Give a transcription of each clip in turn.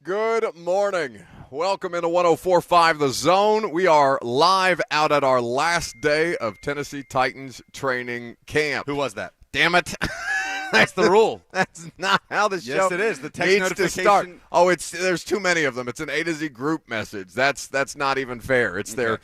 Good morning. Welcome into 104.5 The Zone. We are live out at our last day of Tennessee Titans training camp. Who was that? Damn it. That's the rule. That's not how the show Yes, it is. The text needs notification. to start. Oh, there's too many of them. It's an A to Z group message. That's not even fair. It's their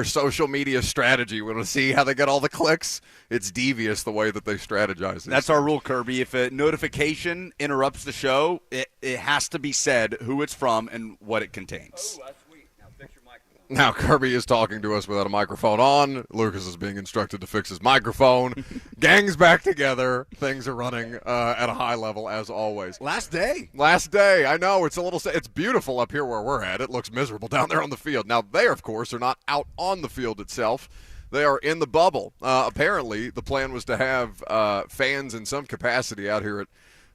social media strategy. We want to see how they get all the clicks. It's devious the way that they strategize. That's our rule, Kirby. If a notification interrupts the show, it has to be said who it's from and what it contains. Oh, that's sweet. Now fix your microphone. Now, Kirby is talking to us without a microphone on. Lucas is being instructed to fix his microphone. Gang's back together. Things are running at a high level, as always. Last day. Last day. I know. It's beautiful up here where we're at. It looks miserable down there on the field. Now, they, of course, are not out on the field itself. They are in the bubble. Apparently, the plan was to have fans in some capacity out here at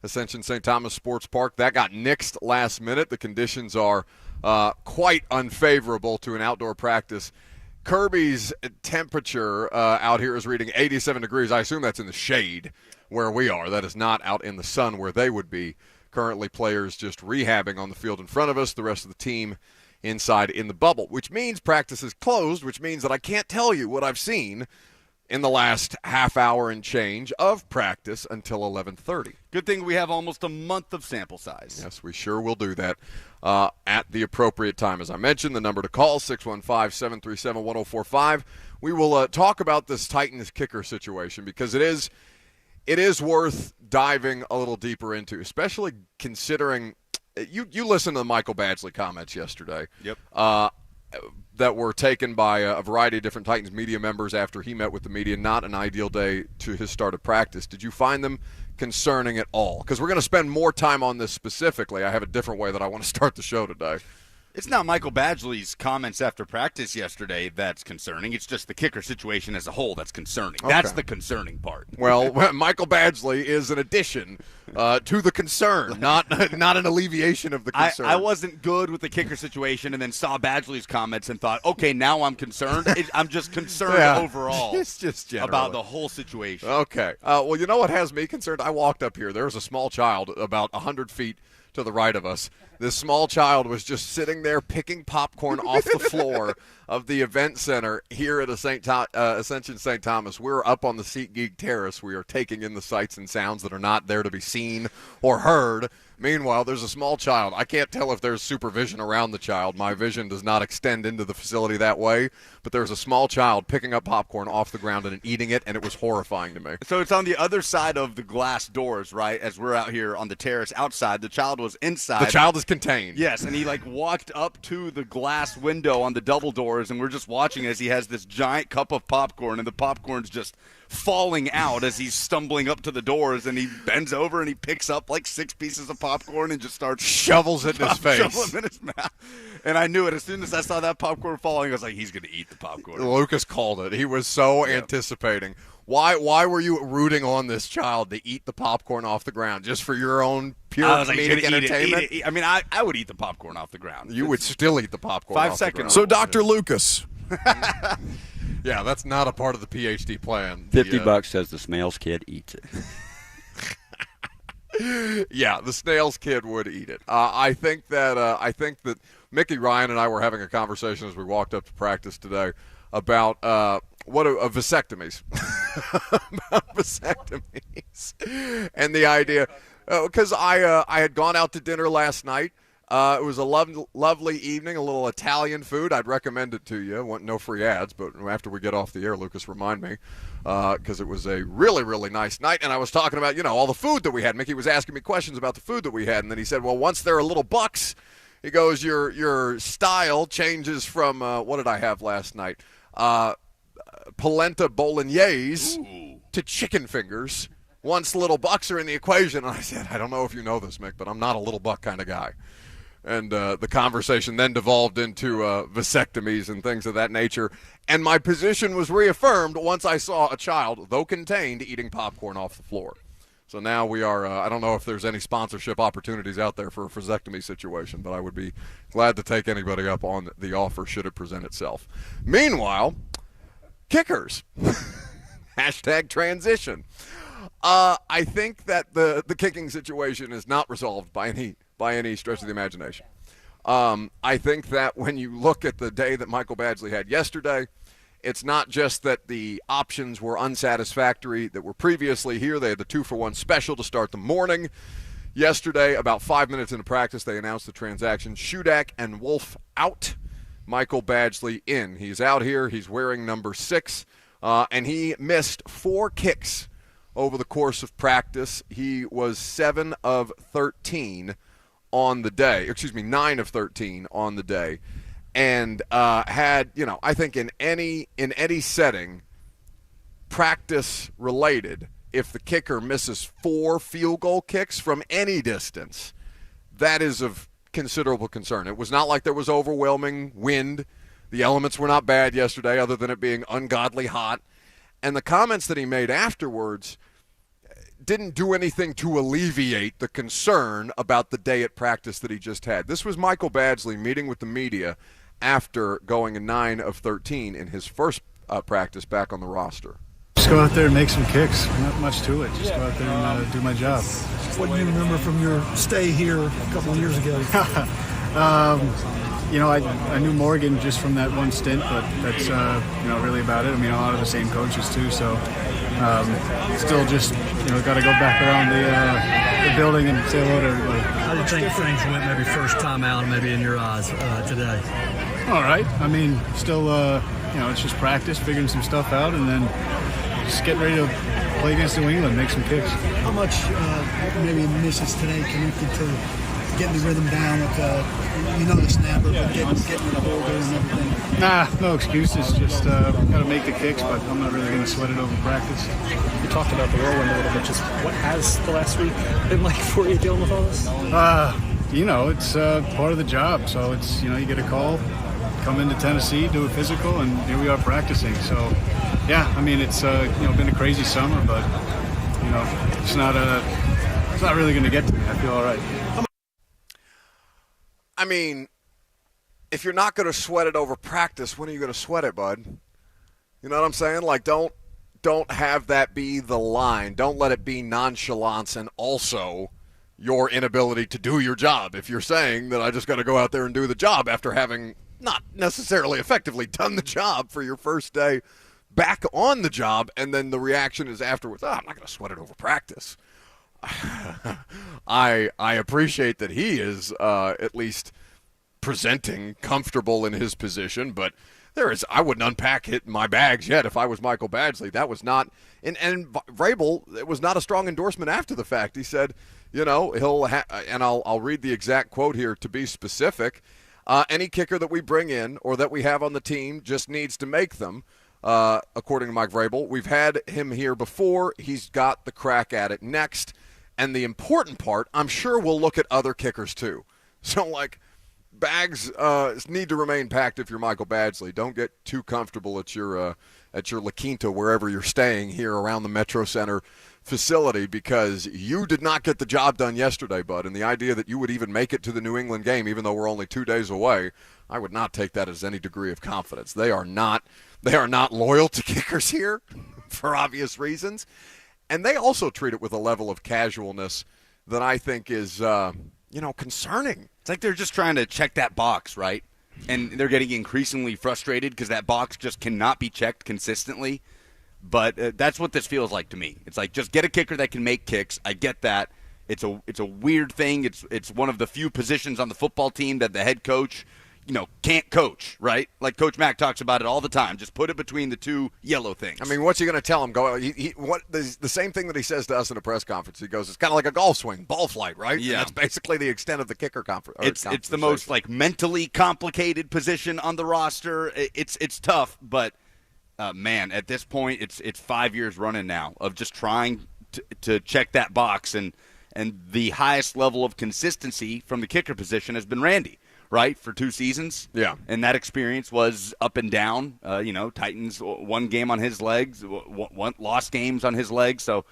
Ascension St. Thomas Sports Park. That got nixed last minute. The conditions are quite unfavorable to an outdoor practice. Kirby's temperature out here is reading 87 degrees. I assume that's in the shade where we are. That is not out in the sun where they would be. Currently, players just rehabbing on the field in front of us. The rest of the team inside in the bubble, which means practice is closed, which means that I can't tell you what I've seen in the last half hour and change of practice until 11:30. Good thing we have almost a month of sample size. Yes, we sure will do that at the appropriate time. As I mentioned, the number to call, 615-737-1045. We will talk about this Titans kicker situation because it is worth diving a little deeper into, especially considering you listened to the Michael Badgley comments yesterday. Yep. That were taken by a variety of different Titans media members after he met with the media. Not an ideal day to his start of practice. Did you find them concerning at all? Because we're going to spend more time on this specifically. I have a different way that I want to start the show today. It's not Michael Badgley's comments after practice yesterday that's concerning. It's just the kicker situation as a whole that's concerning. Okay. That's the concerning part. Well, Michael Badgley is an addition to the concern, not an alleviation of the concern. I wasn't good with the kicker situation and then saw Badgley's comments and thought, okay, now I'm concerned. I'm just concerned overall It's just generally about the whole situation. Okay. Well, you know what has me concerned? I walked up here. There was a small child about 100 feet to the right of us. This small child was just sitting there picking popcorn off the floor of the event center here at Ascension St. Thomas. We're up on the SeatGeek Terrace. We are taking in the sights and sounds that are not there to be seen or heard. Meanwhile, there's a small child. I can't tell if there's supervision around the child. My vision does not extend into the facility that way. But there's a small child picking up popcorn off the ground and eating it, and it was horrifying to me. So it's on the other side of the glass doors, right? As we're out here on the terrace outside. The child was inside. The child is contained. Yes, and he walked up to the glass window on the double doors, and we're just watching as he has this giant cup of popcorn, and the popcorn's just falling out as he's stumbling up to the doors, and he bends over and he picks up 6 pieces of popcorn and just starts shovels it in his face. Shovel them in his mouth. And I knew it as soon as I saw that popcorn falling. I was like, he's going to eat the popcorn. Lucas called it. He was so anticipating. Why were you rooting on this child to eat the popcorn off the ground just for your own pure comedic entertainment? Eat it. I mean, I would eat the popcorn off the ground. You would still eat the popcorn 5 off seconds. the ground. So, Dr. Lucas. Yeah, that's not a part of the PhD plan. $50 says the Snails kid eats it. Yeah, the Snails kid would eat it. I think that Mickey Ryan and I were having a conversation as we walked up to practice today about vasectomies. About vasectomies. And the idea, because I had gone out to dinner last night. It was a lovely evening, a little Italian food. I'd recommend it to you. Want no free ads, but after we get off the air, Lucas, remind me, because it was a really, really nice night. And I was talking about, all the food that we had. Mickey was asking me questions about the food that we had, and then he said, well, once there are little bucks, he goes, your style changes from, what did I have last night? Polenta bolognese to chicken fingers. Once little bucks are in the equation. And I said, I don't know if you know this, Mick, but I'm not a little buck kind of guy. And the conversation then devolved into vasectomies and things of that nature. And my position was reaffirmed once I saw a child, though contained, eating popcorn off the floor. So now we are, I don't know if there's any sponsorship opportunities out there for a vasectomy situation, but I would be glad to take anybody up on the offer should it present itself. Meanwhile, kickers. Hashtag transition. I think that the kicking situation is not resolved by by any stretch of the imagination. I think that when you look at the day that Michael Badgley had yesterday, it's not just that the options were unsatisfactory that were previously here. They had the 2-for-1 special to start the morning. Yesterday, about 5 minutes into practice, they announced the transaction. Shudak and Wolf out. Michael Badgley in. He's out here. He's wearing number 6. And he missed 4 kicks over the course of practice. He was 7 of 13 on the day. 9 of 13 on the day. And had, I think in any setting, practice related, if the kicker misses 4 field goal kicks from any distance, that is of considerable concern. It was not like there was overwhelming wind. The elements were not bad yesterday other than it being ungodly hot. And the comments that he made afterwards didn't do anything to alleviate the concern about the day at practice that he just had. This was Michael Badgley meeting with the media after going a 9 of 13 in his first practice back on the roster. Just go out there and make some kicks. Not much to it. Just go out there and do my job. What do you remember from your stay here a couple of years ago? I knew Morgan just from that one stint, but that's really about it. I mean, a lot of the same coaches too, so still just got to go back around the building and say hello to everybody. How do you think things went maybe first time out, maybe in your eyes today? All right. I mean, still, it's just practice, figuring some stuff out, and then just getting ready to play against New England, make some kicks. How much maybe misses today connected to getting the rhythm down with the snapper, but getting the holder and everything? Nah, no excuses. Just got to make the kicks, but I'm not really going to sweat it over practice. You talked about the whirlwind a little bit. Just what has the last week been like for you dealing with all this? It's part of the job. So it's, you get a call, come into Tennessee, do a physical, and here we are practicing. So, yeah, I mean, it's been a crazy summer, but it's not really going to get to me. I feel all right. I mean, if you're not going to sweat it over practice, when are you going to sweat it, bud? You know what I'm saying? Like, don't have that be the line. Don't let it be nonchalance and also your inability to do your job. If you're saying that I just got to go out there and do the job after having not necessarily effectively done the job for your first day back on the job, and then the reaction is afterwards, I'm not going to sweat it over practice. I appreciate that he is at least presenting comfortable in his position, but I wouldn't unpack it in my bags yet if I was Michael Badgley. That was not, and Vrabel, it was not a strong endorsement after the fact. He said, he'll and I'll read the exact quote here to be specific. Any kicker that we bring in or that we have on the team just needs to make them. According to Mike Vrabel, we've had him here before. He's got the crack at it next. And the important part, I'm sure we'll look at other kickers too. So, bags need to remain packed if you're Michael Badgley. Don't get too comfortable at your La Quinta, wherever you're staying here around the Metro Center facility, because you did not get the job done yesterday, bud. And the idea that you would even make it to the New England game, even though we're only 2 days away, I would not take that as any degree of confidence. They are not loyal to kickers here for obvious reasons. And they also treat it with a level of casualness that I think is, concerning. It's like they're just trying to check that box, right? And they're getting increasingly frustrated because that box just cannot be checked consistently. But that's what this feels like to me. It's like, just get a kicker that can make kicks. I get that. It's a weird thing. It's one of the few positions on the football team that the head coach can't coach, right? Like Coach Mack talks about it all the time. Just put it between the two yellow things. I mean, what's he going to tell him? The same thing that he says to us in a press conference. He goes, it's kind of like a golf swing, ball flight, right? Yeah. And that's basically the extent of the kicker conference. It's the most mentally complicated position on the roster. It's tough, but man, at this point, it's 5 years running now of just trying to check that box, and the highest level of consistency from the kicker position has been Randy. Right, for 2 seasons. Yeah. And that experience was up and down. Titans, one game on his legs, lost games on his legs. So,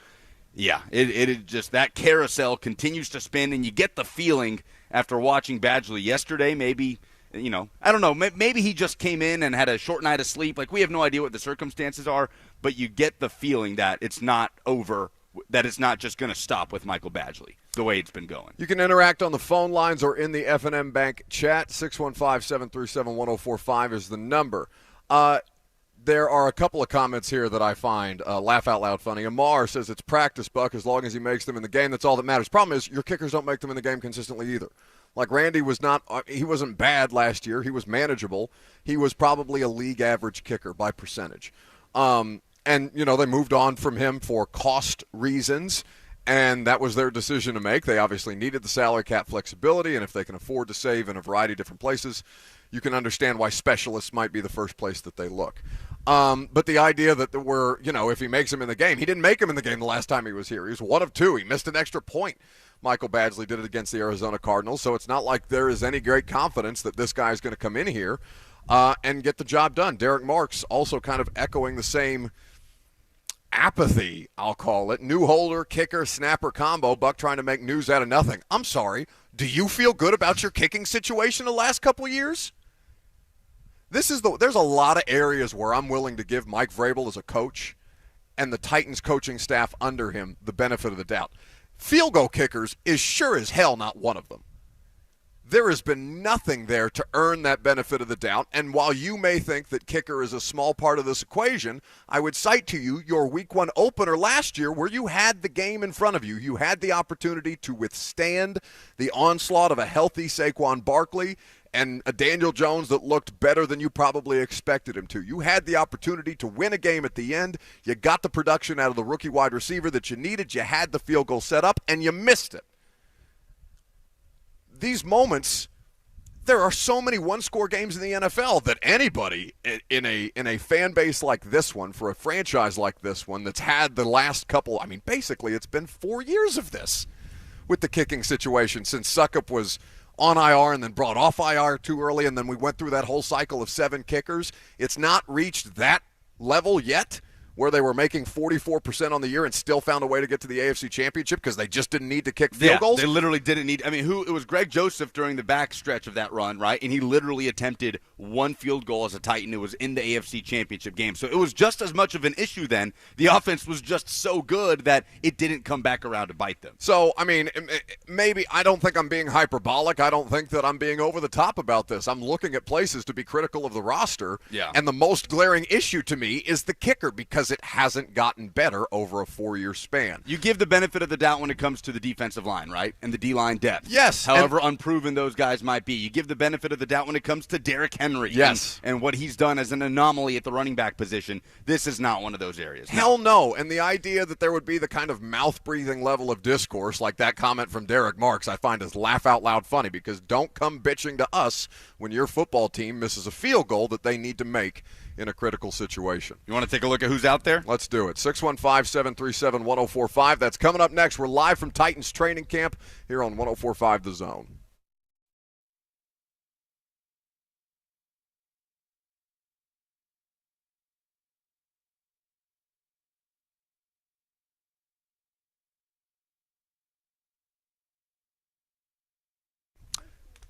yeah, it just, that carousel continues to spin, and you get the feeling after watching Badgley yesterday, maybe, I don't know, maybe he just came in and had a short night of sleep. Like, we have no idea what the circumstances are, but you get the feeling that it's not over that it's not just going to stop with Michael Badgley the way it's been going. You can interact on the phone lines or in the F&M Bank chat. 615-737-1045 is the number. There are a couple of comments here that I find laugh out loud funny. Amar says it's practice, Buck, as long as he makes them in the game. That's all that matters. Problem is your kickers don't make them in the game consistently either. Like Randy he wasn't bad last year. He was manageable. He was probably a league average kicker by percentage. And, they moved on from him for cost reasons, and that was their decision to make. They obviously needed the salary cap flexibility, and if they can afford to save in a variety of different places, you can understand why specialists might be the first place that they look. But the idea that if he makes him in the game, he didn't make him in the game the last time he was here. He was 1 of 2. He missed an extra point. Michael Badgley did it against the Arizona Cardinals, so it's not like there is any great confidence that this guy is going to come in here and get the job done. Derek Marks also kind of echoing the same apathy, I'll call it. New holder, kicker, snapper combo. Buck trying to make news out of nothing. I'm sorry. Do you feel good about your kicking situation the last couple of years? There's a lot of areas where I'm willing to give Mike Vrabel as a coach and the Titans coaching staff under him the benefit of the doubt. Field goal kickers is sure as hell not one of them. There has been nothing there to earn that benefit of the doubt, and while you may think that kicker is a small part of this equation, I would cite to you your week 1 opener last year where you had the game in front of you. You had the opportunity to withstand the onslaught of a healthy Saquon Barkley and a Daniel Jones that looked better than you probably expected him to. You had the opportunity to win a game at the end. You got the production out of the rookie wide receiver that you needed. You had the field goal set up, and you missed it. These moments, there are so many one-score games in the NFL that anybody in a fan base like this one, for a franchise like this one that's had the last couple, basically it's been 4 years of this with the kicking situation since Suckup was on IR and then brought off IR too early, and then we went through that whole cycle of 7 kickers. It's not reached that level yet where they were making 44% on the year and still found a way to get to the AFC Championship because they just didn't need to kick field goals? They literally didn't need – it was Greg Joseph during the back stretch of that run, right? And he literally attempted 1 field goal as a Titan. It was in the AFC Championship game. So it was just as much of an issue then. The offense was just so good that it didn't come back around to bite them. So, maybe I don't think I'm being hyperbolic. I don't think that I'm being over the top about this. I'm looking at places to be critical of the roster. Yeah. And the most glaring issue to me is the kicker because it hasn't gotten better over a 4-year span. You give the benefit of the doubt when it comes to the defensive line, right? And the D-line depth. Yes. However unproven those guys might be. You give the benefit of the doubt when it comes to Derrick Henry. Yes. And what he's done as an anomaly at the running back position. This is not one of those areas. Hell no. And the idea that there would be the kind of mouth-breathing level of discourse like that comment from Derek Marks I find is laugh out loud funny because don't come bitching to us when your football team misses a field goal that they need to make in a critical situation. You want to take a look at who's out there? Let's do it. 615-737-1045. That's coming up next. We're live from Titans training camp here on 104.5 The Zone.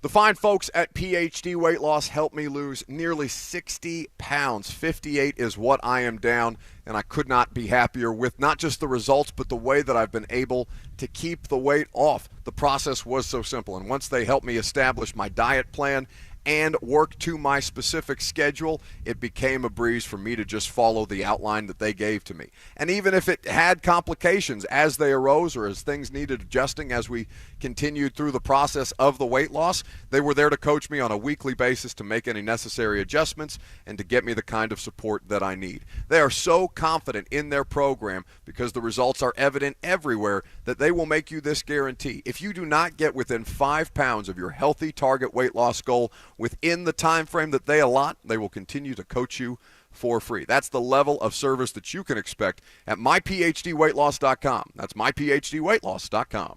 The fine folks at PhD Weight Loss helped me lose nearly 60 pounds. 58 is what I am down, and I could not be happier with not just the results, but the way that I've been able to keep the weight off. The process was so simple, and once they helped me establish my diet plan and work to my specific schedule, it became a breeze for me to just follow the outline that they gave to me. And even if it had complications as they arose or as things needed adjusting as we continued through the process of the weight loss, they were there to coach me on a weekly basis to make any necessary adjustments and to get me the kind of support that I need. They are so confident in their program because the results are evident everywhere that they will make you this guarantee. If you do not get within 5 pounds of your healthy target weight loss goal within the time frame that they allot, they will continue to coach you for free. That's the level of service that you can expect at myphdweightloss.com. That's myphdweightloss.com.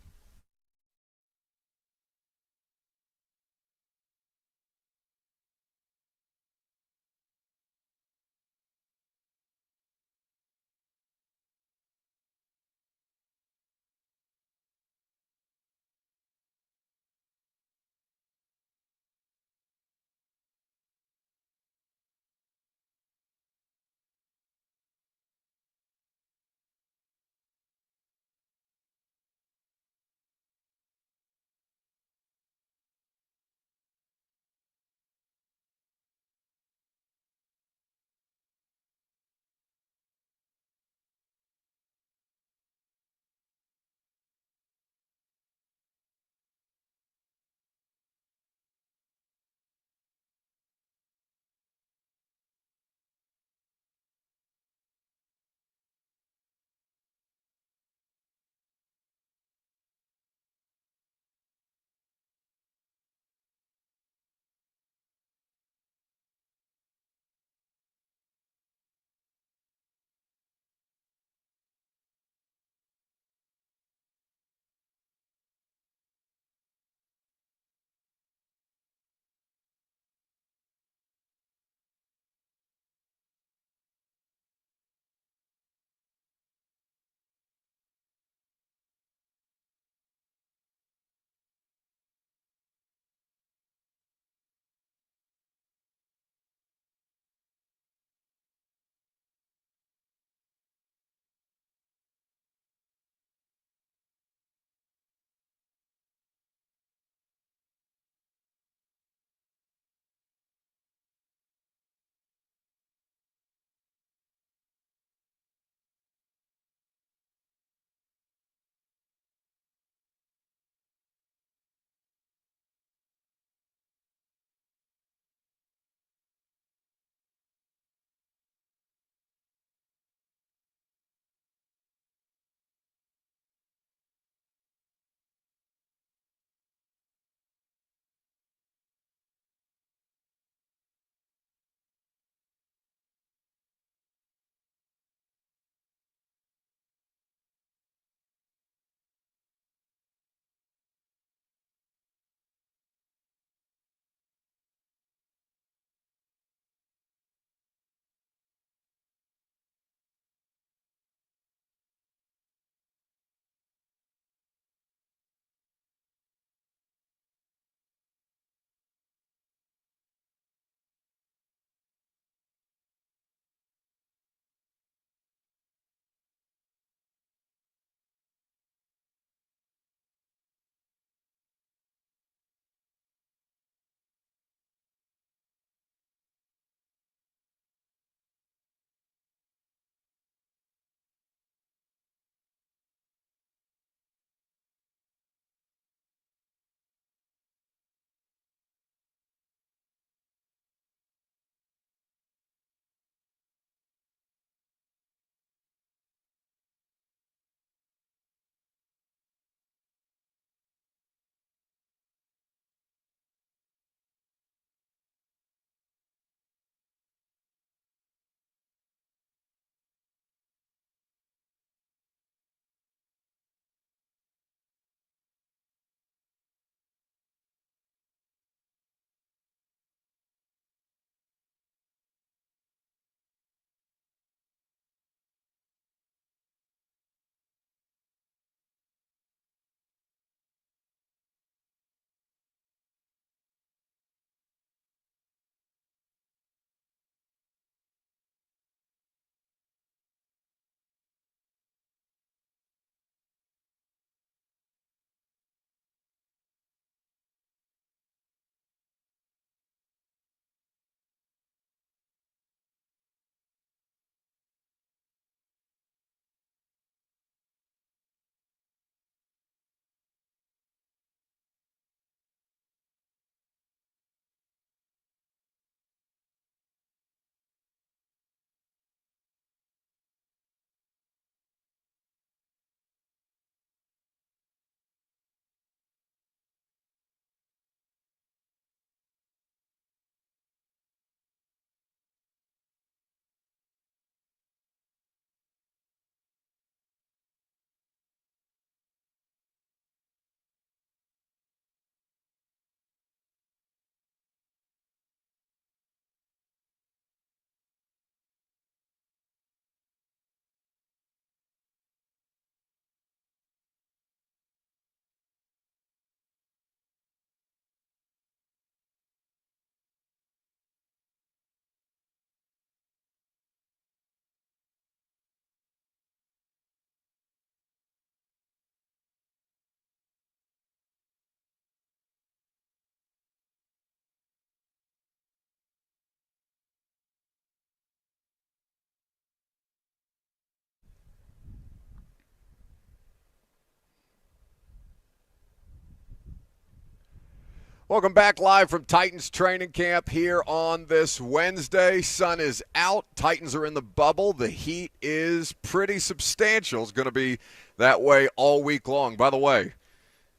Welcome back live from Titans training camp here on this Wednesday. Sun is out. Titans are in the bubble. The heat is pretty substantial. It's going to be that way all week long. By the way,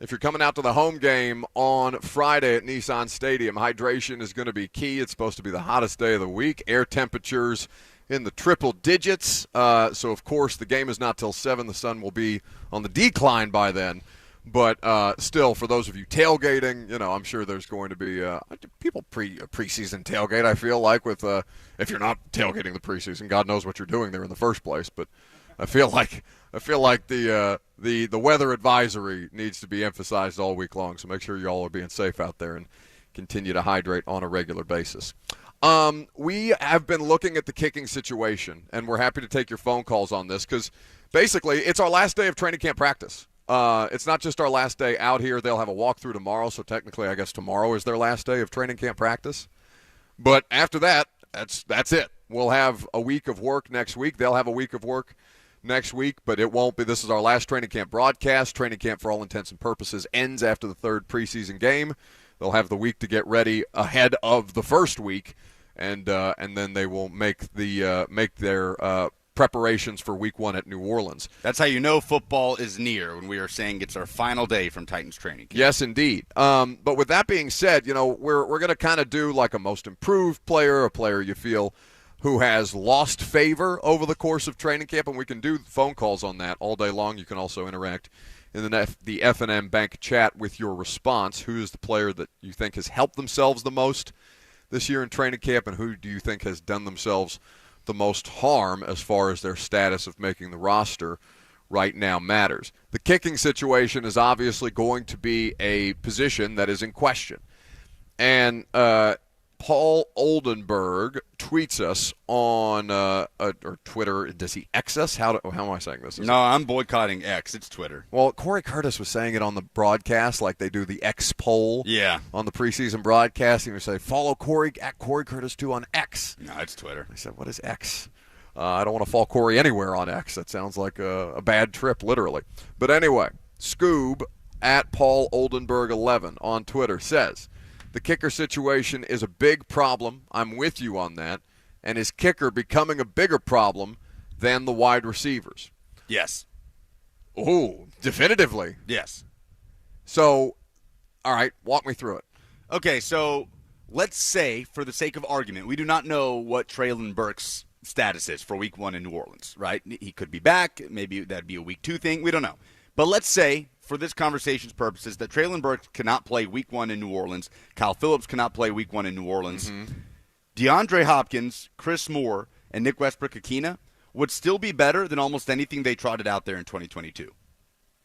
if you're coming out to the home game on Friday at Nissan Stadium, hydration is going to be key. It's supposed to be the hottest day of the week. Air temperatures in the triple digits. So, of course, the game is not till 7. The sun will be on the decline by then. But still, for those of you tailgating, I'm sure there's going to be people preseason tailgate. I feel like with if you're not tailgating the preseason, God knows what you're doing there in the first place. But I feel like the weather advisory needs to be emphasized all week long. So make sure you all are being safe out there and continue to hydrate on a regular basis. We have been looking at the kicking situation, and we're happy to take your phone calls on this because basically it's our last day of training camp practice. It's not just our last day out here. They'll have a walkthrough tomorrow, so technically I guess tomorrow is their last day of training camp practice. But after that, that's it. We'll have a week of work next week. They'll have a week of work next week, but it won't be. This is our last training camp broadcast. Training camp, for all intents and purposes, ends after the third preseason game. They'll have the week to get ready ahead of the first week, and then they will make their preparations for week 1 at New Orleans. That's how you know football is near when we are saying it's our final day from Titans training camp. Yes, indeed. But with that being said, we're going to kind of do like a most improved player, a player you feel who has lost favor over the course of training camp, and we can do phone calls on that all day long. You can also interact in the F&M Bank chat with your response. Who is the player that you think has helped themselves the most this year in training camp, and who do you think has done themselves the most harm as far as their status of making the roster right now matters? The kicking situation is obviously going to be a position that is in question. And Paul Oldenburg tweets us on or Twitter. Does he X us? How am I saying this? No, I'm boycotting X. It's Twitter. Well, Corey Curtis was saying it on the broadcast like they do the X poll on the preseason broadcast. He would say, follow Corey at Corey Curtis 2 on X. No, it's Twitter. I said, what is X? I don't want to follow Corey anywhere on X. That sounds like a bad trip, literally. But anyway, Scoob at Paul Oldenburg 11 on Twitter says, the kicker situation is a big problem. I'm with you on that. And is kicker becoming a bigger problem than the wide receivers? Yes. Ooh, definitively. Yes. So, all right, walk me through it. Okay, so let's say, for the sake of argument, we do not know what Treylon Burks' status is for week 1 in New Orleans, right? He could be back. Maybe that'd be a week 2 thing. We don't know. But let's say, for this conversation's purposes, that Treylon Burks cannot play week 1 in New Orleans. Kyle Phillips cannot play week 1 in New Orleans. Mm-hmm. DeAndre Hopkins, Chris Moore, and Nick Westbrook-Akina would still be better than almost anything they trotted out there in 2022.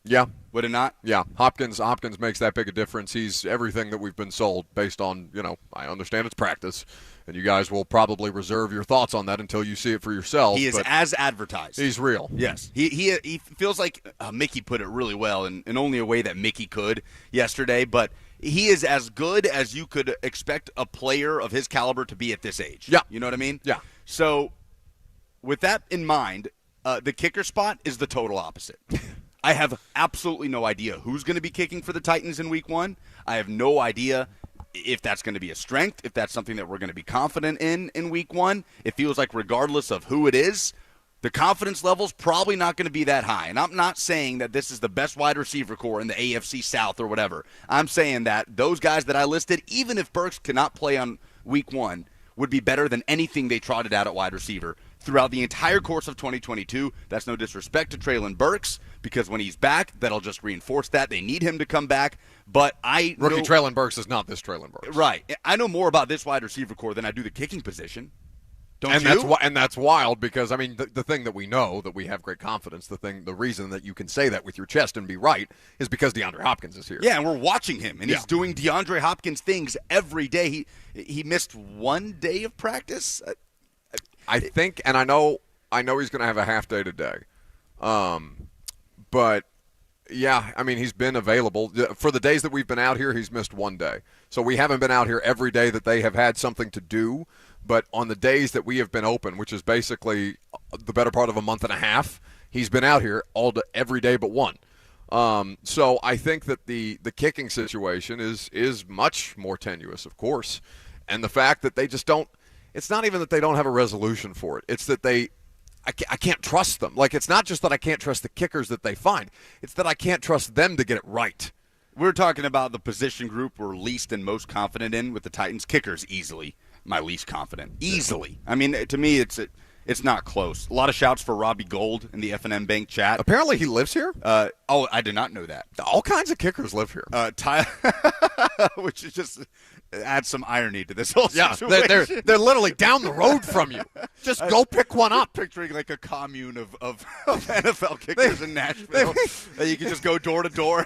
Yeah. Would it not? Yeah. Hopkins makes that big a difference. He's everything that we've been sold based on, I understand it's practice, and you guys will probably reserve your thoughts on that until you see it for yourselves. He is as advertised. He's real. Yes. He feels like Mickey put it really well, in only a way that Mickey could yesterday, but he is as good as you could expect a player of his caliber to be at this age. Yeah. You know what I mean? Yeah. So with that in mind, the kicker spot is the total opposite. I have absolutely no idea who's going to be kicking for the Titans in week 1. I have no idea if that's going to be a strength, if that's something that we're going to be confident in week 1. It feels like regardless of who it is, the confidence level's probably not going to be that high. And I'm not saying that this is the best wide receiver core in the AFC South or whatever. I'm saying that those guys that I listed, even if Burks cannot play on week 1, would be better than anything they trotted out at wide receiver throughout the entire course of 2022. That's no disrespect to Treylon Burks, because when he's back, that'll just reinforce that. They need him to come back. But Rookie Treylon Burks is not this Treylon Burks. Right. I know more about this wide receiver core than I do the kicking position. Don't you? That's wild because, the thing that we know, that we have great confidence, the reason that you can say that with your chest and be right is because DeAndre Hopkins is here. Yeah, and we're watching him, and he's doing DeAndre Hopkins things every day. He missed 1 day of practice. I think, and I know he's going to have a half day today. But, yeah, he's been available. For the days that we've been out here, he's missed 1 day. So we haven't been out here every day that they have had something to do. But on the days that we have been open, which is basically the better part of a month and a half, he's been out here every day but one. So I think that the kicking situation is much more tenuous, of course. And the fact that they just don't – it's not even that they don't have a resolution for it. It's that I can't trust them. Like, it's not just that I can't trust the kickers that they find. It's that I can't trust them to get it right. We're talking about the position group we're least and most confident in with the Titans. Kickers, easily my least confident. Easily. I mean, to me, it's not close. A lot of shouts for Robbie Gold in the F&M Bank chat. Apparently he lives here? I did not know that. All kinds of kickers live here. Which is just adds some irony to this whole situation. They're literally down the road from you. Just go pick one up. Picturing like a commune of NFL kickers in Nashville. You can just go door to door.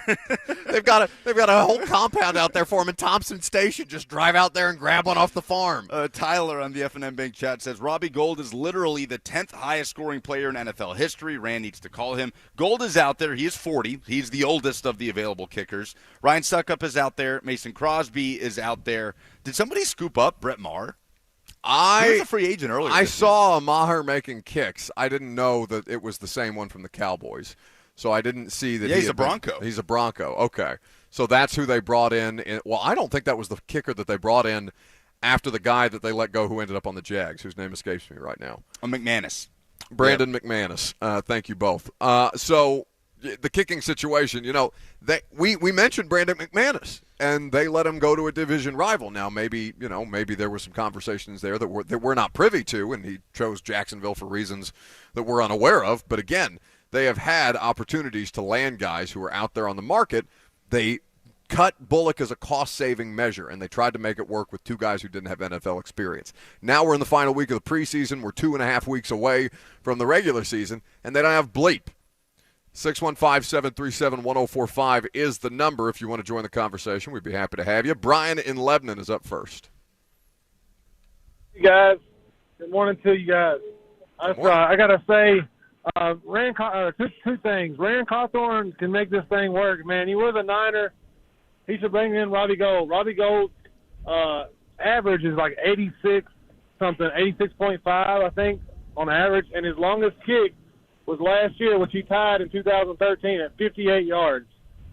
They've got a whole compound out there for them in Thompson Station. Just drive out there and grab one off the farm. Tyler on the F&M Bank chat says, Robbie Gold is literally the 10th highest scoring player in NFL history. Rand needs to call him. Gold is out there. He is 40. He's the oldest of the available kickers. Ryan Suckup is out there. Mason Crosby is out there. Did somebody scoop up Brett Maher? He was a free agent earlier. I saw Maher making kicks. I didn't know that it was the same one from the Cowboys. So I didn't see that. Yeah, he's a Bronco. He's a Bronco. Okay. So that's who they brought in. Well, I don't think that was the kicker that they brought in after the guy that they let go who ended up on the Jags, whose name escapes me right now. McManus. Brandon McManus. Thank you both. So the kicking situation, we mentioned Brandon McManus, and they let him go to a division rival. Now, maybe there were some conversations there that we're not privy to, and he chose Jacksonville for reasons that we're unaware of. But again, they have had opportunities to land guys who are out there on the market. They cut Bullock as a cost-saving measure, and they tried to make it work with two guys who didn't have NFL experience. Now we're in the final week of the preseason. We're 2.5 weeks away from the regular season, and they don't have bleep. 615-737-1045 is the number if you want to join the conversation. We'd be happy to have you. Brian in Lebanon is up first. Hey, guys. Good morning to you guys. I got to say, two things. Rand Cawthorn can make this thing work, man. He was a Niner. He should bring in Robbie Gold. Robbie Gold's average is like 86.5, I think, on average. And his longest kick was last year, which he tied in 2013 at 58 yards.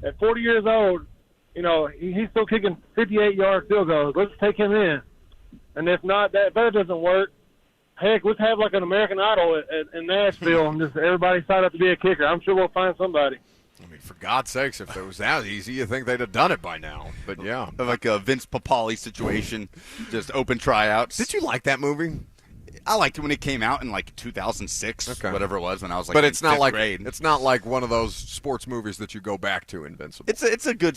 At 40 years old, he's still kicking 58-yard field goals. Let's take him in. And if not, if that doesn't work, heck, let's have like an American Idol in Nashville and just everybody sign up to be a kicker. I'm sure we'll find somebody. I mean, for God's sakes, if it was that easy, you'd think they'd have done it by now. But, yeah. Like a Vince Papale situation, just open tryouts. Did you like that movie? I liked it when it came out in like 2006, whatever it was, when I was like but in it's not fifth like grade. It's not like one of those sports movies that you go back to, Invincible. It's a good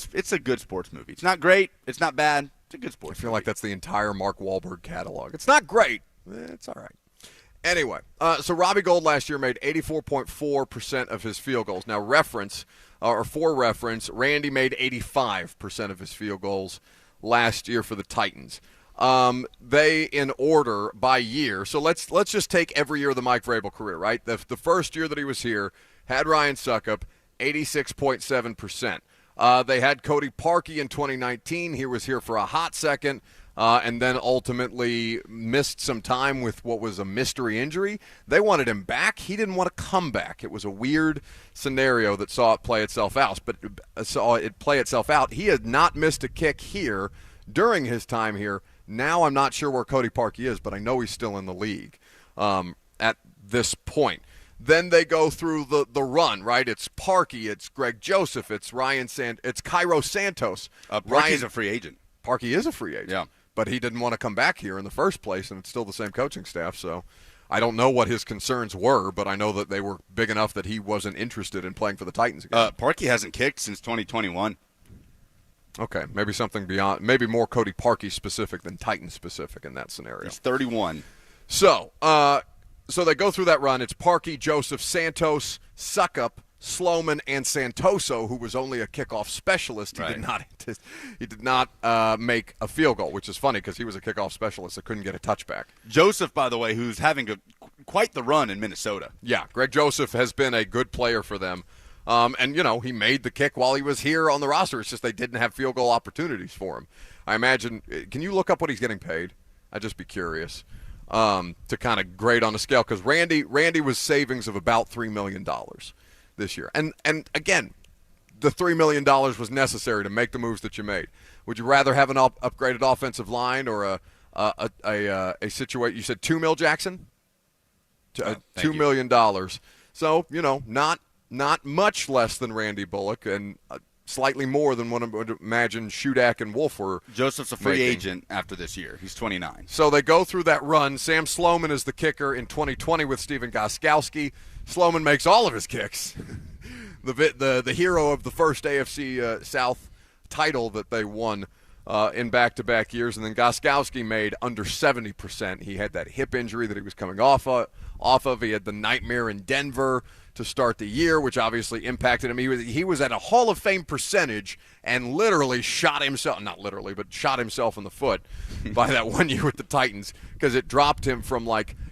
sports movie. It's not great. It's not bad. It's a good sports movie. I feel like that's the entire Mark Wahlberg catalog. It's not great. It's all right. Anyway, so Robbie Gold last year made 84.4% of his field goals. Now, for reference, Randy made 85% of his field goals last year for the Titans. They, in order by year, so let's just take every year of the Mike Vrabel career, right? The first year that he was here had Ryan Suckup, 86.7%. They had Cody Parkey in 2019. He was here for a hot second. And then ultimately missed some time with what was a mystery injury. They wanted him back. He didn't want to come back. It was a weird scenario that saw it play itself out. He had not missed a kick here during his time here. Now I'm not sure where Cody Parkey is, but I know he's still in the league at this point. Then they go through the run, right? It's Parkey, it's Greg Joseph, it's it's Cairo Santos. Parkey's a free agent. Parkey is a free agent. Yeah. But he didn't want to come back here in the first place, and it's still the same coaching staff. So I don't know what his concerns were, but I know that they were big enough that he wasn't interested in playing for the Titans again. Parkey hasn't kicked since 2021. Okay, maybe something beyond, maybe more Cody Parkey specific than Titan specific in that scenario. He's 31. So they go through that run. It's Parkey, Joseph, Santos, Suckup, Sloman, and Santoso, who was only a kickoff specialist. He did not make a field goal, which is funny because he was a kickoff specialist that couldn't get a touchback. Joseph, by the way, who's having quite the run in Minnesota. Yeah, Greg Joseph has been a good player for them. And he made the kick while he was here on the roster. It's just they didn't have field goal opportunities for him. I imagine – can you look up what he's getting paid? I'd just be curious to kind of grade on a scale because Randy was savings of about $3 million this year. And again, the $3 million was necessary to make the moves that you made. Would you rather have an upgraded offensive line or a situation? You said $2 million, Jackson? $2 million. So, not much less than Randy Bullock and slightly more than what I would imagine Shudak and Wolf were. Joseph's a free agent after this year. He's 29. So they go through that run. Sam Sloman is the kicker in 2020 with Steven Gostkowski. Sloman makes all of his kicks. the hero of the first AFC South title that they won in back-to-back years. And then Gostkowski made under 70%. He had that hip injury that he was coming off of. He had the nightmare in Denver to start the year, which obviously impacted him. He was at a Hall of Fame percentage and literally shot himself, not literally, but shot himself in the foot by that 1 year with the Titans, because it dropped him from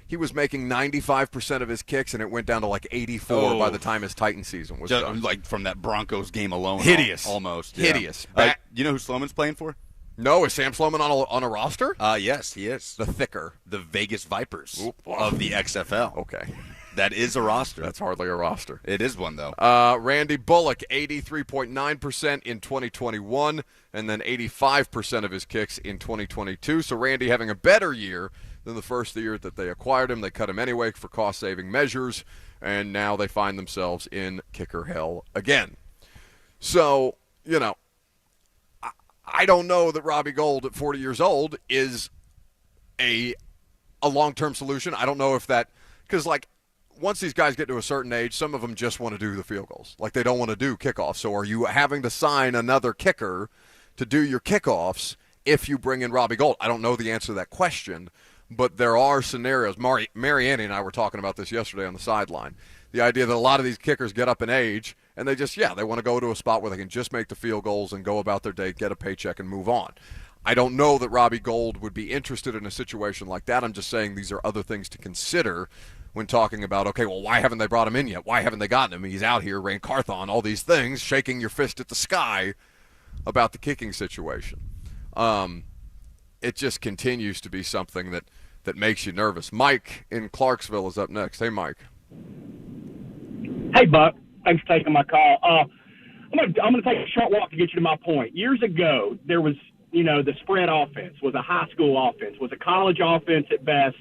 he was making 95% of his kicks, and it went down to 84 by the time his Titan season was done. From that Broncos game alone. Hideous. Almost. Hideous. Yeah. You know who Sloman's playing for? No, is Sam Sloman on a roster? Yes, he is. The Vegas Vipers of the XFL. Okay. That is a roster. That's hardly a roster. It is one, though. Randy Bullock, 83.9% in 2021, and then 85% of his kicks in 2022. So Randy having a better year than the first year that they acquired him. They cut him anyway for cost-saving measures, and now they find themselves in kicker hell again. So, I don't know that Robbie Gould at 40 years old is a long-term solution. I don't know if that – because, once these guys get to a certain age, some of them just want to do the field goals. They don't want to do kickoffs. So are you having to sign another kicker to do your kickoffs if you bring in Robbie Gould? I don't know the answer to that question, but there are scenarios. Marianne and I were talking about this yesterday on the sideline. The idea that a lot of these kickers get up in age and they want to go to a spot where they can just make the field goals and go about their day, get a paycheck, and move on. I don't know that Robbie Gould would be interested in a situation like that. I'm just saying these are other things to consider when talking about, okay, well, why haven't they brought him in yet? Why haven't they gotten him? He's out here, Rain Carthon, all these things, shaking your fist at the sky about the kicking situation. It just continues to be something that makes you nervous. Mike in Clarksville is up next. Hey, Mike. Hey, Buck. Thanks for taking my call. I'm gonna take a short walk to get you to my point. Years ago, there was, the spread offense was a high school offense, was a college offense at best,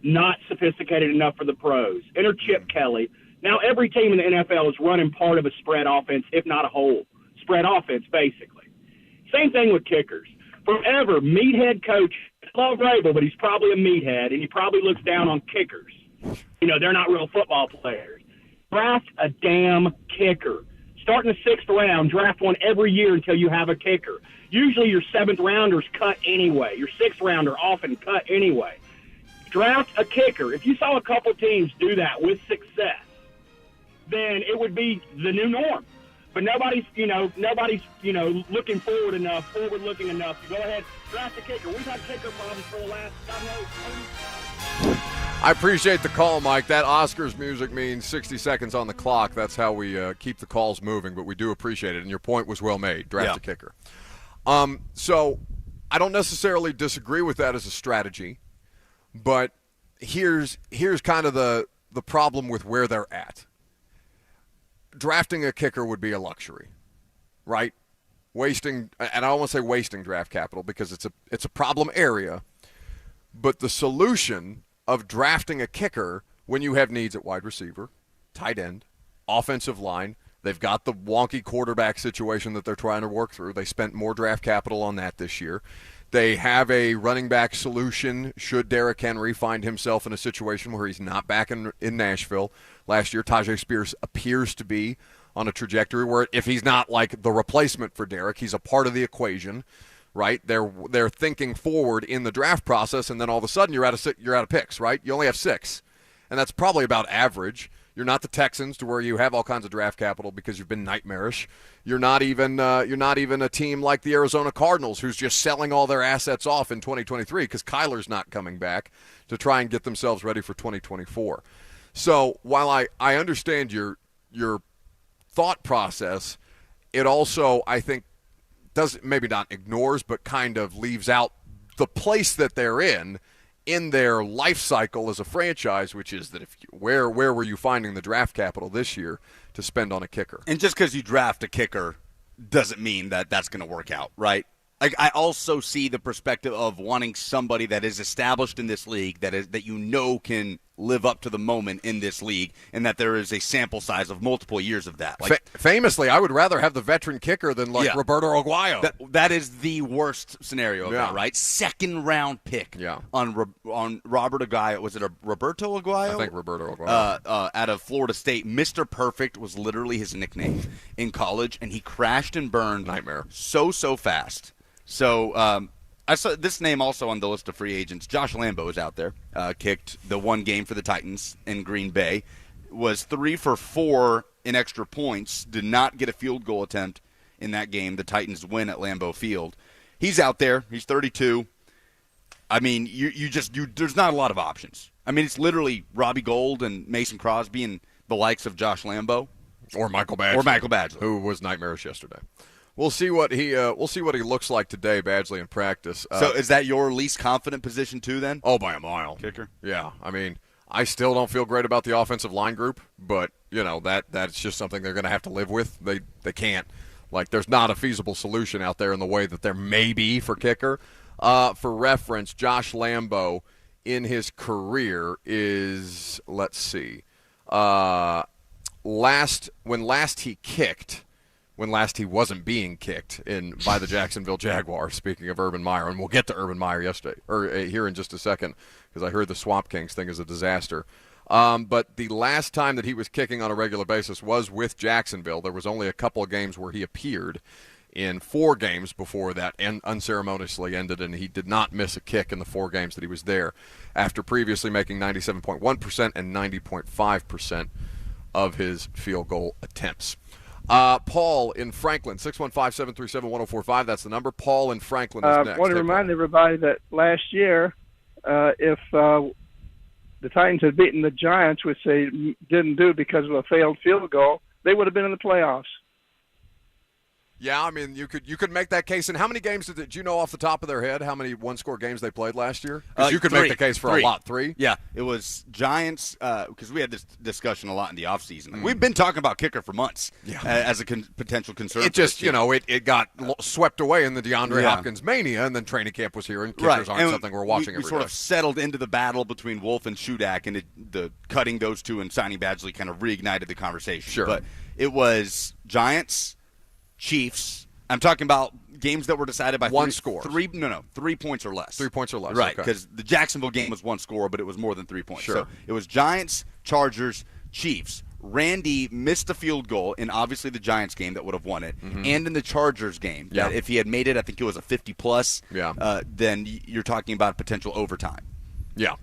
not sophisticated enough for the pros. Enter Chip Kelly. Now every team in the NFL is running part of a spread offense, if not a whole spread offense, basically. Same thing with kickers. Forever, meathead coach, I love Vrabel, but he's probably a meathead, and he probably looks down on kickers. They're not real football players. Draft a damn kicker. Start in the 6th round, draft one every year until you have a kicker. Usually your 7th rounder's cut anyway. Your 6th rounder often cut anyway. Draft a kicker. If you saw a couple teams do that with success, then it would be the new norm. But nobody's looking forward-looking enough to go ahead, draft a kicker. We've had kicker problems for the last, God knows. I appreciate the call, Mike. That Oscars music means 60 seconds on the clock. That's how we keep the calls moving, but we do appreciate it, and your point was well made. Draft a kicker. So I don't necessarily disagree with that as a strategy, but here's kind of the problem with where they're at. Drafting a kicker would be a luxury, right? And I don't want to say wasting draft capital because it's a problem area, but the solution of drafting a kicker when you have needs at wide receiver, tight end, offensive line, they've got the wonky quarterback situation that they're trying to work through. They spent more draft capital on that this year. They have a running back solution should Derrick Henry find himself in a situation where he's not back in Nashville. Last year, Tajay Spears appears to be on a trajectory where if he's not like the replacement for Derrick, he's a part of the equation, right? They're thinking forward in the draft process, and then all of a sudden you're out of picks, right? You only have 6, and that's probably about average. You're not the Texans to where you have all kinds of draft capital because you've been nightmarish. You're not even a team like the Arizona Cardinals who's just selling all their assets off in 2023 because Kyler's not coming back to try and get themselves ready for 2024. So while I understand your thought process, it also, I think, does maybe not ignores but kind of leaves out the place that they're in their life cycle as a franchise, which is that where were you finding the draft capital this year to spend on a kicker. And just because you draft a kicker doesn't mean that that's going to work out, right? Like, I also see the perspective of wanting somebody that is established in this league, that you know can live up to the moment in this league, and that there is a sample size of multiple years of that. Like, famously, I would rather have the veteran kicker than Roberto Aguayo. That is the worst scenario of that, right? Second round pick on Robert Aguayo. Was it a Roberto Aguayo? I think Roberto Aguayo. Out of Florida State. Mr. Perfect was literally his nickname in college, and he crashed and burned nightmare so fast. So I saw this name also on the list of free agents. Josh Lambo is out there. Kicked the one game for the Titans in Green Bay. Was 3 for 4 in extra points. Did not get a field goal attempt in that game. The Titans win at Lambeau Field. He's out there. He's 32. I mean, there's not a lot of options. I mean, it's literally Robbie Gould and Mason Crosby and the likes of Josh Lambo. Or Michael Badgley. Who was nightmarish yesterday. We'll see what he looks like today, Badgley, in practice. So is that your least confident position too, then? Oh, by a mile. Kicker? Yeah. I mean, I still don't feel great about the offensive line group, but, that's just something they're going to have to live with. They can't. Like, there's not a feasible solution out there in the way that there may be for kicker. For reference, Josh Lambo in his career is, let's see, when last he wasn't being kicked by the Jacksonville Jaguars, speaking of Urban Meyer, and we'll get to Urban Meyer here in just a second, because I heard the Swamp Kings thing is a disaster. But the last time that he was kicking on a regular basis was with Jacksonville. There was only a couple of games where he appeared in 4 games before that unceremoniously ended, and he did not miss a kick in the 4 games that he was there, after previously making 97.1% and 90.5% of his field goal attempts. Paul in Franklin, 615-737-1045. That's the number. Paul in Franklin is next. I want to remind everybody that last year, if the Titans had beaten the Giants, which they didn't do because of a failed field goal, they would have been in the playoffs. Yeah, I mean, you could make that case. And how many games did you know off the top of their head how many one-score games they played last year? Because you could make the case for 3. a lot. 3? Yeah, it was Giants, because we had this discussion a lot in the offseason. We've been talking about kicker for months as a potential concern. It just, it got swept away in the DeAndre Hopkins mania, and then training camp was here, and kickers aren't something we're watching every day. We sort of settled into the battle between Wolf and Shudak, and the cutting those two and signing Badgley kind of reignited the conversation. Sure. But it was Giants, Chiefs. I'm talking about games that were decided by 1 score. 3 points or less. 3 points or less. Right, okay. because the Jacksonville game was 1 score, but it was more than 3 points. Sure. So it was Giants, Chargers, Chiefs. Randy missed a field goal in obviously the Giants game that would have won it, and in the Chargers game. Yeah. That if he had made it, I think it was a 50-plus, Yeah. then you're talking about potential overtime. Yeah.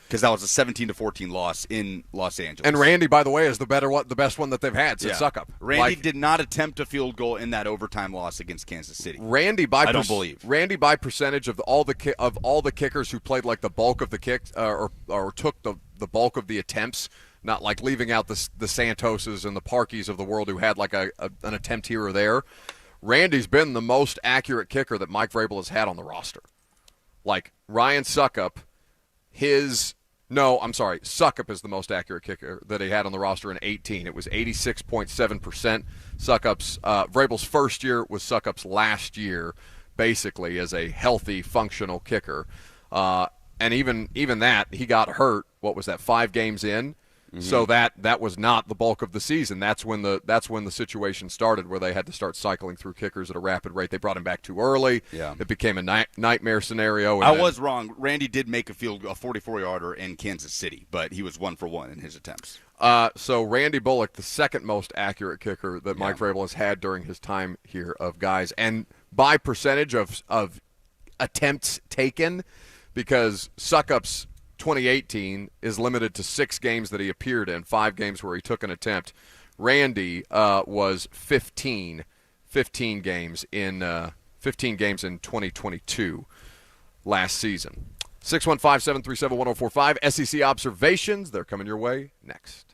Because that was a 17-14 loss in Los Angeles. And Randy, by the way, is the best one that they've had since Suckup. Randy did not attempt a field goal in that overtime loss against Kansas City. Randy, I don't believe. Randy, by percentage of all the kickers who played like the bulk of the kicks or took the bulk of the attempts, not like leaving out the Santoses and the Parkeys of the world who had like an attempt here or there. Randy's been the most accurate kicker that Mike Vrabel has had on the roster. Like Ryan Suckup, Suckup is the most accurate kicker that he had on the roster in 18. It was 86.7%. Suckup's Vrabel's first year was Suckup's last year, basically as a healthy, functional kicker. And even that, he got hurt. What was that? 5 games in. So that was not the bulk of the season. That's when the situation started where they had to start cycling through kickers at a rapid rate. They brought him back too early. Yeah. It became a nightmare scenario. I was wrong. Randy did make a 44-yarder in Kansas City, but he was 1 for 1 in his attempts. So Randy Bullock, the second most accurate kicker that Mike Vrabel has had during his time here of guys, and by percentage of attempts taken, because Suckup's 2018 is limited to 6 games that he appeared in, 5 games where he took an attempt. Randy was 15 games in 2022 last season. 615-737-1045. SEC observations, they're coming your way next.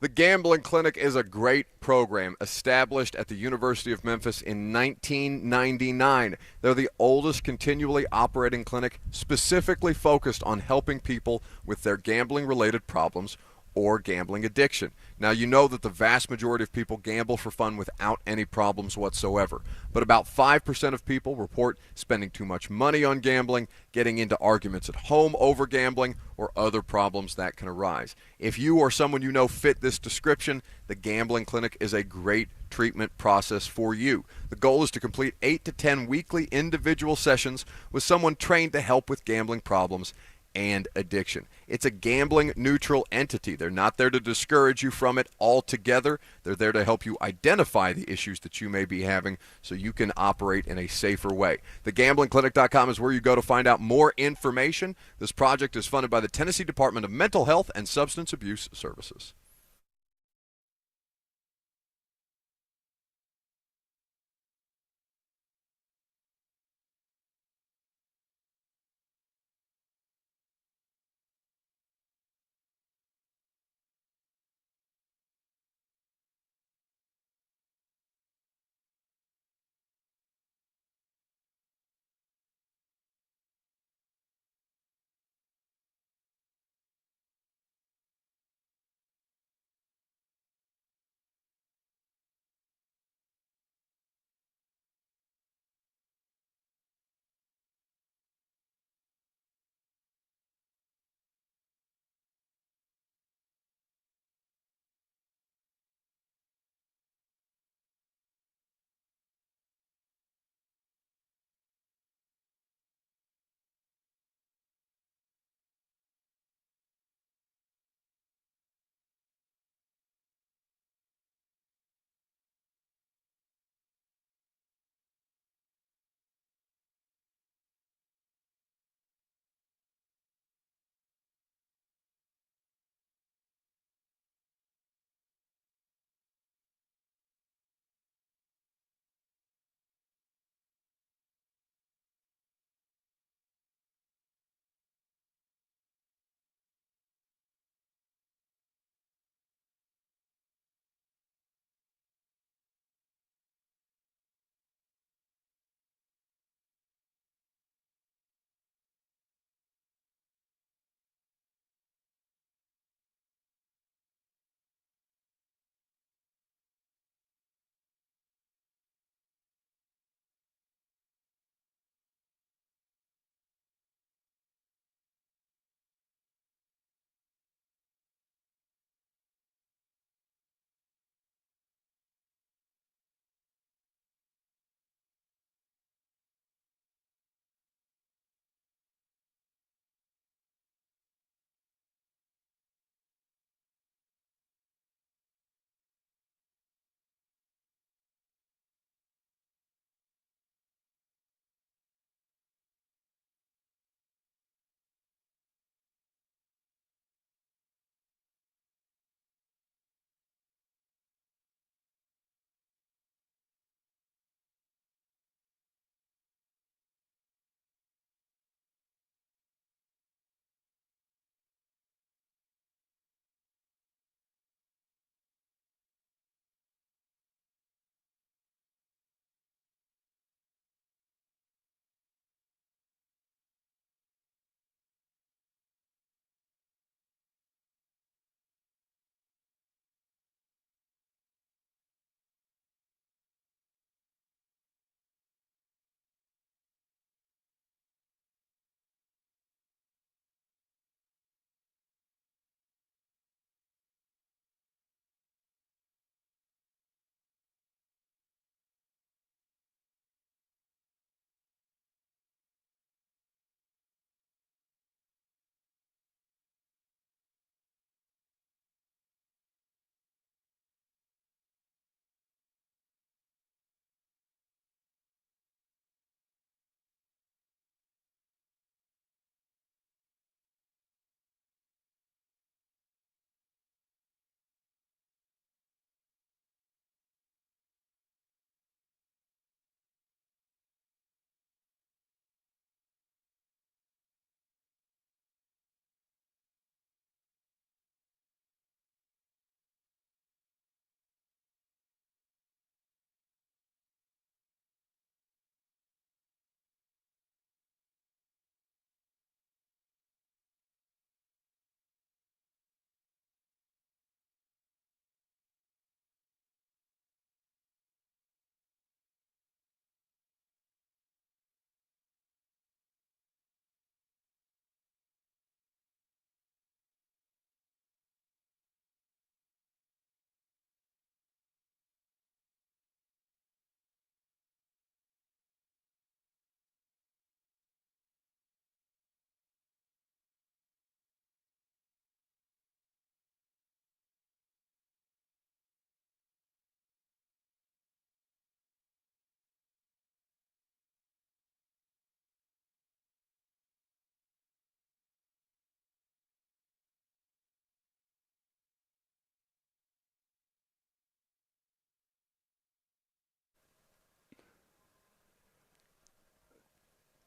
The Gambling Clinic is a great program established at the University of Memphis in 1999. They're the oldest continually operating clinic specifically focused on helping people with their gambling-related problems or gambling addiction. Now, you know that the vast majority of people gamble for fun without any problems whatsoever. But about 5% of people report spending too much money on gambling, getting into arguments at home over gambling, or other problems that can arise. If you or someone you know fit this description, the Gambling Clinic is a great treatment process for you. The goal is to complete 8 to 10 weekly individual sessions with someone trained to help with gambling problems and addiction. It's a gambling neutral entity. They're not there to discourage you from it altogether. They're there to help you identify the issues that you may be having so you can operate in a safer way. TheGamblingClinic.com is where you go to find out more information. This project is funded by the Tennessee Department of Mental Health and Substance Abuse Services.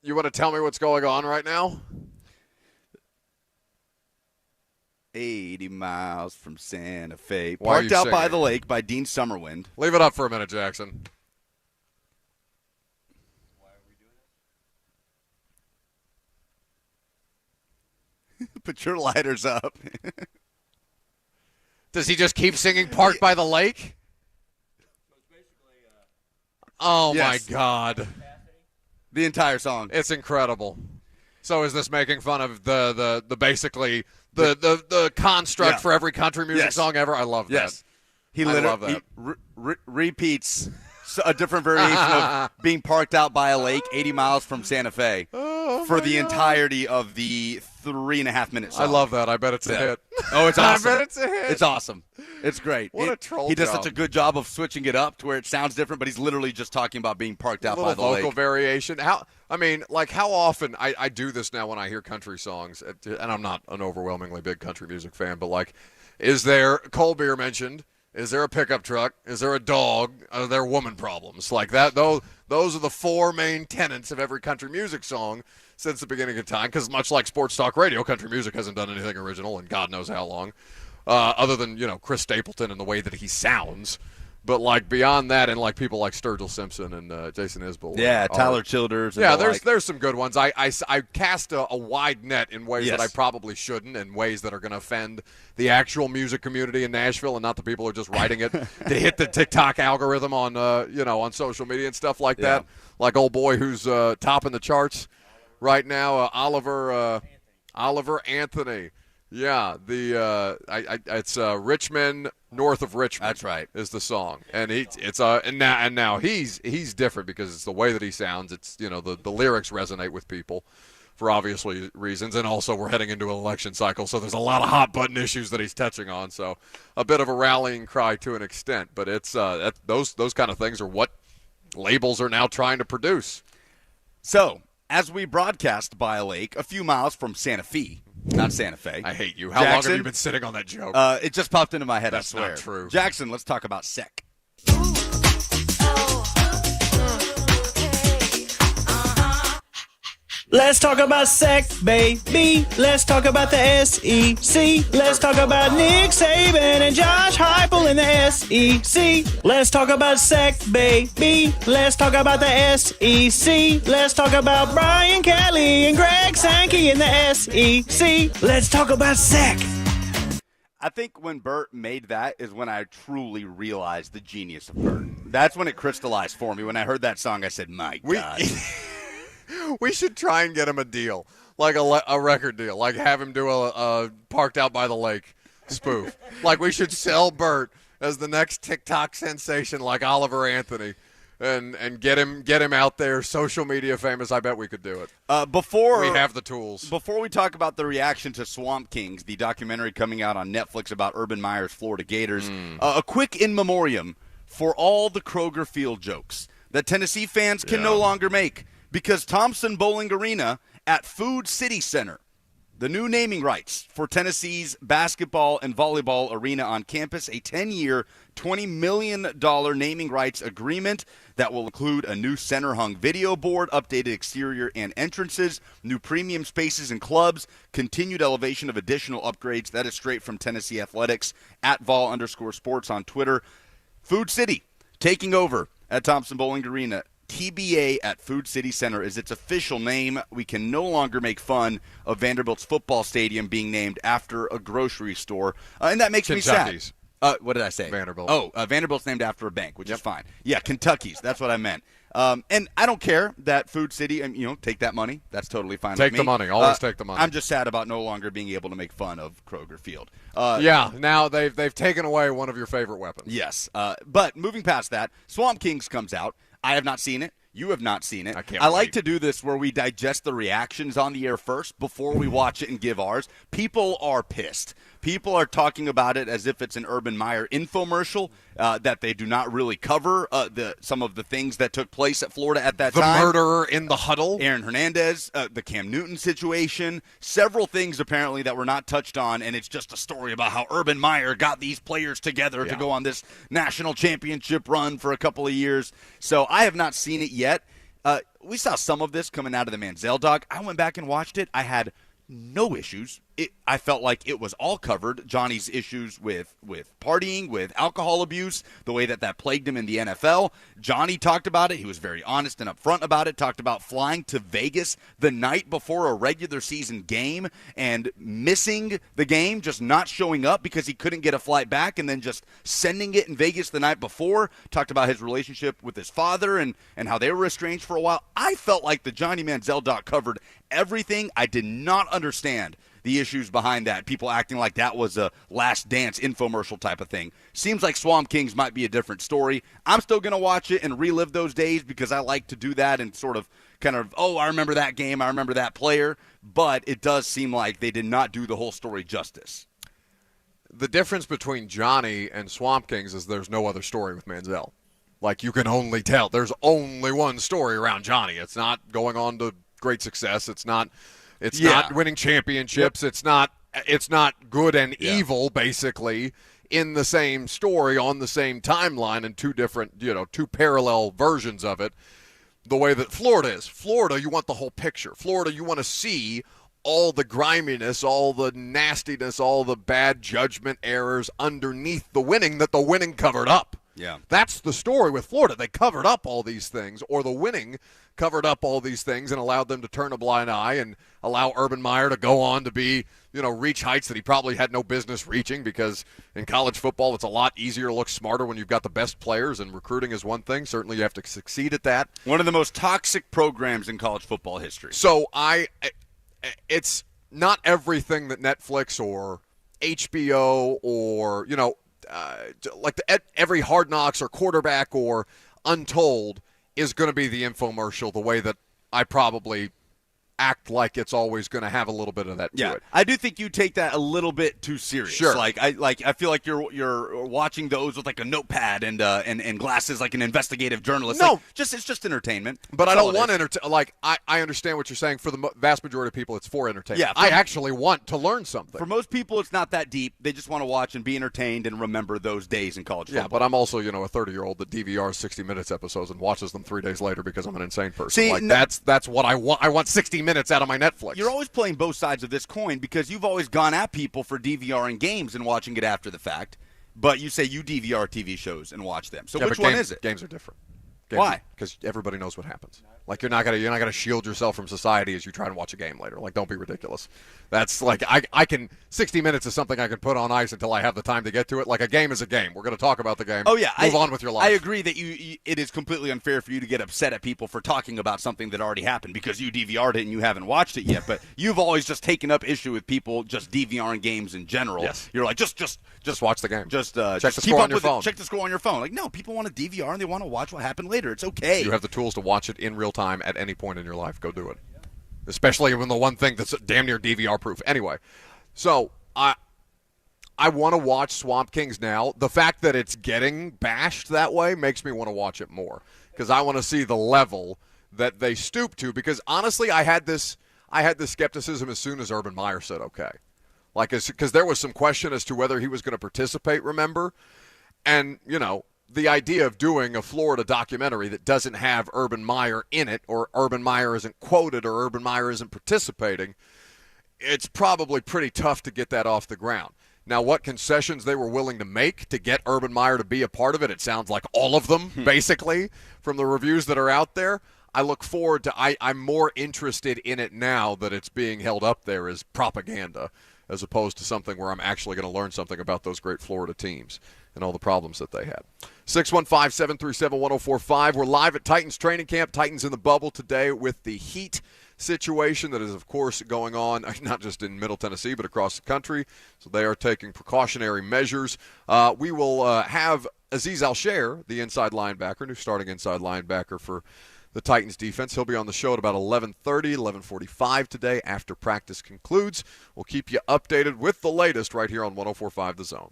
You want to tell me what's going on right now? 80 miles from Santa Fe. Why are you Parked Out by singing? the Lake by Dean Summerwind. Leave it up for a minute, Jackson. Put your lighters up. Does he just keep singing Parked by the Lake? Oh, Yes. my God. The entire song. It's incredible. So is this making fun of the basically the construct Yeah. for every country music Yes. song ever? I love that. Yes. He I love literally that. repeats a different variation of being parked out by a lake 80 miles from Santa Fe for the entirety of the 3.5-minute song. I love that. I bet it's a hit. Oh, it's awesome. I bet it's a hit. It's awesome. It's great. What a troll He does job. such a good job of switching it up to where it sounds different, but he's literally just talking about being parked out by little the vocal lake. variation. How often I do this now when I hear country songs, and I'm not an overwhelmingly big country music fan, but like, is there cold beer mentioned? Is there a pickup truck? Is there a dog? Are there woman problems? Like that. Those are the four main tenets of every country music song since the beginning of time. Because much like sports talk radio, country music hasn't done anything original in God knows how long, other than Chris Stapleton and the way that he sounds. But like beyond that, and like people like Sturgill Simpson and Jason Isbell. Yeah, Tyler Childers. And Yeah, the like. there's some good ones. I cast a wide net in ways Yes. that I probably shouldn't, in ways that are going to offend the actual music community in Nashville, and not the people who are just writing it to hit the TikTok algorithm on on social media and stuff like that. Like old boy who's topping the charts right now, Oliver Anthony. Yeah, it's Richmond, north of Richmond. That's right. Is the song, and now he's different because it's the way that he sounds. It's the lyrics resonate with people for obvious reasons, and also we're heading into an election cycle, so there's a lot of hot button issues that he's touching on. So a bit of a rallying cry to an extent, but it's those kind of things are what labels are now trying to produce. So as we broadcast by a lake a few miles from Santa Fe. Not Santa Fe. I hate you. How long Jackson, have you been sitting on that joke? It just popped into my head, That's I swear. not true. Jackson, let's talk about SEC. Let's talk about SEC, baby. Let's talk about the SEC. Let's talk about Nick Saban and Josh Heupel in the SEC. Let's talk about SEC, baby. Let's talk about the SEC. Let's talk about Brian Kelly and Greg Sankey in the SEC. Let's talk about SEC. I think when Bert made that is when I truly realized the genius of Bert. That's when it crystallized for me. When I heard that song, I said, my God. We should try and get him a deal, like a record deal, like have him do a Parked Out by the Lake spoof. Like we should sell Bert as the next TikTok sensation, like Oliver Anthony, and get him out there, social media famous. I bet we could do it. Before we have the tools. Before we talk about the reaction to Swamp Kings, the documentary coming out on Netflix about Urban Meyer's Florida Gators, a quick in memoriam for all the Kroger Field jokes that Tennessee fans can no longer make. Because Thompson Bowling Arena at Food City Center, the new naming rights for Tennessee's basketball and volleyball arena on campus, a 10-year, $20 million naming rights agreement that will include a new center-hung video board, updated exterior and entrances, new premium spaces and clubs, continued elevation of additional upgrades. That is straight from Tennessee Athletics, at @vol_sports on Twitter. Food City taking over at Thompson Bowling Arena. TBA at Food City Center is its official name. We can no longer make fun of Vanderbilt's football stadium being named after a grocery store, and that makes me sad. What did I say? Vanderbilt. Oh, Vanderbilt's named after a bank, which is fine. Yeah, Kentucky's. That's what I meant. And I don't care that Food City, take that money. That's totally fine with me. Take the money. Always take the money. I'm just sad about no longer being able to make fun of Kroger Field. Now they've taken away one of your favorite weapons. Yes. But moving past that, Swamp Kings comes out. I have not seen it. You have not seen it. I like wait. to do this where we digest the reactions on the air first before we watch it and give ours. People are pissed. People are talking about it as if it's an Urban Meyer infomercial, that they do not really cover some of the things that took place at Florida at that time. The murderer in the huddle. Aaron Hernandez, the Cam Newton situation, several things apparently that were not touched on, and it's just a story about how Urban Meyer got these players together to go on this national championship run for a couple of years. So I have not seen it yet. We saw some of this coming out of the Manziel doc. I went back and watched it. I had no issues. I felt like it was all covered. Johnny's issues with partying, with alcohol abuse, the way that plagued him in the NFL. Johnny talked about it. He was very honest and upfront about it. Talked about flying to Vegas the night before a regular season game and missing the game, just not showing up because he couldn't get a flight back, and then just sending it in Vegas the night before. Talked about his relationship with his father and how they were estranged for a while. I felt like the Johnny Manziel doc covered everything. I did not understand the issues behind that, people acting like that was a Last Dance infomercial type of thing. Seems like Swamp Kings might be a different story. I'm still going to watch it and relive those days because I like to do that and sort of I remember that game, I remember that player, but it does seem like they did not do the whole story justice. The difference between Johnny and Swamp Kings is there's no other story with Manziel. Like, you can only tell. There's only one story around Johnny. It's not going on to great success. It's not winning championships. Yep. It's not good and evil, basically, in the same story on the same timeline in two parallel versions of it. The way that Florida is. Florida, you want the whole picture. Florida, you want to see all the griminess, all the nastiness, all the bad judgment errors underneath the winning that the winning covered up. Yeah. That's the story with Florida. They covered up all these things, or the winning covered up all these things and allowed them to turn a blind eye and allow Urban Meyer to go on to be, reach heights that he probably had no business reaching, because in college football it's a lot easier to look smarter when you've got the best players, and recruiting is one thing. Certainly you have to succeed at that. One of the most toxic programs in college football history. So it's not everything that Netflix or HBO or, every Hard Knocks or Quarterback or Untold is going to be the infomercial the way that I probably act like it's always going to have a little bit of that to it. I do think you take that a little bit too serious. Sure. I feel like you're watching those with like a notepad and glasses, like an investigative journalist. No, it's just entertainment. But I don't want I understand what you're saying. For the vast majority of people, it's for entertainment. Yeah, I actually want to learn something. For most people, it's not that deep. They just want to watch and be entertained and remember those days in college football. Yeah, but I'm also a 30-year-old that DVRs 60 Minutes episodes and watches them 3 days later because I'm an insane person. See, that's what I want. I want 60 minutes out of my Netflix. You're always playing both sides of this coin because you've always gone at people for DVRing games and watching it after the fact, but you say you DVR TV shows and watch them. So which one is it? Games are different. Why? Because everybody knows what happens. Like, you're not gonna shield yourself from society as you try to watch a game later. Like, don't be ridiculous. That's like I can 60 minutes is something I can put on ice until I have the time to get to it. Like, a game is a game. We're going to talk about the game. Oh yeah, move on with your life. I agree that it is completely unfair for you to get upset at people for talking about something that already happened because you DVR'd it and you haven't watched it yet. But you've always just taken up issue with people just DVRing games in general. Yes. You're like just watch the game. Just check the keep score up on your with phone. Check the score on your phone. Like, no, people want to DVR and they want to watch what happened later. It's okay. You have the tools to watch it in real time at any point in your life. Go do it. Especially when the one thing that's damn near DVR proof. Anyway, so I want to watch Swamp Kings now. The fact that it's getting bashed that way makes me want to watch it more because I want to see the level that they stoop to. Because honestly, I had this skepticism as soon as Urban Meyer said okay, because there was some question as to whether he was going to participate. Remember, and the idea of doing a Florida documentary that doesn't have Urban Meyer in it, or Urban Meyer isn't quoted, or Urban Meyer isn't participating, it's probably pretty tough to get that off the ground. Now, what concessions they were willing to make to get Urban Meyer to be a part of it, it sounds like all of them, basically, from the reviews that are out there. I look forward to I'm more interested in it now that it's being held up there as propaganda as opposed to something where I'm actually going to learn something about those great Florida teams and all the problems that they had. 615-737-1045. We're live at Titans training camp. Titans in the bubble today with the heat situation that is, of course, going on not just in Middle Tennessee but across the country. So they are taking precautionary measures. We will have Aziz Al-Shaair, the inside linebacker, new starting inside linebacker for the Titans defense. He'll be on the show at about 11:30, 11:45 today after practice concludes. We'll keep you updated with the latest right here on 104.5 The Zone.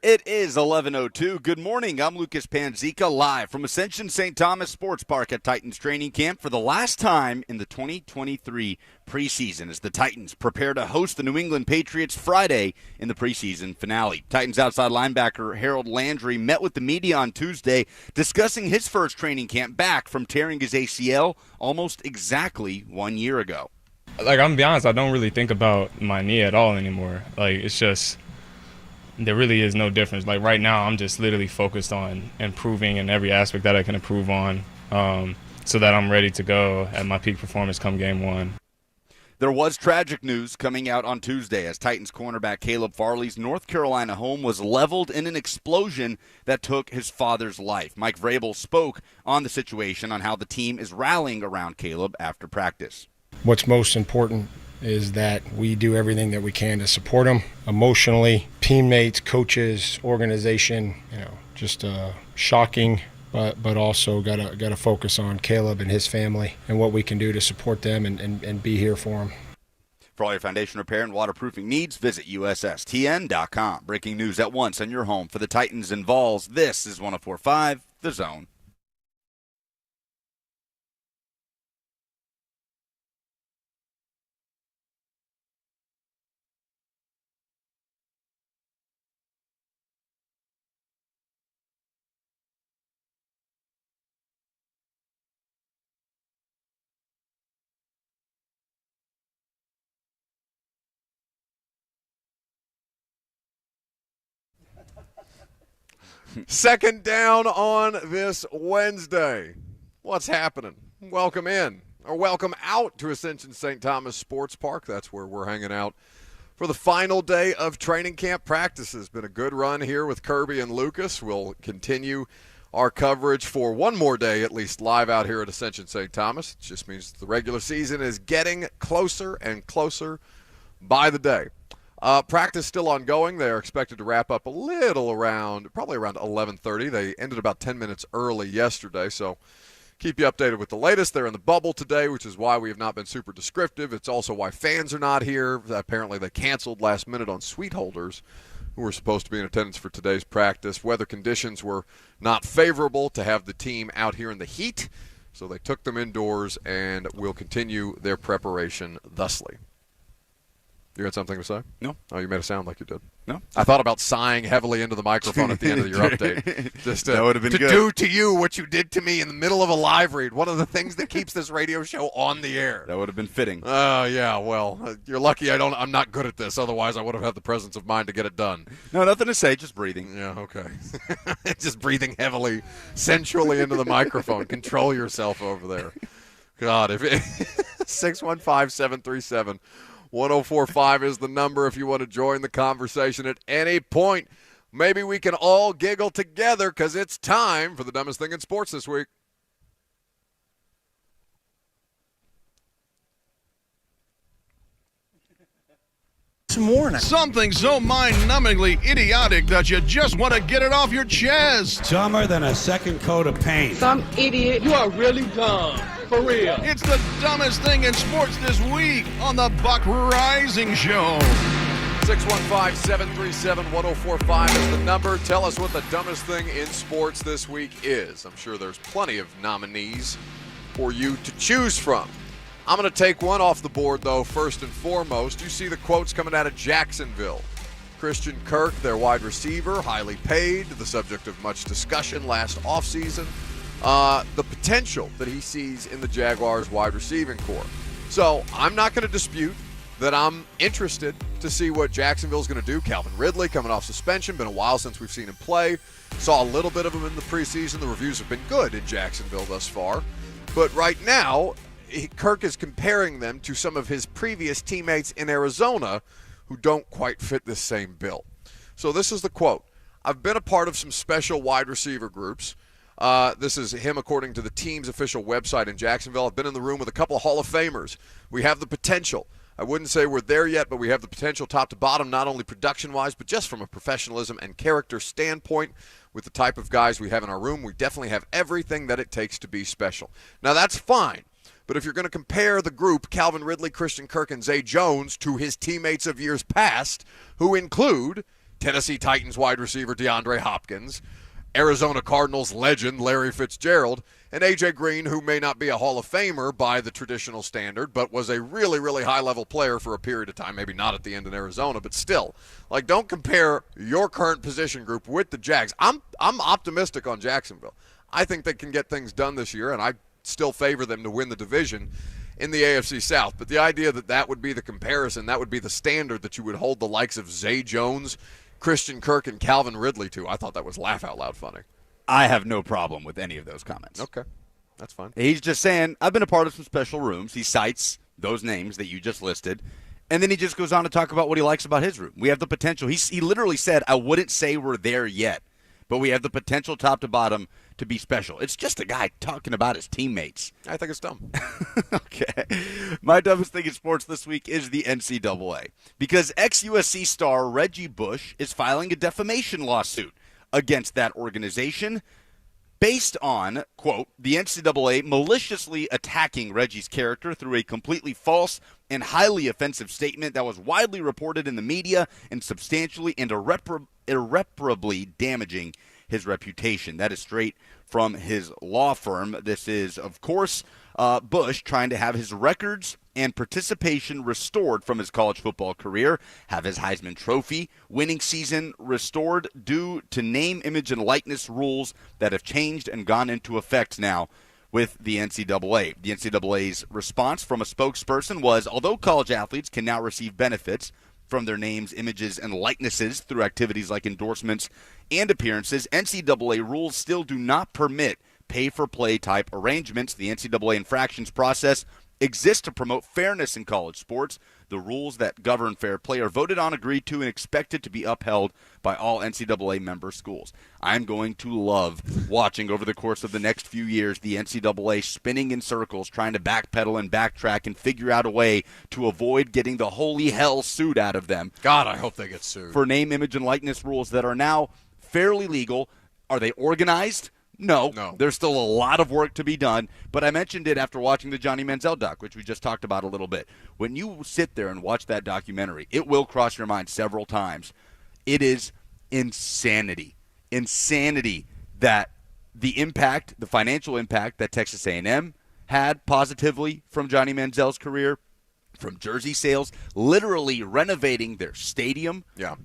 It is 11:02. Good morning. I'm Lucas Panzica, live from Ascension St. Thomas Sports Park at Titans training camp for the last time in the 2023 preseason as the Titans prepare to host the New England Patriots Friday in the preseason finale. Titans outside linebacker Harold Landry met with the media on Tuesday discussing his first training camp back from tearing his ACL almost exactly 1 year ago. I'm going to be honest, I don't really think about my knee at all anymore. It's just, there really is no difference. Right now, I'm just literally focused on improving in every aspect that I can improve on so that I'm ready to go at my peak performance come game one. There was tragic news coming out on Tuesday as Titans cornerback Caleb Farley's North Carolina home was leveled in an explosion that took his father's life. Mike Vrabel spoke on the situation on how the team is rallying around Caleb after practice. What's most important is that we do everything that we can to support them emotionally, teammates, coaches, organization. Just shocking, but also got to focus on Caleb and his family and what we can do to support them and be here for them. For all your foundation repair and waterproofing needs, visit USSTN.com. Breaking news at once on your home for the Titans and Vols. This is 104.5 The Zone. Second down on this Wednesday. What's happening? Welcome in, or welcome out to Ascension St. Thomas Sports Park. That's where we're hanging out for the final day of training camp practices. Been a good run here with Kirby and Lucas. We'll continue our coverage for one more day, at least, live out here at Ascension St. Thomas. It just means the regular season is getting closer and closer by the day. Practice still ongoing. They are expected to wrap up probably around 11:30. They ended about 10 minutes early yesterday, so keep you updated with the latest. They're in the bubble today, which is why we have not been super descriptive. It's also why fans are not here. Apparently they canceled last minute on suite holders who were supposed to be in attendance for today's practice. Weather conditions were not favorable to have the team out here in the heat, so they took them indoors and will continue their preparation thusly. You had something to say? No. Oh, you made it sound like you did. No. I thought about sighing heavily into the microphone at the end of your update. Just that would have been to good. do to you what you did to me in the middle of a live read. One of the things that keeps this radio show on the air. That would have been fitting. Yeah, well, you're lucky I'm not good at this. Otherwise, I would have had the presence of mind to get it done. No, nothing to say, just breathing. Yeah, okay. Just breathing heavily, sensually into the microphone. Control yourself over there. God, if 615-737 1045 is the number if you want to join the conversation at any point. Maybe we can all giggle together because it's time for the dumbest thing in sports this week. Morning. Something so mind-numbingly idiotic that you just want to get it off your chest. Dumber than a second coat of paint. Some idiot. You are really dumb. For real. It's the dumbest thing in sports this week on the Buck Rising Show. 615-737-1045 is the number. Tell us what the dumbest thing in sports this week is. I'm sure there's plenty of nominees for you to choose from. I'm going to take one off the board, though, first and foremost. You see the quotes coming out of Jacksonville. Christian Kirk, their wide receiver, highly paid, the subject of much discussion last offseason. The potential that he sees in the Jaguars' wide receiving core. So I'm not going to dispute that I'm interested to see what Jacksonville's going to do. Calvin Ridley coming off suspension. Been a while since we've seen him play. Saw a little bit of him in the preseason. The reviews have been good in Jacksonville thus far. But right now, Kirk is comparing them to some of his previous teammates in Arizona who don't quite fit this same bill. So this is the quote. I've been a part of some special wide receiver groups. This is him according to the team's official website in Jacksonville. I've been in the room with a couple of Hall of Famers. We have the potential. I wouldn't say we're there yet, but we have the potential top to bottom, not only production-wise, but just from a professionalism and character standpoint. With the type of guys we have in our room, we definitely have everything that it takes to be special. Now, that's fine. But if you're going to compare the group, Calvin Ridley, Christian Kirk, and Zay Jones, to his teammates of years past, who include Tennessee Titans wide receiver DeAndre Hopkins, Arizona Cardinals legend Larry Fitzgerald, and A.J. Green, who may not be a Hall of Famer by the traditional standard, but was a really, really high-level player for a period of time, maybe not at the end in Arizona, but still. Like, don't compare your current position group with the Jags. I'm optimistic on Jacksonville. I think they can get things done this year, and I still favor them to win the division in the AFC South. But the idea that that would be the comparison, that would be the standard that you would hold the likes of Zay Jones, Christian Kirk, and Calvin Ridley to, I thought that was laugh-out-loud funny. I have no problem with any of those comments. Okay. That's fine. He's just saying, I've been a part of some special rooms. He cites those names that you just listed, and then he just goes on to talk about what he likes about his room. We have the potential. He literally said, I wouldn't say we're there yet, but we have the potential top to bottom to be special. It's just a guy talking about his teammates. I think it's dumb. Okay. My dumbest thing in sports this week is the NCAA, because ex-USC star Reggie Bush is filing a defamation lawsuit against that organization based on, quote, the NCAA maliciously attacking Reggie's character through a completely false and highly offensive statement that was widely reported in the media and substantially and irreparably damaging his reputation. That is straight from his law firm. This is, of course, Bush trying to have his records and participation restored from his college football career, have his Heisman Trophy winning season restored due to name, image, and likeness rules that have changed and gone into effect now with the NCAA. The NCAA's response from a spokesperson was, although college athletes can now receive benefits from their names, images, and likenesses through activities like endorsements and appearances, NCAA rules still do not permit pay-for-play type arrangements. The NCAA infractions process exists to promote fairness in college sports. The rules that govern fair play are voted on, agreed to, and expected to be upheld by all NCAA member schools. I'm going to love watching over the course of the next few years the NCAA spinning in circles, trying to backpedal and backtrack and figure out a way to avoid getting the holy hell sued out of them. God, I hope they get sued. For name, image, and likeness rules that are now fairly legal. Are they organized? No. There's still a lot of work to be done, but I mentioned it after watching the Johnny Manziel doc, which we just talked about a little bit. When you sit there and watch that documentary, it will cross your mind several times. It is insanity that the impact, the financial impact that Texas A&M had positively from Johnny Manziel's career, from jersey sales, literally renovating their stadium. Yeah.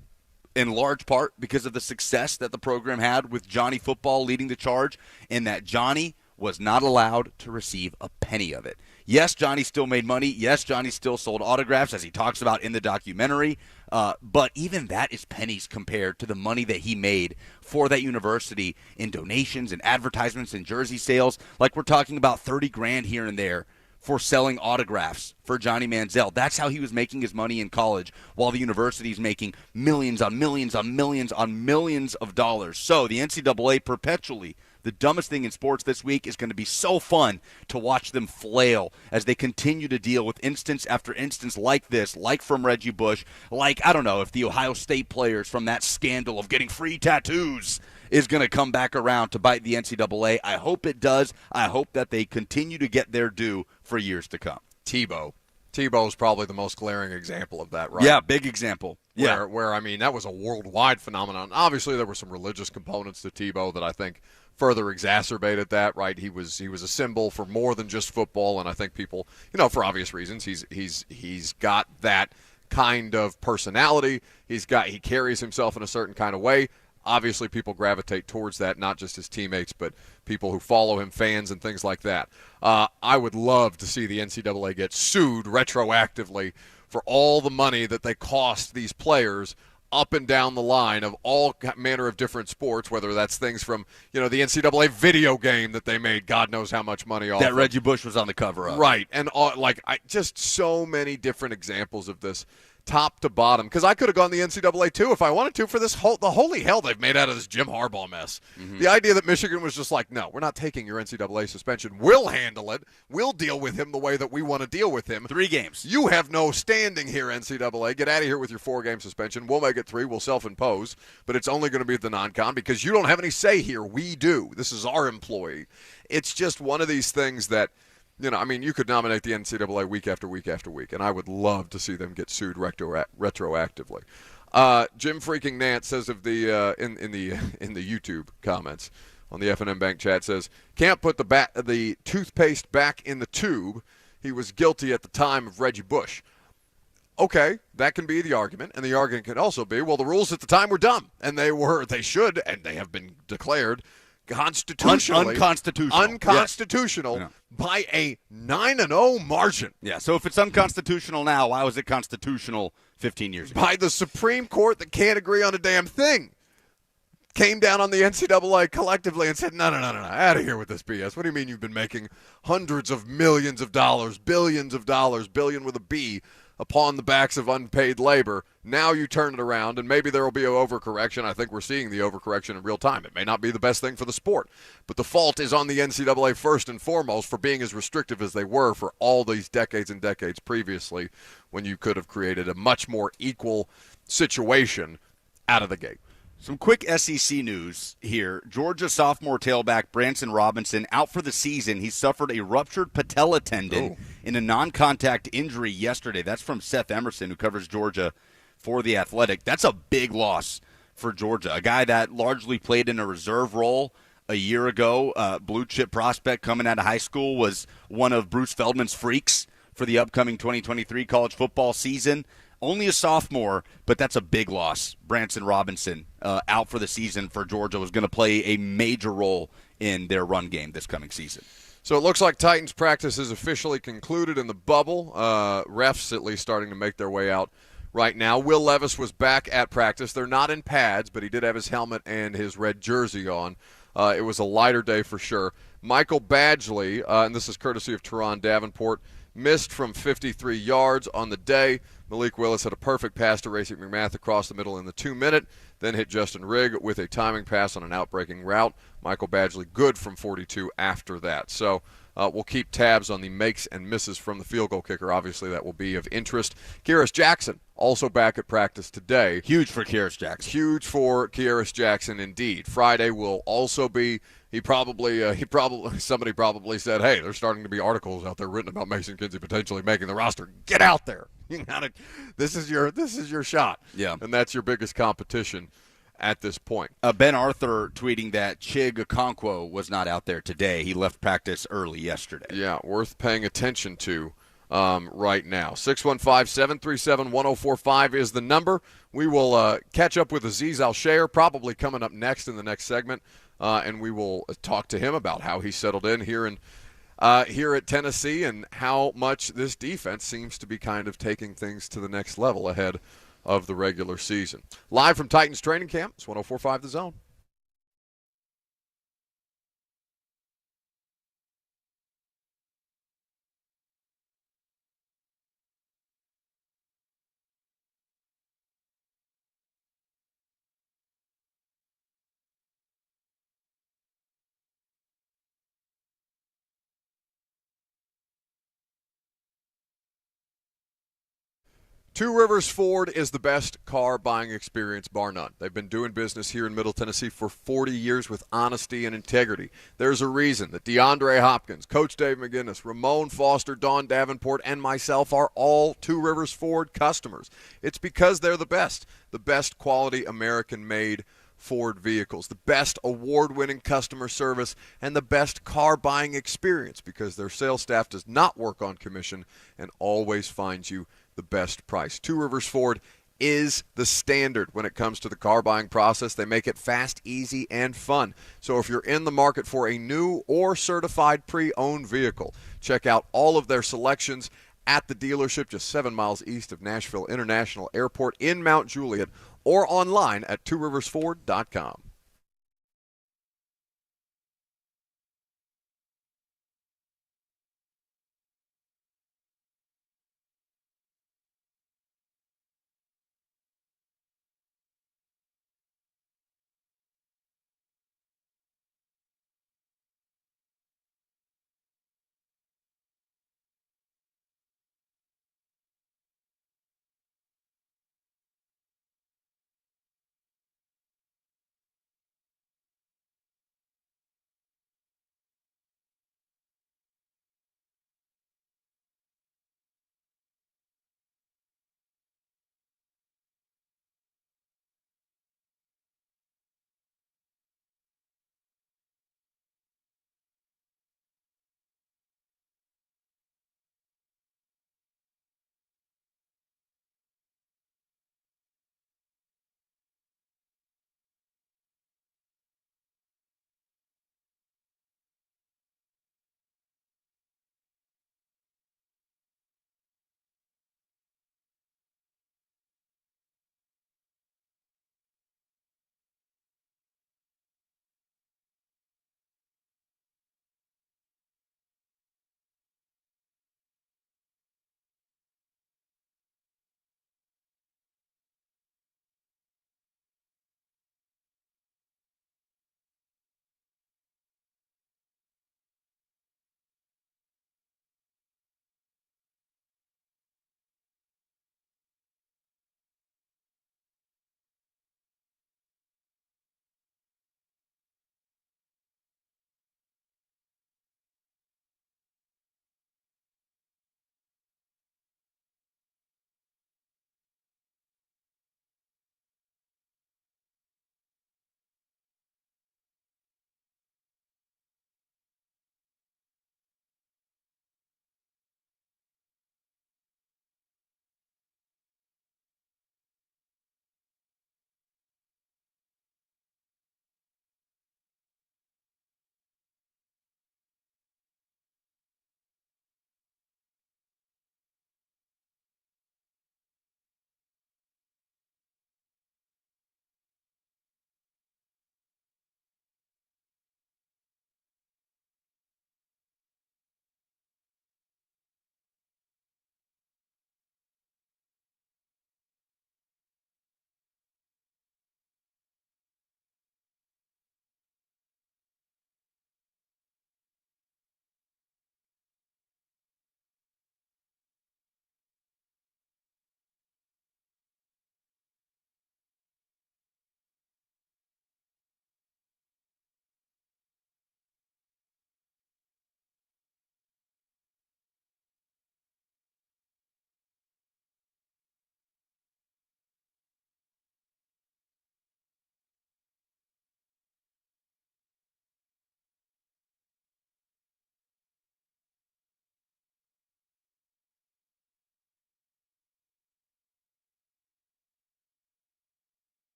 In large part because of the success that the program had with Johnny football leading the charge, and that Johnny was not allowed to receive a penny of it. Yes, Johnny still made money. Yes, Johnny still sold autographs, as he talks about in the documentary. But even that is pennies compared to the money that he made for that university in donations and advertisements and jersey sales. Like, we're talking about $30,000 here and there for selling autographs for Johnny Manziel. That's how he was making his money in college, while the university is making millions on millions on millions on millions of dollars. So the NCAA perpetually, the dumbest thing in sports this week, is going to be so fun to watch them flail as they continue to deal with instance after instance like this, like from Reggie Bush, like, I don't know, if the Ohio State players from that scandal of getting free tattoos is going to come back around to bite the NCAA. I hope it does. I hope that they continue to get their due for years to come. Tebow's probably the most glaring example of that, right? Yeah, big example. Where I mean, that was a worldwide phenomenon. Obviously, there were some religious components to Tebow that I think further exacerbated that, right? He was a symbol for more than just football, and I think people, for obvious reasons, he's got that kind of personality. He carries himself in a certain kind of way. Obviously, people gravitate towards that, not just his teammates, but people who follow him, fans and things like that. I would love to see the NCAA get sued retroactively for all the money that they cost these players up and down the line of all manner of different sports, whether that's things from, the NCAA video game that they made, God knows how much money off that Reggie Bush was on the cover of. Right, and just so many different examples of this, top to bottom, because I could have gone the NCAA too if I wanted to for the holy hell they've made out of this Jim Harbaugh mess. Mm-hmm. The idea that Michigan was just like, no, we're not taking your NCAA suspension. We'll handle it. We'll deal with him the way that we want to deal with him. 3 games. You have no standing here, NCAA. Get out of here with your 4-game suspension. We'll make it 3. We'll self-impose, but it's only going to be the non-con because you don't have any say here. We do. This is our employee. It's just one of these things that, you could nominate the NCAA week after week after week, and I would love to see them get sued retroactively. Jim freaking Nance says of the in the YouTube comments on the F&M Bank chat says, can't put the toothpaste back in the tube. He was guilty at the time of Reggie Bush. Okay, that can be the argument, and the argument can also be, well, the rules at the time were dumb, and they should, and they have been declared constitutionally unconstitutional Yes. by a 9-0 margin. Yeah, so if it's unconstitutional now, why was it constitutional 15 years ago? By the Supreme Court that can't agree on a damn thing. Came down on the NCAA collectively and said, no, out of here with this BS. What do you mean you've been making hundreds of millions of dollars, billions of dollars, billion with a B, upon the backs of unpaid labor? Now you turn it around, and maybe there will be an overcorrection. I think we're seeing the overcorrection in real time. It may not be the best thing for the sport, but the fault is on the NCAA first and foremost for being as restrictive as they were for all these decades and decades previously, when you could have created a much more equal situation out of the gate. Some quick SEC news here. Georgia sophomore tailback Branson Robinson out for the season. He suffered a ruptured patella tendon in a non-contact injury yesterday. That's from Seth Emerson, who covers Georgia for The Athletic. That's a big loss for Georgia. A guy that largely played in a reserve role a year ago, blue chip prospect coming out of high school, was one of Bruce Feldman's freaks for the upcoming 2023 college football season. Only a sophomore, but that's a big loss. Branson Robinson out for the season for Georgia, was going to play a major role in their run game this coming season. So it looks like Titans practice is officially concluded in the bubble. Refs at least starting to make their way out right now. Will Levis was back at practice. They're not in pads, but he did have his helmet and his red jersey on. It was a lighter day for sure. Michael Badgley, and this is courtesy of Teron Davenport, missed from 53 yards on the day. Malik Willis had a perfect pass to Racey McMath across the middle in the 2-minute, then hit Justin Rigg with a timing pass on an outbreaking route. Michael Badgley good from 42 after that. So we'll keep tabs on the makes and misses from the field goal kicker. Obviously, that will be of interest. Kyrus Jackson also back at practice today. Huge for Kyrus Jackson. Huge for Kyrus Jackson indeed. Friday will also be. Somebody probably said, hey, there's starting to be articles out there written about Mason Kinsey potentially making the roster. Get out there. You gotta, this is your shot. Yeah. And that's your biggest competition at this point. Ben Arthur tweeting that Chig Okonkwo was not out there today. He left practice early yesterday. Yeah, worth paying attention to right now. 615-737-1045 is the number. We will catch up with Aziz Al-Shaair probably coming up next in the next segment. And we will talk to him about how he settled in here at Tennessee and how much this defense seems to be kind of taking things to the next level ahead of the regular season. Live from Titans training camp, it's 104.5 The Zone. Two Rivers Ford is the best car buying experience, bar none. They've been doing business here in Middle Tennessee for 40 years with honesty and integrity. There's a reason that DeAndre Hopkins, Coach Dave McGinnis, Ramon Foster, Dawn Davenport, and myself are all Two Rivers Ford customers. It's because they're the best quality American-made Ford vehicles, the best award-winning customer service, and the best car buying experience because their sales staff does not work on commission and always finds you the best price. Two Rivers Ford is the standard when it comes to the car buying process. They make it fast, easy, and fun. So if you're in the market for a new or certified pre-owned vehicle, check out all of their selections at the dealership just 7 miles east of Nashville International Airport in Mount Juliet or online at tworiversford.com.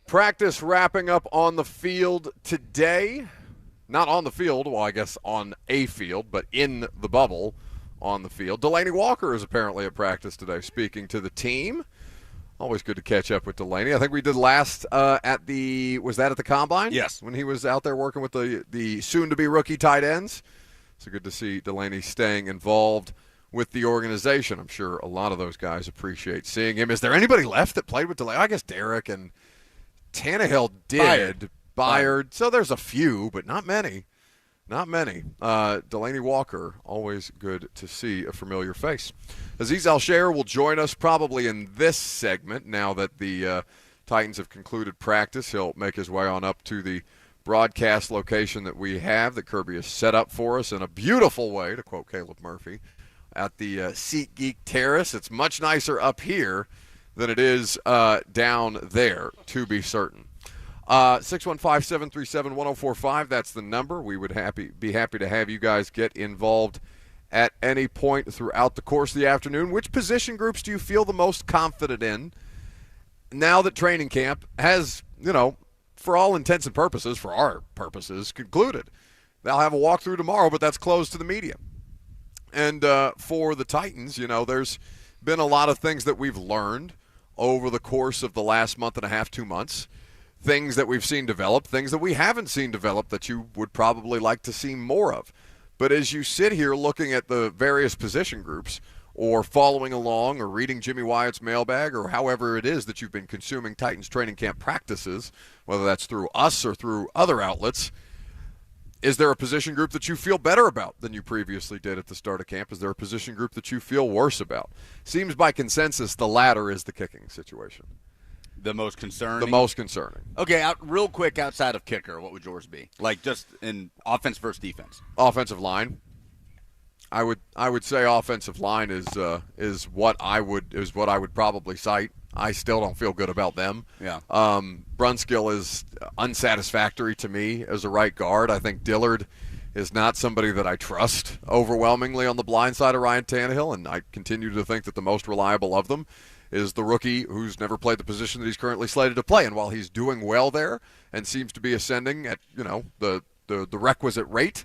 Practice wrapping up on the field today. Not on the field, well, I guess on a field, but in the bubble on the field. Delaney Walker is apparently at practice today, speaking to the team. Always good to catch up with Delaney. I think we did last at the Combine? Yes. When he was out there working with the soon-to-be rookie tight ends. So good to see Delaney staying involved with the organization. I'm sure a lot of those guys appreciate seeing him. Is there anybody left that played with Delaney? I guess Derek and Tannehill did. Byard. So there's a few, but not many. Not many. Delaney Walker, always good to see a familiar face. Aziz Al-Shaair will join us probably in this segment now that the Titans have concluded practice. He'll make his way on up to the broadcast location that we have that Kirby has set up for us in a beautiful way, to quote Caleb Murphy, at the SeatGeek Terrace. It's much nicer up here than it is down there, to be certain. 615-737-1045, that's the number. We would be happy to have you guys get involved at any point throughout the course of the afternoon. Which position groups do you feel the most confident in now that training camp has, for all intents and purposes, for our purposes, concluded? They'll have a walkthrough tomorrow, but that's closed to the media. And for the Titans, there's been a lot of things that we've learned over the course of the last month and a half, 2 months. Things that we've seen develop, things that we haven't seen develop that you would probably like to see more of. But as you sit here looking at the various position groups or following along or reading Jimmy Wyatt's mailbag or however it is that you've been consuming Titans training camp practices, whether that's through us or through other outlets, is there a position group that you feel better about than you previously did at the start of camp? Is there a position group that you feel worse about? Seems by consensus the latter is the kicking situation. The most concerning? The most concerning. Okay, real quick, outside of kicker, what would yours be? Like just in offense versus defense? Offensive line. I would say offensive line is what I would probably cite. I still don't feel good about them. Yeah. Brunskill is unsatisfactory to me as a right guard. I think Dillard is not somebody that I trust overwhelmingly on the blind side of Ryan Tannehill, and I continue to think that the most reliable of them is the rookie who's never played the position that he's currently slated to play. And while he's doing well there and seems to be ascending at, the requisite rate,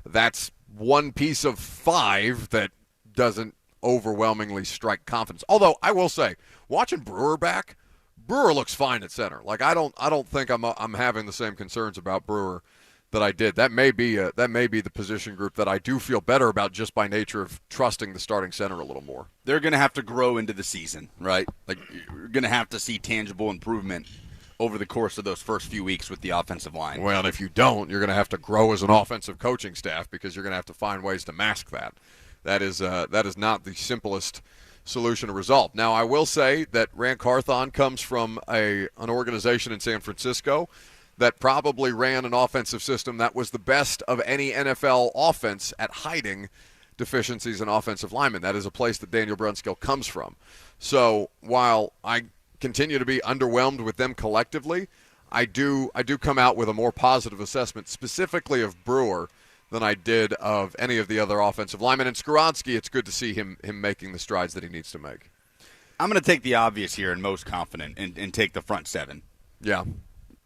that's one piece of 5 that doesn't overwhelmingly strike confidence. Although I will say, watching Brewer back, Brewer looks fine at center. Like I don't think I'm having the same concerns about Brewer that I did. That may be the position group that I do feel better about just by nature of trusting the starting center a little more. They're going to have to grow into the season, right? Like you're going to have to see tangible improvement over the course of those first few weeks with the offensive line. Well, and if you don't, you're going to have to grow as an offensive coaching staff because you're going to have to find ways to mask that. That is not the simplest solution to resolve. Now, I will say that Rand Carthon comes from an organization in San Francisco that probably ran an offensive system that was the best of any NFL offense at hiding deficiencies in offensive linemen. That is a place that Daniel Brunskill comes from. So while I continue to be underwhelmed with them collectively, I do come out with a more positive assessment specifically of Brewer than I did of any of the other offensive linemen. And Skoronski, it's good to see him making the strides that he needs to make. I'm going to take the obvious here and most confident and take the front 7. Yeah.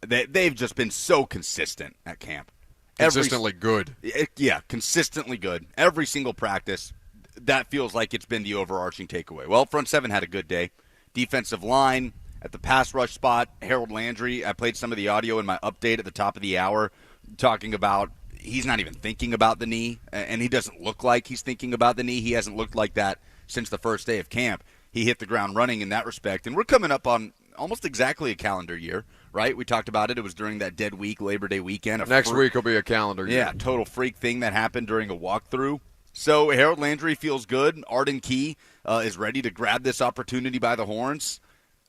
They've just been so consistent at camp. Consistently good. Yeah, consistently good. Every single practice, that feels like it's been the overarching takeaway. Well, front 7 had a good day. Defensive line at the pass rush spot, Harold Landry. I played some of the audio in my update at the top of the hour talking about he's not even thinking about the knee, and he doesn't look like he's thinking about the knee. He hasn't looked like that since the first day of camp. He hit the ground running in that respect, and we're coming up on almost exactly a calendar year, right? We talked about it. It was during that dead week, Labor Day weekend. Next week will be a calendar year. Yeah, total freak thing that happened during a walkthrough. So Harold Landry feels good. Arden Key is ready to grab this opportunity by the horns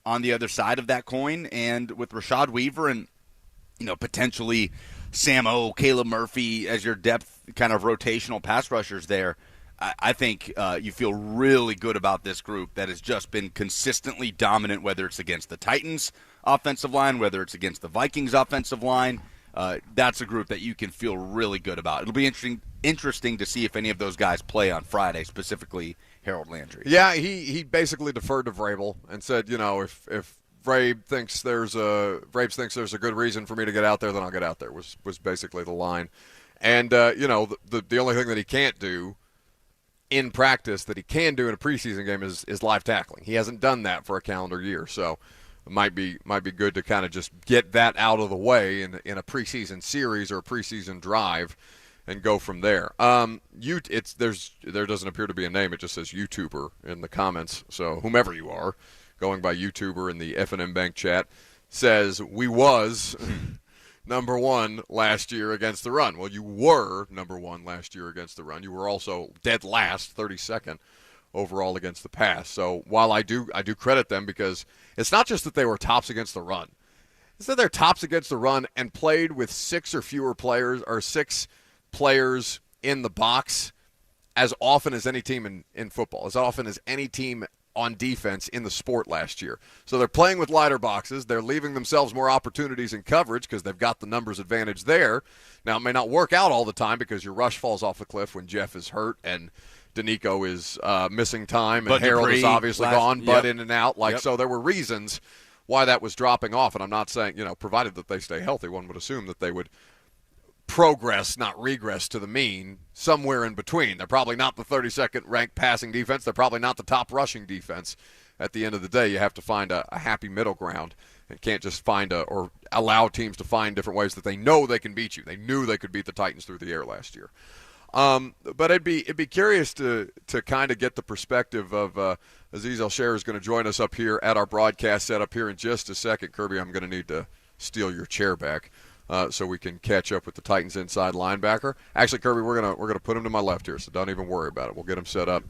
on the other side of that coin. And with Rashad Weaver and, potentially Sam O, Caleb Murphy as your depth kind of rotational pass rushers there, I think you feel really good about this group that has just been consistently dominant, whether it's against the Titans offensive line, whether it's against the Vikings offensive line. That's a group that you can feel really good about. It'll be interesting to see if any of those guys play on Friday, specifically Harold Landry. Yeah, he basically deferred to Vrabel and said, if Vrabes thinks there's a good reason for me to get out there, then I'll get out there, was basically the line. And, the only thing that he can't do in practice that he can do in a preseason game is live tackling. He hasn't done that for a calendar year, so it might be good to kind of just get that out of the way in a preseason series or a preseason drive and go from there. There doesn't appear to be a name. It just says YouTuber in the comments. So whomever you are, going by YouTuber in the F&M Bank chat, says we was number one last year against the run. Well, you were number one last year against the run. You were also dead last, 32nd overall against the pass. So while I do credit them, because it's not just that they were tops against the run. It's that they're tops against the run and played with 6 or fewer players, or 6 players in the box as often as any team in football, as often as any team on defense in the sport last year. So they're playing with lighter boxes. They're leaving themselves more opportunities in coverage because they've got the numbers advantage there. Now, it may not work out all the time because your rush falls off the cliff when Jeff is hurt and Danico is missing time, and But Harold Dupree is obviously gone, but in and out. Yep. So there were reasons why that was dropping off, and I'm not saying, provided that they stay healthy, one would assume that they would progress, not regress to the mean, somewhere in between. They're probably not the 32nd ranked passing defense. They're probably not the top rushing defense. At the end of the day, you have to find a happy middle ground and can't just find or allow teams to find different ways that they know they can beat you. They knew they could beat the Titans through the air last year. But it'd be curious to kind of get the perspective of Aziz Al-Shaair is going to join us up here at our broadcast setup here in just a second. Kirby, I'm going to need to steal your chair back so we can catch up with the Titans inside linebacker. Actually, Kirby, we're gonna put him to my left here, so don't even worry about it. We'll get him set up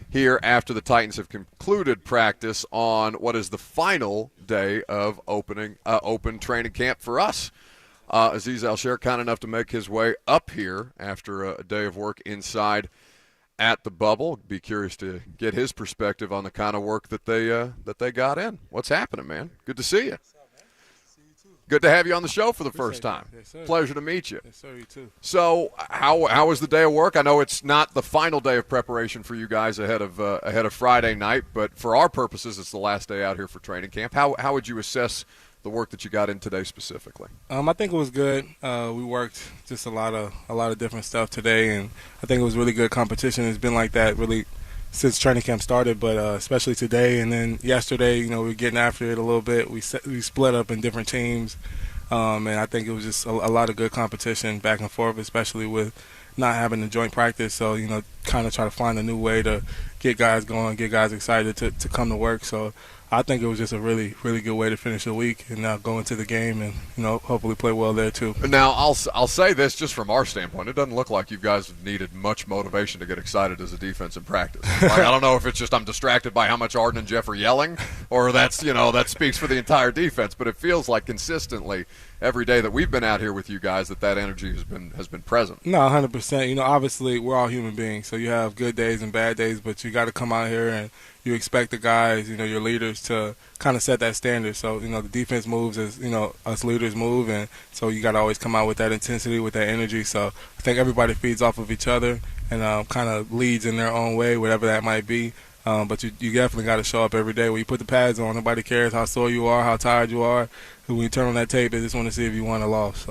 here after the Titans have concluded practice on what is the final day of open training camp for us. Aziz Al-Shaair kind enough to make his way up here after a day of work inside at the bubble. Be curious to get his perspective on the kind of work that they got in. What's happening, man? Good to see you. Good to have you on the show for the first time. Yes, sir. Pleasure to meet you. Yes, sir, you too. So, how was the day of work? I know it's not the final day of preparation for you guys ahead of Friday night, but for our purposes, it's the last day out here for training camp. How would you assess the work that you got in today specifically? I think it was good. We worked just a lot of different stuff today, and I think it was really good competition. It's been like that really since training camp started, but especially today. And then yesterday, we were getting after it a little bit. We split up in different teams, and I think it was just a lot of good competition back and forth, especially with not having a joint practice. So, kind of try to find a new way to get guys going, get guys excited to come to work. So I think it was just a really, really good way to finish the week and now go into the game and, hopefully play well there too. Now, I'll say this just from our standpoint. It doesn't look like you guys have needed much motivation to get excited as a defense in practice. Like, I don't know if it's just I'm distracted by how much Arden and Jeff are yelling, or that's, that speaks for the entire defense. But it feels like consistently every day that we've been out here with you guys that energy has been present. No, 100%. Obviously we're all human beings, so you have good days and bad days, but you got to come out here and you expect the guys, your leaders to kind of set that standard. So, the defense moves as, us leaders move, and so you got to always come out with that intensity, with that energy. So I think everybody feeds off of each other and kind of leads in their own way, whatever that might be. But you definitely got to show up every day. When you put the pads on, nobody cares how sore you are, how tired you are. When you turn on that tape, they just want to see if you won or lost.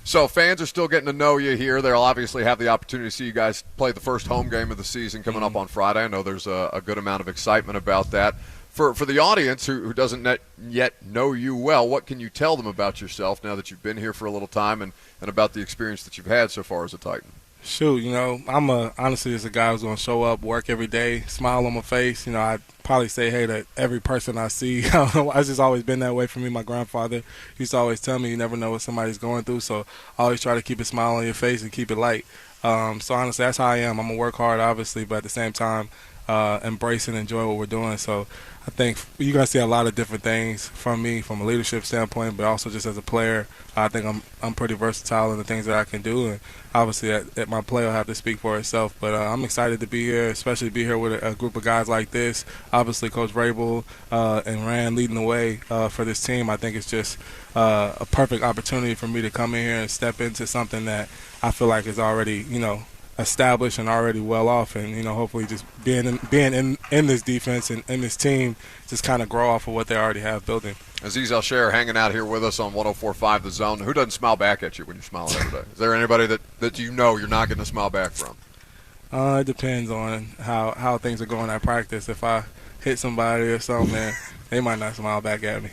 So fans are still getting to know you here. They'll obviously have the opportunity to see you guys play the first home game of the season coming up on Friday. I know there's a good amount of excitement about that. For the audience who doesn't yet know you well, what can you tell them about yourself now that you've been here for a little time and about the experience that you've had so far as a Titan? Shoot, I'm honestly just a guy who's going to show up, work every day, smile on my face. I probably say hey to every person I see. It's just always been that way for me. My grandfather used to always tell me you never know what somebody's going through, so I always try to keep a smile on your face and keep it light. So honestly, that's how I am. I'm going to work hard, obviously, but at the same time, embrace and enjoy what we're doing. So I think you're going to see a lot of different things from me from a leadership standpoint, but also just as a player. I think I'm pretty versatile in the things that I can do, and obviously that my play will have to speak for itself. But I'm excited to be here, especially to be here with a group of guys like this. Obviously, Coach Vrabel and Rand leading the way for this team. I think it's just a perfect opportunity for me to come in here and step into something that I feel like is already, established and already well off, and hopefully just being in this defense and in this team just kind of grow off of what they already have building. Aziz Al-Shaair hanging out here with us on 104.5 The Zone. Who doesn't smile back at you when you smile every day? Is there anybody that you're not going to smile back from? It depends on how things are going at practice. If I hit somebody or something, they might not smile back at me.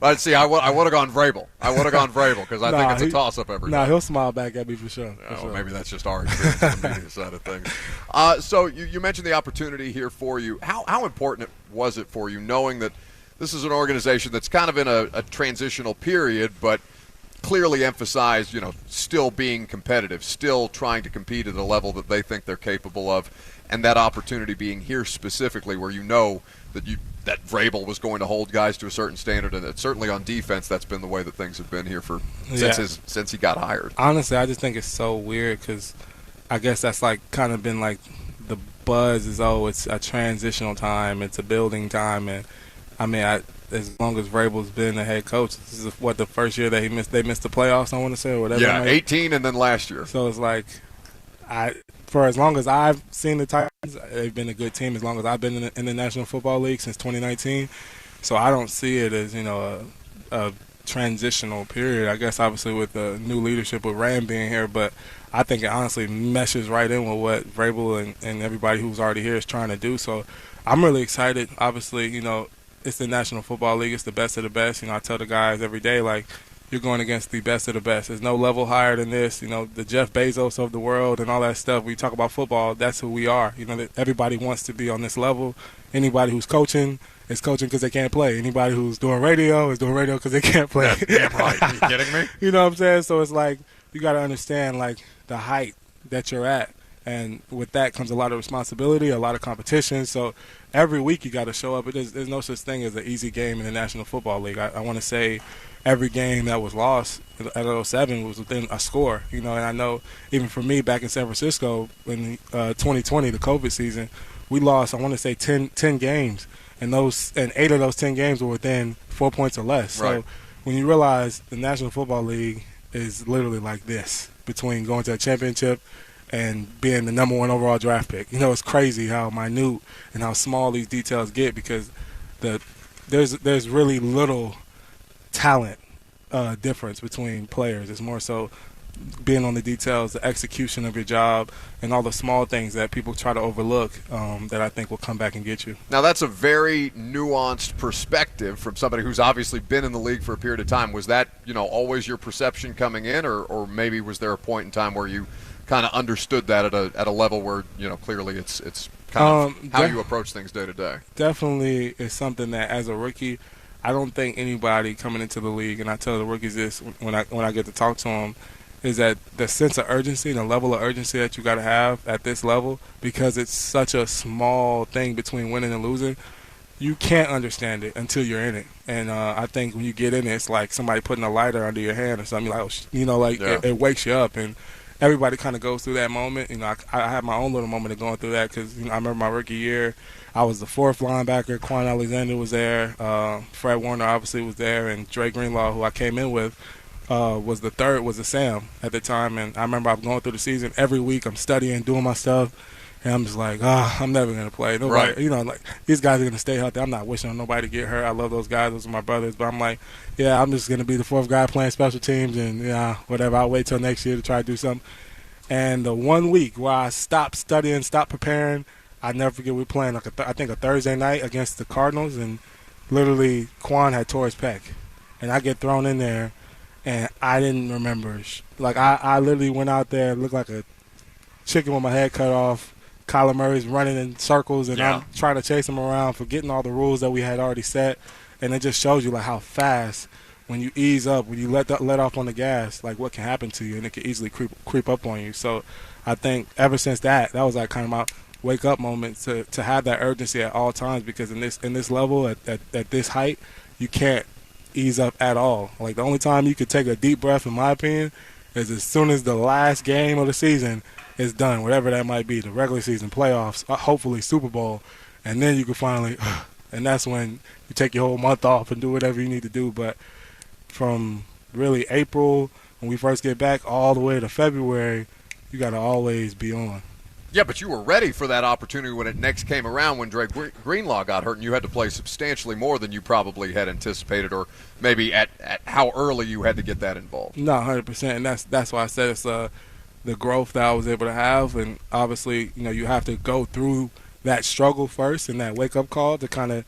Let's see. I would have gone Vrabel. Because I think it's a toss-up every day. He'll smile back at me for sure. Maybe that's just our experience on the media side of things. So you mentioned the opportunity here for you. How important was it for you knowing that this is an organization that's kind of in a transitional period, but clearly emphasized, still being competitive, still trying to compete at a level that they think they're capable of, and that opportunity being here specifically where that Vrabel was going to hold guys to a certain standard, and certainly on defense, that's been the way that things have been here since he got hired. Honestly, I just think it's so weird because I guess that's kind of been the buzz is, it's a transitional time, it's a building time, and I mean, as long as Vrabel's been the head coach, this is the first year that they missed the playoffs, I want to say, or whatever. Yeah, 18 and then last year. So it's for as long as I've seen the Titans, they've been a good team as long as I've been in the National Football League since 2019. So I don't see it as, a transitional period. I guess obviously with the new leadership with Ram being here, but I think it honestly meshes right in with what Vrabel and everybody who's already here is trying to do. So I'm really excited. Obviously, it's the National Football League. It's the best of the best. I tell the guys every day, you're going against the best of the best. There's no level higher than this. The Jeff Bezos of the world and all that stuff. We talk about football. That's who we are. That everybody wants to be on this level. Anybody who's coaching is coaching because they can't play. Anybody who's doing radio is doing radio because they can't play. That's damn right. Are you kidding me? You know what I'm saying? So it's you got to understand the height that you're at. And with that comes a lot of responsibility, a lot of competition. So every week you got to show up. There's no such thing as an easy game in the National Football League. I want to say every game that was lost at 07 was within a score. And I know even for me back in San Francisco in 2020, the COVID season, we lost, I want to say, 10 games. And 8 of those 10 games were within 4 points or less. Right. So when you realize the National Football League is literally like this, between going to a championship and being the number 1 overall draft pick. It's crazy how minute and how small these details get because there's really little talent difference between players. It's more so being on the details, the execution of your job, and all the small things that people try to overlook that I think will come back and get you. Now, that's a very nuanced perspective from somebody who's obviously been in the league for a period of time. Was that, always your perception coming in, or maybe was there a point in time where you kind of understood that at a level where, clearly it's kind of how you approach things day to day? Definitely is something that as a rookie, I don't think anybody coming into the league, and I tell the rookies this when I get to talk to them, is that the sense of urgency, the level of urgency that you got to have at this level, because it's such a small thing between winning and losing, you can't understand it until you're in it. And I think when you get in it, it's like somebody putting a lighter under your hand or something. It wakes you up. And everybody kind of goes through that moment. I had my own little moment of going through that because I remember my rookie year, I was the 4th linebacker. Quan Alexander was there. Fred Warner obviously was there, and Dre Greenlaw, who I came in with, was the 3rd, was a Sam at the time. And I remember I was going through the season every week. I'm studying, doing my stuff, and I'm just like, I'm never gonna play. Nobody, right. These guys are gonna stay healthy. I'm not wishing on nobody to get hurt. I love those guys. Those are my brothers. But I'm like, I'm just gonna be the 4th guy playing special teams, and whatever. I'll wait till next year to try to do something. And the 1 week where I stopped studying, stopped preparing, I never forget we were playing I think a Thursday night against the Cardinals, and literally Quan had tore his pec, and I get thrown in there, and I didn't remember. I literally went out there, looked like a chicken with my head cut off. Kyler Murray's running in circles, and I'm trying to chase him around, forgetting all the rules that we had already set, and it just shows you how fast when you ease up, when you let off on the gas, what can happen to you, and it can easily creep up on you. So I think ever since that was kind of my wake up moment to have that urgency at all times, because in this level at this height, you can't ease up at all. The only time you could take a deep breath, in my opinion, is as soon as the last game of the season is done, whatever that might be, the regular season, playoffs, hopefully Super Bowl, and then you can finally, and that's when you take your whole month off and do whatever you need to do. But from really April, when we first get back, all the way to February, you got to always be on. Yeah, but you were ready for that opportunity when it next came around when Drake Greenlaw got hurt and you had to play substantially more than you probably had anticipated, or maybe at how early you had to get that involved. No, 100%, and that's why I said it's the growth that I was able to have, and obviously, you have to go through that struggle first and that wake-up call to kind of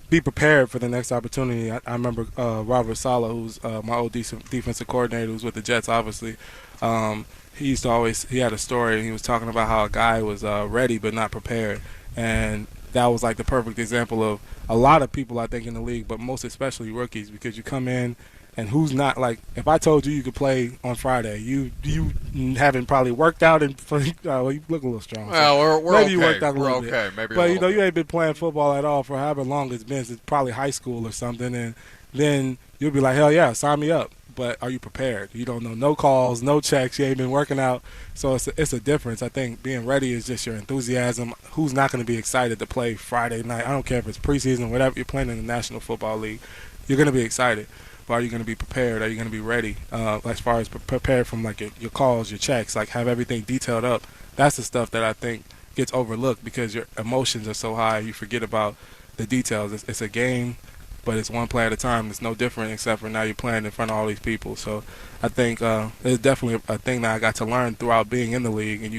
be prepared for the next opportunity. I remember Robert Saleh, who's my old defensive coordinator, who's with the Jets, obviously. He had a story, and he was talking about how a guy was ready but not prepared. And that was like the perfect example of a lot of people, I think, in the league, but most especially rookies, because you come in and who's not, like, if I told you could play on Friday, you haven't probably worked out and well, you look a little strong. Well, we're maybe okay. you worked out a we're little okay. bit. Maybe But, you ain't been playing football at all for however long it's been. It's probably high school or something. And then you'll be like, hell yeah, sign me up. But are you prepared? You don't know no calls, no checks. You ain't been working out. So it's a difference. I think being ready is just your enthusiasm. Who's not going to be excited to play Friday night? I don't care if it's preseason, whatever. You're playing in the National Football League. You're going to be excited. But are you going to be prepared? Are you going to be ready as far as prepared from like your calls, your checks, like have everything detailed up? That's the stuff that I think gets overlooked because your emotions are so high. You forget about the details. It's a game, but it's one play at a time. It's no different except for now you're playing in front of all these people. So I think it's definitely a thing that I got to learn throughout being in the league, and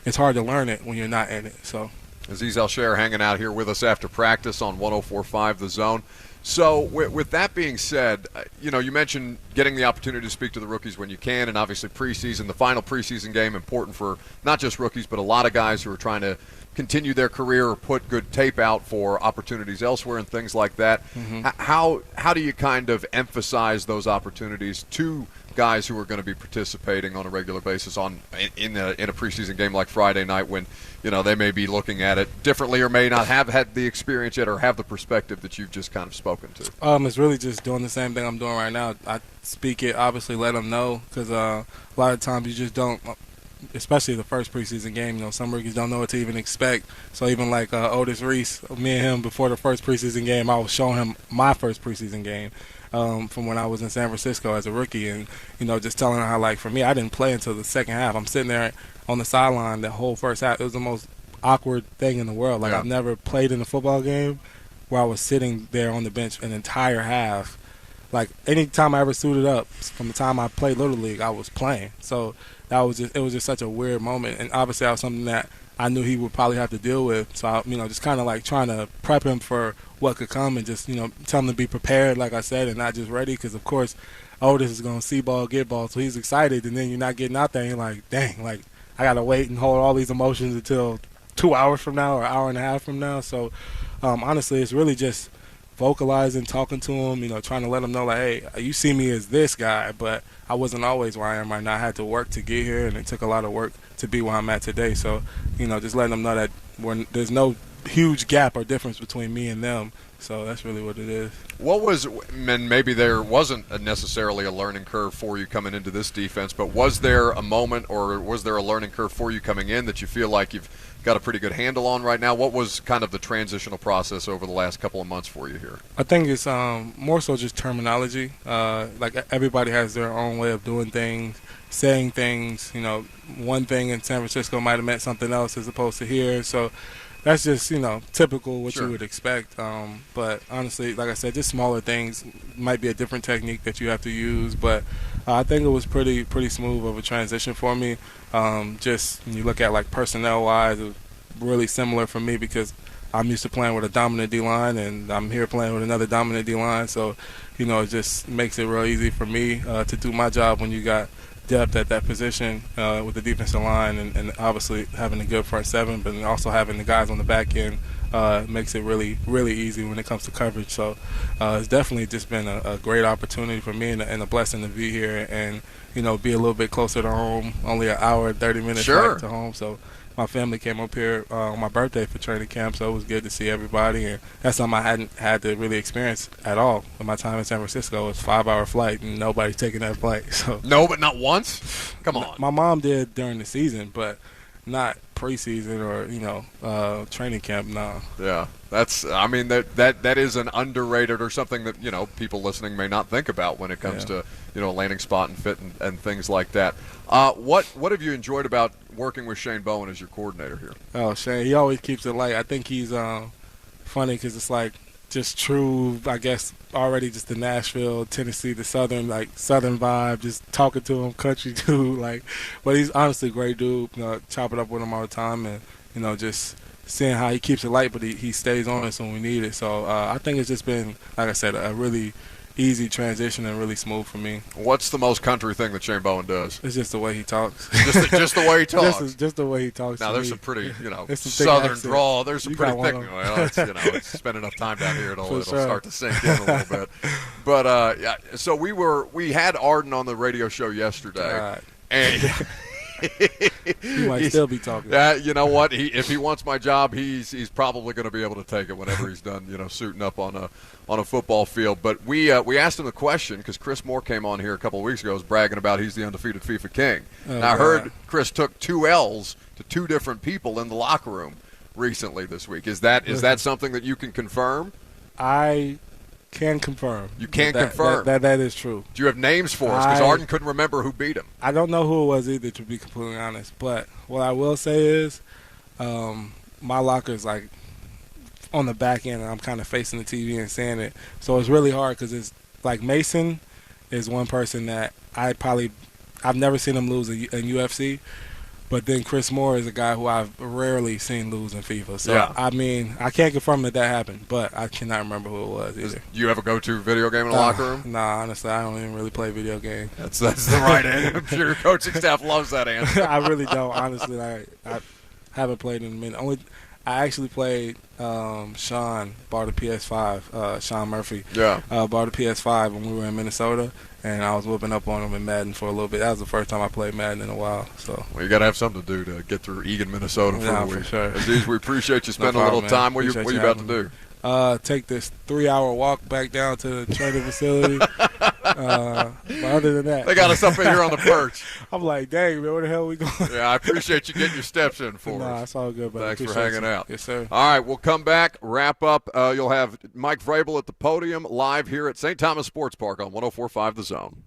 it's hard to learn it when you're not in it. So Aziz Al-Shaair hanging out here with us after practice on 104.5 The Zone. So with that being said, you mentioned getting the opportunity to speak to the rookies when you can, and obviously preseason, the final preseason game, important for not just rookies but a lot of guys who are trying to continue their career or put good tape out for opportunities elsewhere and things like that. Mm-hmm. How do you kind of emphasize those opportunities to guys who are going to be participating on a regular basis in a preseason game like Friday night when they may be looking at it differently or may not have had the experience yet or have the perspective that you've just kind of spoken to? It's really just doing the same thing I'm doing right now. I speak it, obviously let them know, because a lot of times you just don't, especially the first preseason game, some rookies don't know what to even expect. So even like Otis Reese, me and him before the first preseason game, I was showing him my first preseason game from when I was in San Francisco as a rookie, and just telling him how, like, for me, I didn't play until the second half. I'm sitting there on the sideline the whole first half. It was the most awkward thing in the world. Like, I've never played in a football game where I was sitting there on the bench an entire half. Like, any time I ever suited up, from the time I played Little League, I was playing. So it was just such a weird moment. And obviously that was something that I knew he would probably have to deal with. So, just kind of like trying to prep him for what could come and just, tell him to be prepared, like I said, and not just ready. Because, of course, Otis is going to see ball, get ball. So he's excited. And then you're not getting out there and you're like, dang, like, I got to wait and hold all these emotions until 2 hours from now or an hour and a half from now. So, honestly, it's really just vocalizing, talking to him, trying to let him know, like, hey, you see me as this guy, but I wasn't always where I am right now. I had to work to get here, and it took a lot of work to be where I'm at today. So, just letting them know that there's no huge gap or difference between me and them. So that's really what it is. And maybe there wasn't necessarily a learning curve for you coming into this defense, but was there a moment or was there a learning curve for you coming in that you feel like you've got a pretty good handle on right now? What was kind of the transitional process over the last couple of months for you here? I think it's more so just terminology. Like, everybody has their own way of doing things, saying things. One thing in San Francisco might have meant something else as opposed to here. So that's just, typical what you would expect. But honestly, like I said, just smaller things might be a different technique that you have to use. But I think it was pretty smooth of a transition for me. Just when you look at, like, personnel-wise, it was really similar for me because I'm used to playing with a dominant D-line, and I'm here playing with another dominant D-line. So, it just makes it real easy for me to do my job when you got depth at that position with the defensive line, and obviously having a good front seven, but also having the guys on the back end makes it really, really easy when it comes to coverage. So it's definitely just been a great opportunity for me and a blessing to be here and, be a little bit closer to home, only an hour and 30 minutes back to home. So my family came up here on my birthday for training camp, so it was good to see everybody. And that's something I hadn't had to really experience at all in my time in San Francisco. It was a 5-hour flight, and nobody's taking that flight. So no, but not once? Come on. My mom did during the season, but not preseason or training camp. No. Yeah, that is an underrated or something that people listening may not think about when it comes to landing spot and fit and things like that. What have you enjoyed about working with Shane Bowen as your coordinator here? Oh, Shane, he always keeps it light. I think he's funny because it's like just true, I guess, already just the Nashville, Tennessee, the southern vibe, just talking to him, country dude, but he's honestly a great dude, chop it up with him all the time and, just seeing how he keeps it light, but he stays on us when we need it. So I think it's just been, like I said, a really easy transition and really smooth for me. What's the most country thing that Shane Bowen does? It's just the way he talks. Just the way he talks. Just the way he talks. Now there's some pretty, some southern drawl. There's some you pretty thick. Well, it's spend enough time down here, it'll start to sink in a little bit. But so we had Arden on the radio show yesterday, and. He might still be talking. You know what? If he wants my job, he's probably going to be able to take it whenever he's done, suiting up on a football field. But we asked him the question because Chris Moore came on here a couple of weeks ago, was bragging about he's the undefeated FIFA king. Now, I heard Chris took 2 L's to 2 different people in the locker room recently this week. Is that something that you can confirm? I can confirm. You can confirm. That is true. Do you have names for us? Because Arden couldn't remember who beat him. I don't know who it was either, to be completely honest. But what I will say is my locker is on the back end, and I'm kind of facing the TV and seeing it. So it's really hard because it's Mason is one person that I've never seen him lose in UFC. But then Chris Moore is a guy who I've rarely seen lose in FIFA. So, I can't confirm that happened, but I cannot remember who it was either. Do you have a go-to video game in the locker room? Nah, honestly, I don't even really play video games. That's the right answer. I'm sure your coaching staff loves that answer. I really don't, honestly. I haven't played in a minute. I actually played Sean, bought a PS5, Sean Murphy. Yeah. Bought a PS5 when we were in Minnesota, and I was whooping up on him in Madden for a little bit. That was the first time I played Madden in a while. So. Well, you got to have something to do to get through Eagan, Minnesota for a week. For sure. Aziz, we appreciate you spending a little time. What are you about to do? Take this 3-hour walk back down to the training facility. But other than that, they got us up in here on the perch. I'm like, dang, man, where the hell are we going? Yeah, I appreciate you getting your steps in for us. Nah, it's all good, buddy. Thanks for hanging out. Yes, sir. All right, we'll come back, wrap up. You'll have Mike Vrabel at the podium live here at St. Thomas Sports Park on 104.5 The Zone.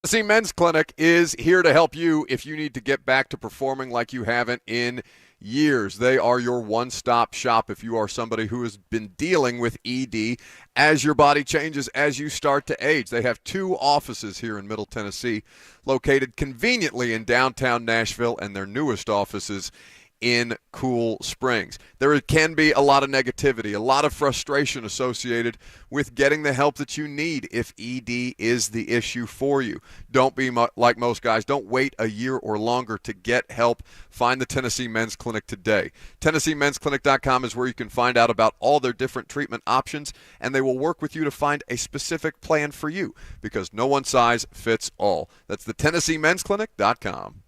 Tennessee Men's Clinic is here to help you if you need to get back to performing like you haven't in years. They are your one-stop shop if you are somebody who has been dealing with ED as your body changes, as you start to age. They have 2 offices here in Middle Tennessee, located conveniently in downtown Nashville, and their newest offices in Cool Springs. There can be a lot of negativity, a lot of frustration associated with getting the help that you need if ED is the issue for you. Don't be like most guys. Don't wait a year or longer to get help. Find the Tennessee Men's Clinic today. TennesseeMen'sClinic.com is where you can find out about all their different treatment options, and they will work with you to find a specific plan for you because no one size fits all. That's the TennesseeMen'sClinic.com.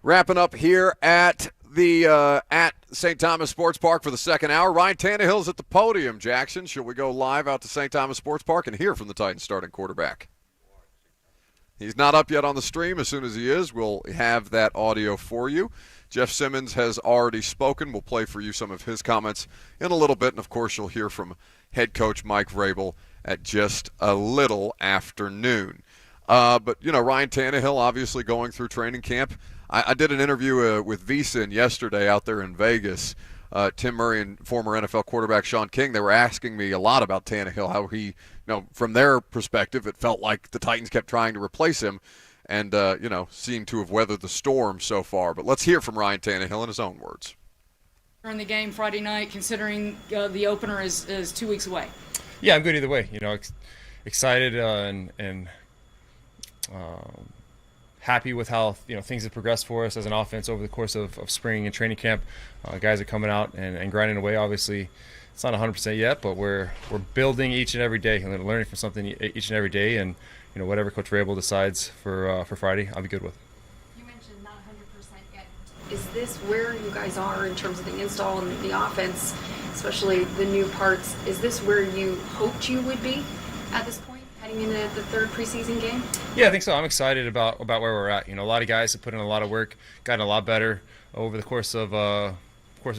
Wrapping up here at the at St. Thomas Sports Park for the second hour. Ryan Tannehill's at the podium, Jackson. Shall we go live out to St. Thomas Sports Park and hear from the Titans starting quarterback? He's not up yet on the stream. As soon as he is, we'll have that audio for you. Jeff Simmons has already spoken. We'll play for you some of his comments in a little bit. And, of course, you'll hear from head coach Mike Vrabel at just a little after noon. But, you know, Ryan Tannehill obviously going through training camp. I did an interview with VSiN yesterday out there in Vegas. Tim Murray and former NFL quarterback Sean King, they were asking me a lot about Tannehill, how he, you know, from their perspective, it felt like the Titans kept trying to replace him and, you know, seemed to have weathered the storm so far. But let's hear from Ryan Tannehill in his own words. During the game Friday night, considering the opener is 2 weeks away? Yeah, I'm good either way. Excited and happy with how things have progressed for us as an offense over the course of spring and training camp. Guys are coming out and grinding away. Obviously, it's not 100% yet, but we're building each and every day and learning from something each and every day. And whatever Coach Vrabel decides for Friday, I'll be good with. You mentioned not 100% yet. Is this where you guys are in terms of the install and the offense, especially the new parts? Is this where you hoped you would be at this point, heading into the third preseason game? Yeah, I think so. I'm excited about where we're at. A lot of guys have put in a lot of work, gotten a lot better over the course of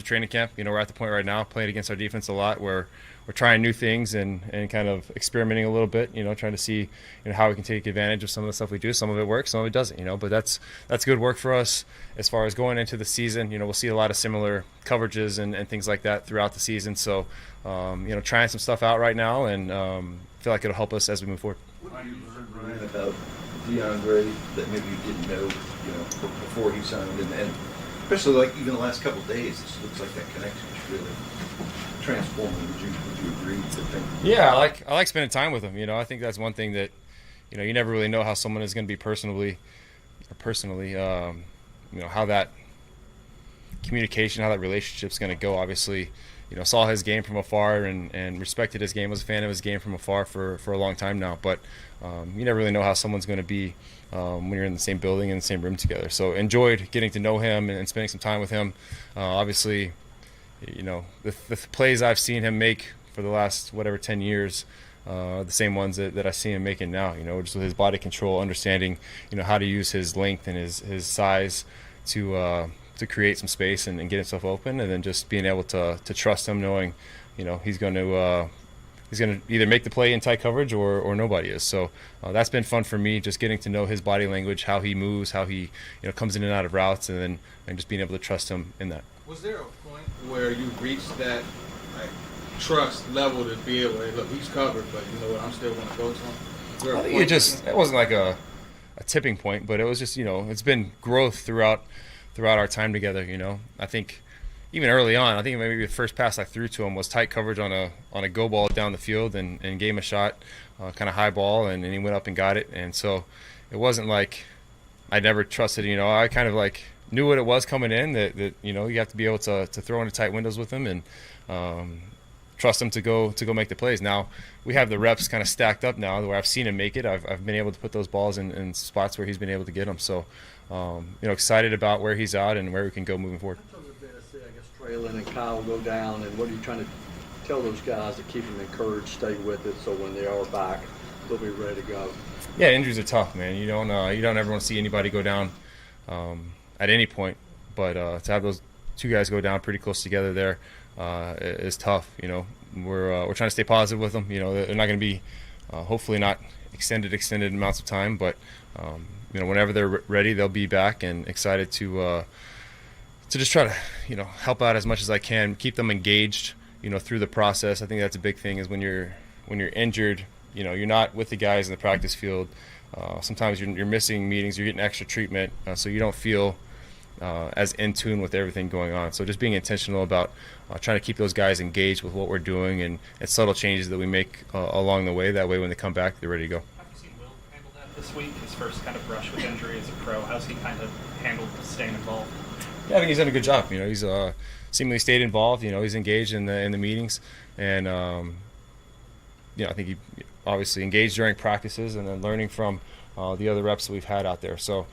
training camp. We're at the point right now playing against our defense a lot where we're trying new things and kind of experimenting a little bit, trying to see how we can take advantage of some of the stuff we do. Some of it works, some of it doesn't, but that's good work for us as far as going into the season. We'll see a lot of similar coverages and things like that throughout the season. So, trying some stuff out right now and feel like it'll help us as we move forward. What have you heard, Ryan, about DeAndre that maybe you didn't know, before he signed, and especially like even the last couple of days, it looks like that connection is really transforming. Would you agree with the thing? Yeah, I like spending time with him. I think that's one thing that you never really know how someone is going to be personally, how that communication, how that relationship's going to go. Obviously, saw his game from afar and respected his game, was a fan of his game from afar for a long time now. But you never really know how someone's going to be when you're in the same building, in the same room together. So enjoyed getting to know him and spending some time with him. Obviously, the plays I've seen him make for the last 10 years, the same ones that I see him making now. Just with his body control, understanding how to use his length and his size to create some space and get himself open, and then just being able to trust him, knowing he's going to either make the play in tight coverage or nobody is. So that's been fun for me, just getting to know his body language, how he moves, how he comes in and out of routes, and just being able to trust him in that. Was there a point where you reached that trust level to be able to, look, he's covered, but you know what, I'm still going to go to him? I think it wasn't like a tipping point, but it was just it's been growth throughout our time together. I think even early on, I think maybe the first pass I threw to him was tight coverage on a go ball down the field and gave him a shot, kind of high ball, and he went up and got it. And so it wasn't like I never trusted. I kind of knew what it was coming in, that you have to be able to throw into tight windows with him and trust him to go make the plays. Now we have the reps kind of stacked up now where I've seen him make it. I've been able to put those balls in spots where he's been able to get them. So excited about where he's at and where we can go moving forward. Traylon and Kyle go down, and what are you trying to tell those guys to keep them encouraged, stay with it, so when they are back, they'll be ready to go? Yeah, injuries are tough, man. You don't ever want to see anybody go down at any point, but to have those two guys go down pretty close together there is tough. We're trying to stay positive with them. They're not going to be hopefully not extended amounts of time, but whenever they're ready, they'll be back, and excited to just try to help out as much as I can, keep them engaged through the process. I think that's a big thing, is when you're injured, you're not with the guys in the practice field. Sometimes you're missing meetings, you're getting extra treatment, so you don't feel as in tune with everything going on. So just being intentional about trying to keep those guys engaged with what we're doing and subtle changes that we make along the way. That way when they come back, they're ready to go. Have you seen Will handle that this week? His first kind of brush with injury as a pro. How's he kind of handled staying involved? Yeah, I think he's done a good job. He's seemingly stayed involved. He's engaged in the meetings, and I think he obviously engaged during practices and then learning from the other reps that we've had out there. So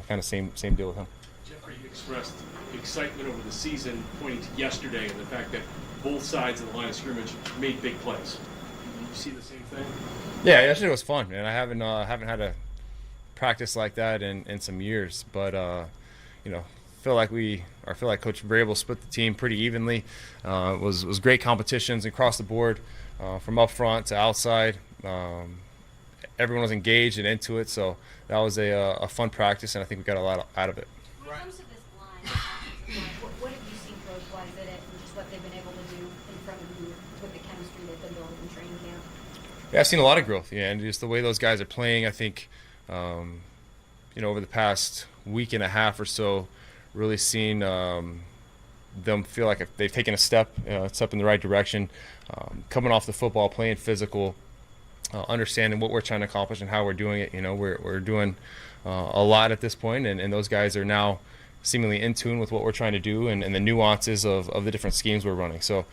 kind of same deal with him. Jeffrey expressed excitement over the season, pointing to yesterday and the fact that both sides of the line of scrimmage made big plays. You see the same thing? Yeah, yesterday was fun, man. I haven't had a practice like that in some years, but I feel like Coach Vrabel split the team pretty evenly. It was great competitions across the board, from up front to outside. Everyone was engaged and into it, so that was a fun practice, and I think we got a lot out of it. When it comes to this line, what have you seen growth-wise in it, and just what they've been able to do in front of you with the chemistry they've been building in training camp? Yeah, I've seen a lot of growth, and just the way those guys are playing, I think, over the past week and a half or so, really seen them feel like they've taken a step in the right direction, coming off the football, playing physical, understanding what we're trying to accomplish and how we're doing it. We're doing a lot at this point, and those guys are now seemingly in tune with what we're trying to do and the nuances of the different schemes we're running. So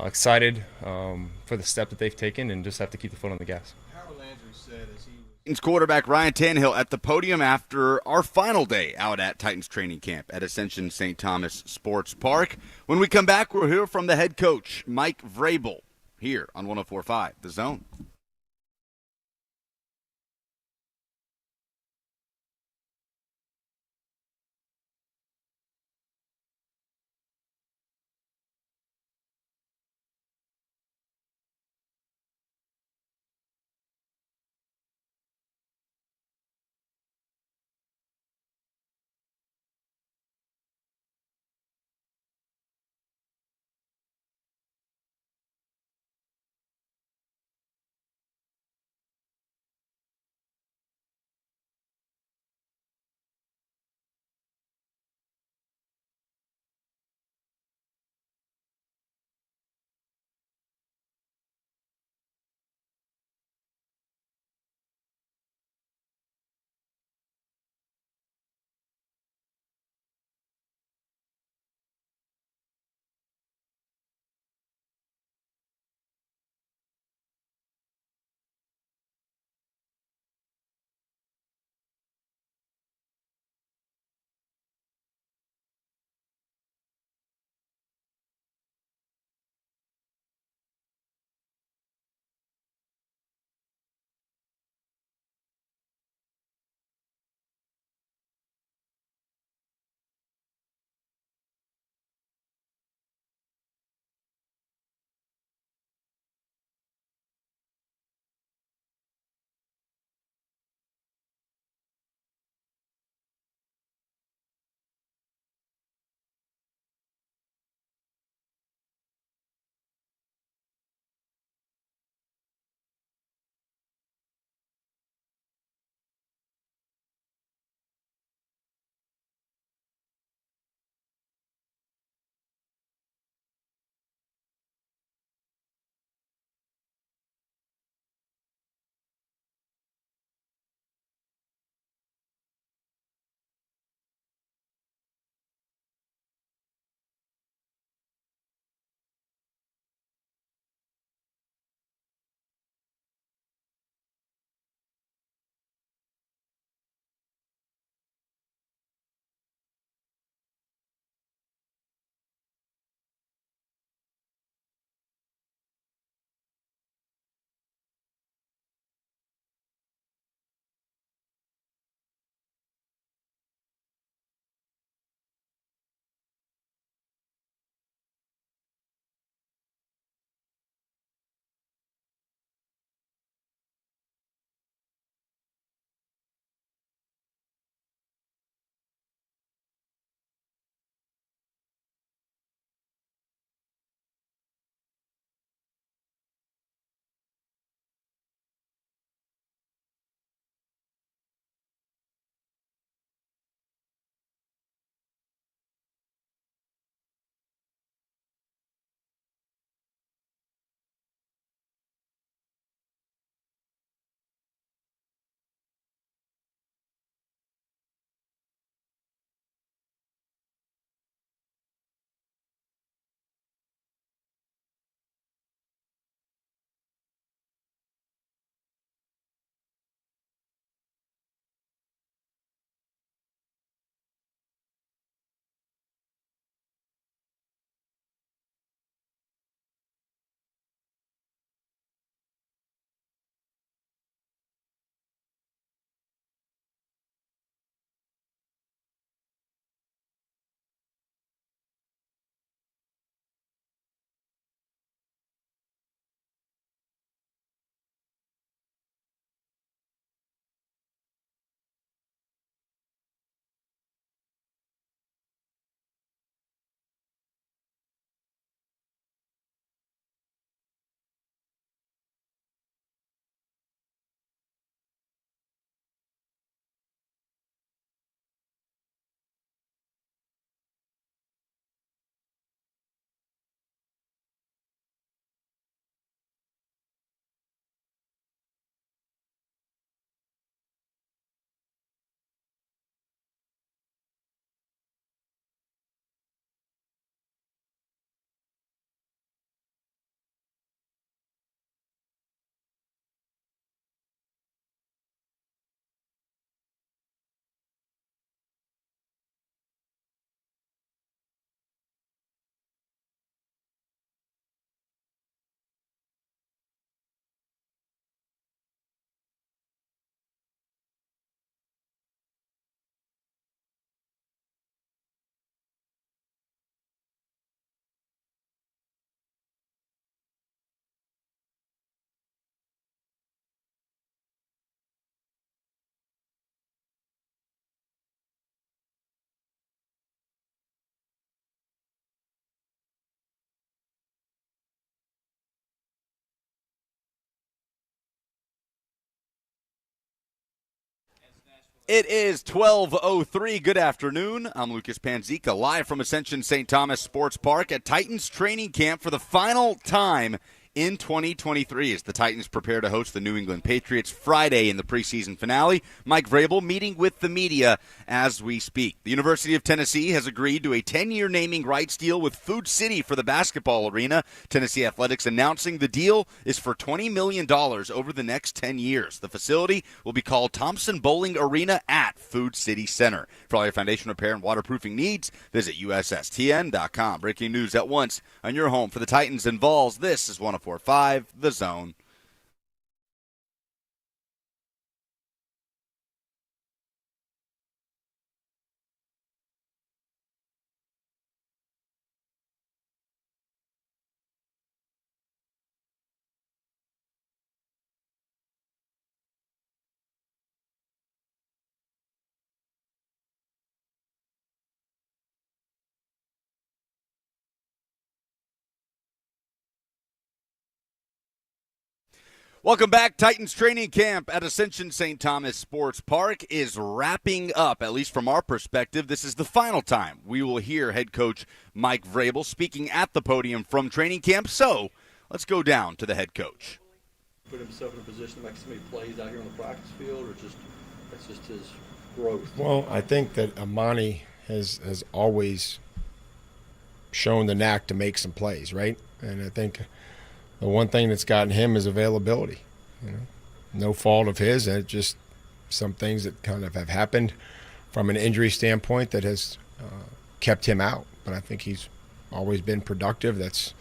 excited for the step that they've taken, and just have to keep the foot on the gas. Titans quarterback Ryan Tannehill at the podium after our final day out at Titans training camp at Ascension St. Thomas Sports Park. When we come back, we'll hear from the head coach, Mike Vrabel, here on 104.5 The Zone. It is 12:03. Good afternoon. I'm Lucas Panzica, live from Ascension St. Thomas Sports Park at Titans training camp for the final time in 2023 as the Titans prepare to host the New England Patriots Friday in the preseason finale. Mike Vrabel meeting with the media as we speak. The University of Tennessee has agreed to a 10-year naming rights deal with Food City for the basketball arena. Tennessee Athletics announcing the deal is for $20 million over the next 10 years. The facility will be called Thompson Bowling Arena at Food City Center. For all your foundation repair and waterproofing needs, visit USSTN.com. Breaking news at once on your home for the Titans and Vols. This is 104.5 The Zone. Welcome back. Titans training camp at Ascension St. Thomas Sports Park is wrapping up, at least from our perspective. This is the final time we will hear head coach Mike Vrabel speaking at the podium from training camp. So let's go down to the head coach. Put himself in a position to make so many plays out here on the practice field, or that's just his growth? Well, I think that Amani has always shown the knack to make some plays, right? And I think the one thing that's gotten him is availability. No fault of his, and it's just some things that kind of have happened from an injury standpoint that has kept him out. But I think he's always been productive. That's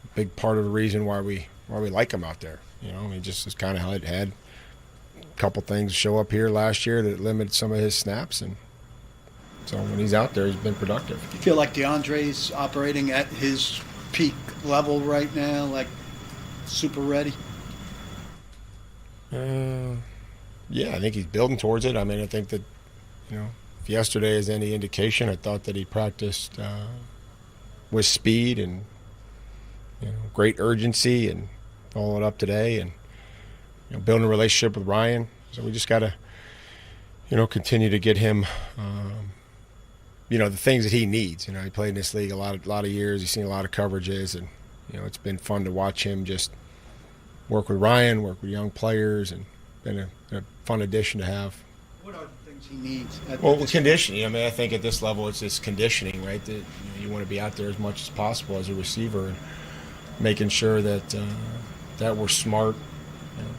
a big part of the reason why we like him out there. He just is kind of had a couple things show up here last year that limited some of his snaps, and so when he's out there, he's been productive. You feel like DeAndre's operating at his peak level right now, like super ready? Yeah, I think he's building towards it. I mean, I think that, if yesterday is any indication, I thought that he practiced with speed and great urgency, and followed up today, and building a relationship with Ryan. So we just got to, continue to get him the things that he needs. He played in this league a lot of years. He's seen a lot of coverages, and it's been fun to watch him just work with Ryan, work with young players, and been a fun addition to have. What are the things he needs? Well, conditioning. I mean, I think at this level, it's just conditioning, right? That you want to be out there as much as possible as a receiver, and making sure that that we're smart.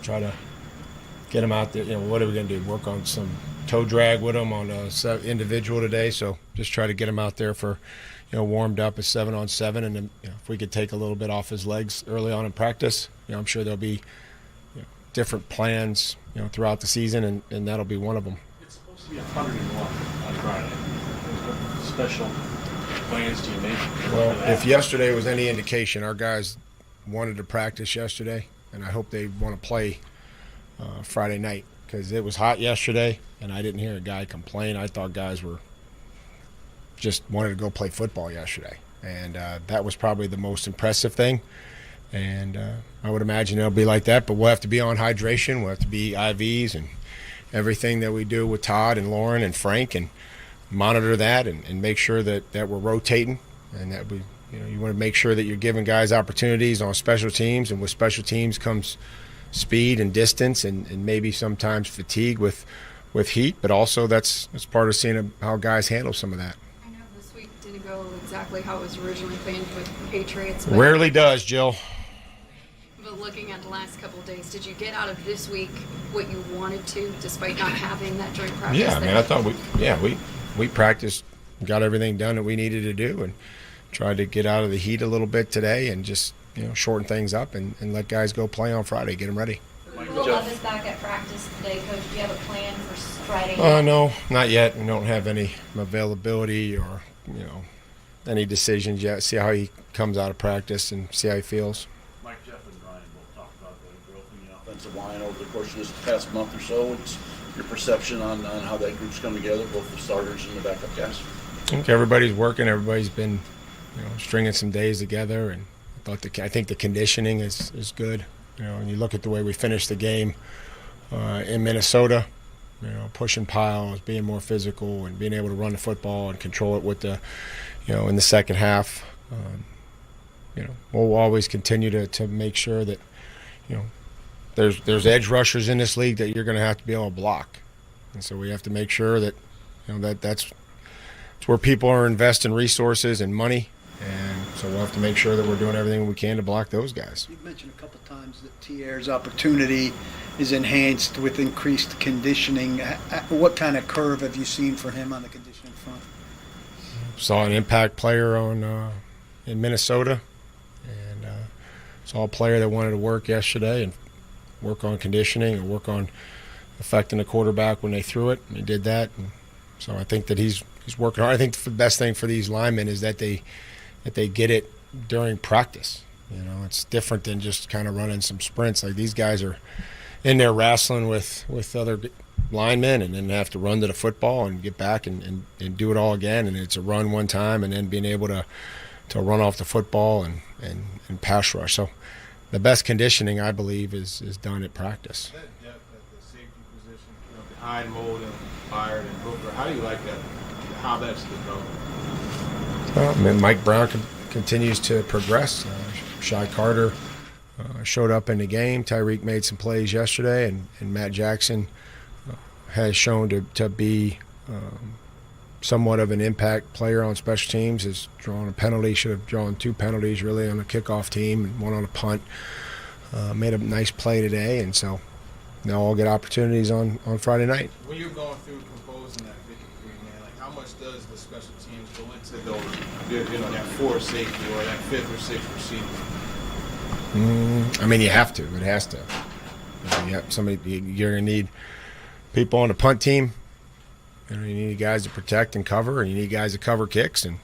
Try to get him out there. What are we going to do? Work on some toe drag with him on a individual today. So just try to get him out there for, warmed up a 7-on-7, and then if we could take a little bit off his legs early on in practice, I'm sure there'll be different plans, throughout the season, and that'll be one of them. It's supposed to be 101 on Friday. What special plans do you make? Well, if yesterday was any indication, our guys wanted to practice yesterday, and I hope they want to play Friday night, because it was hot yesterday, and I didn't hear a guy complain. I thought guys were just wanted to go play football yesterday, and that was probably the most impressive thing. And I would imagine it'll be like that, but we'll have to be on hydration. We'll have to be IVs and everything that we do with Todd and Lauren and Frank, and monitor that and make sure that we're rotating, and that we, you want to make sure that you're giving guys opportunities on special teams, and with special teams comes speed and distance, and maybe sometimes fatigue with heat, but also that's part of seeing how guys handle some of that. I know this week didn't go exactly how it was originally planned with the Patriots. Rarely does, Jill. But looking at the last couple of days, did you get out of this week what you wanted to, despite not having that joint practice? Yeah, I thought we practiced, got everything done that we needed to do, and tried to get out of the heat a little bit today, and just shorten things up and let guys go play on Friday, get them ready. Will Love is back at practice today, Coach. Do you have a plan for Friday? No, not yet. We don't have any availability or any decisions yet. See how he comes out of practice and see how he feels. Mike, Jeff, and Ryan both talked about the growth in the offensive line over the course of this past month or so. What's your perception on how that group's come together, both the starters and the backup guys? I think everybody's working. Everybody's been stringing some days together, and I think the conditioning is good. And you look at the way we finished the game in Minnesota, pushing piles, being more physical, and being able to run the football and control it with the, in the second half. We'll always continue to make sure that, there's edge rushers in this league that you're going to have to be able to block, and so we have to make sure that, that's where people are investing resources and money, and so we'll have to make sure that we're doing everything we can to block those guys. You've mentioned a couple times that Tier's opportunity is enhanced with increased conditioning. What kind of curve have you seen for him on the conditioning front? Saw an impact player in Minnesota, and saw a player that wanted to work yesterday and work on conditioning and work on affecting the quarterback when they threw it, and he did that. And so I think that he's working hard. I think the best thing for these linemen is that they get it during practice. It's different than just kind of running some sprints. Like, these guys are in there wrestling with other linemen, and then have to run to the football and get back and do it all again. And it's a run one time, and then being able to run off the football and pass rush. So the best conditioning, I believe, is done at practice. That depth at the safety position, behind Molden, Byard, and Hooker, how do you like that? How that's developed? Well, Mike Brown continues to progress. Shy Carter showed up in the game. Tyreek made some plays yesterday, and Matt Jackson has shown to be somewhat of an impact player on special teams. Has drawn a penalty, should have drawn 2 penalties really on the kickoff team, and 1 on a punt. Made a nice play today, and so now I'll get opportunities on Friday night. When you're going through composing that 53 man, like, how much does the special teams go into those, that 4th safety or that 5th or 6th receiver? You have to. It has to. You're going to need people on the punt team. You need guys to protect and cover, and you need guys to cover kicks, and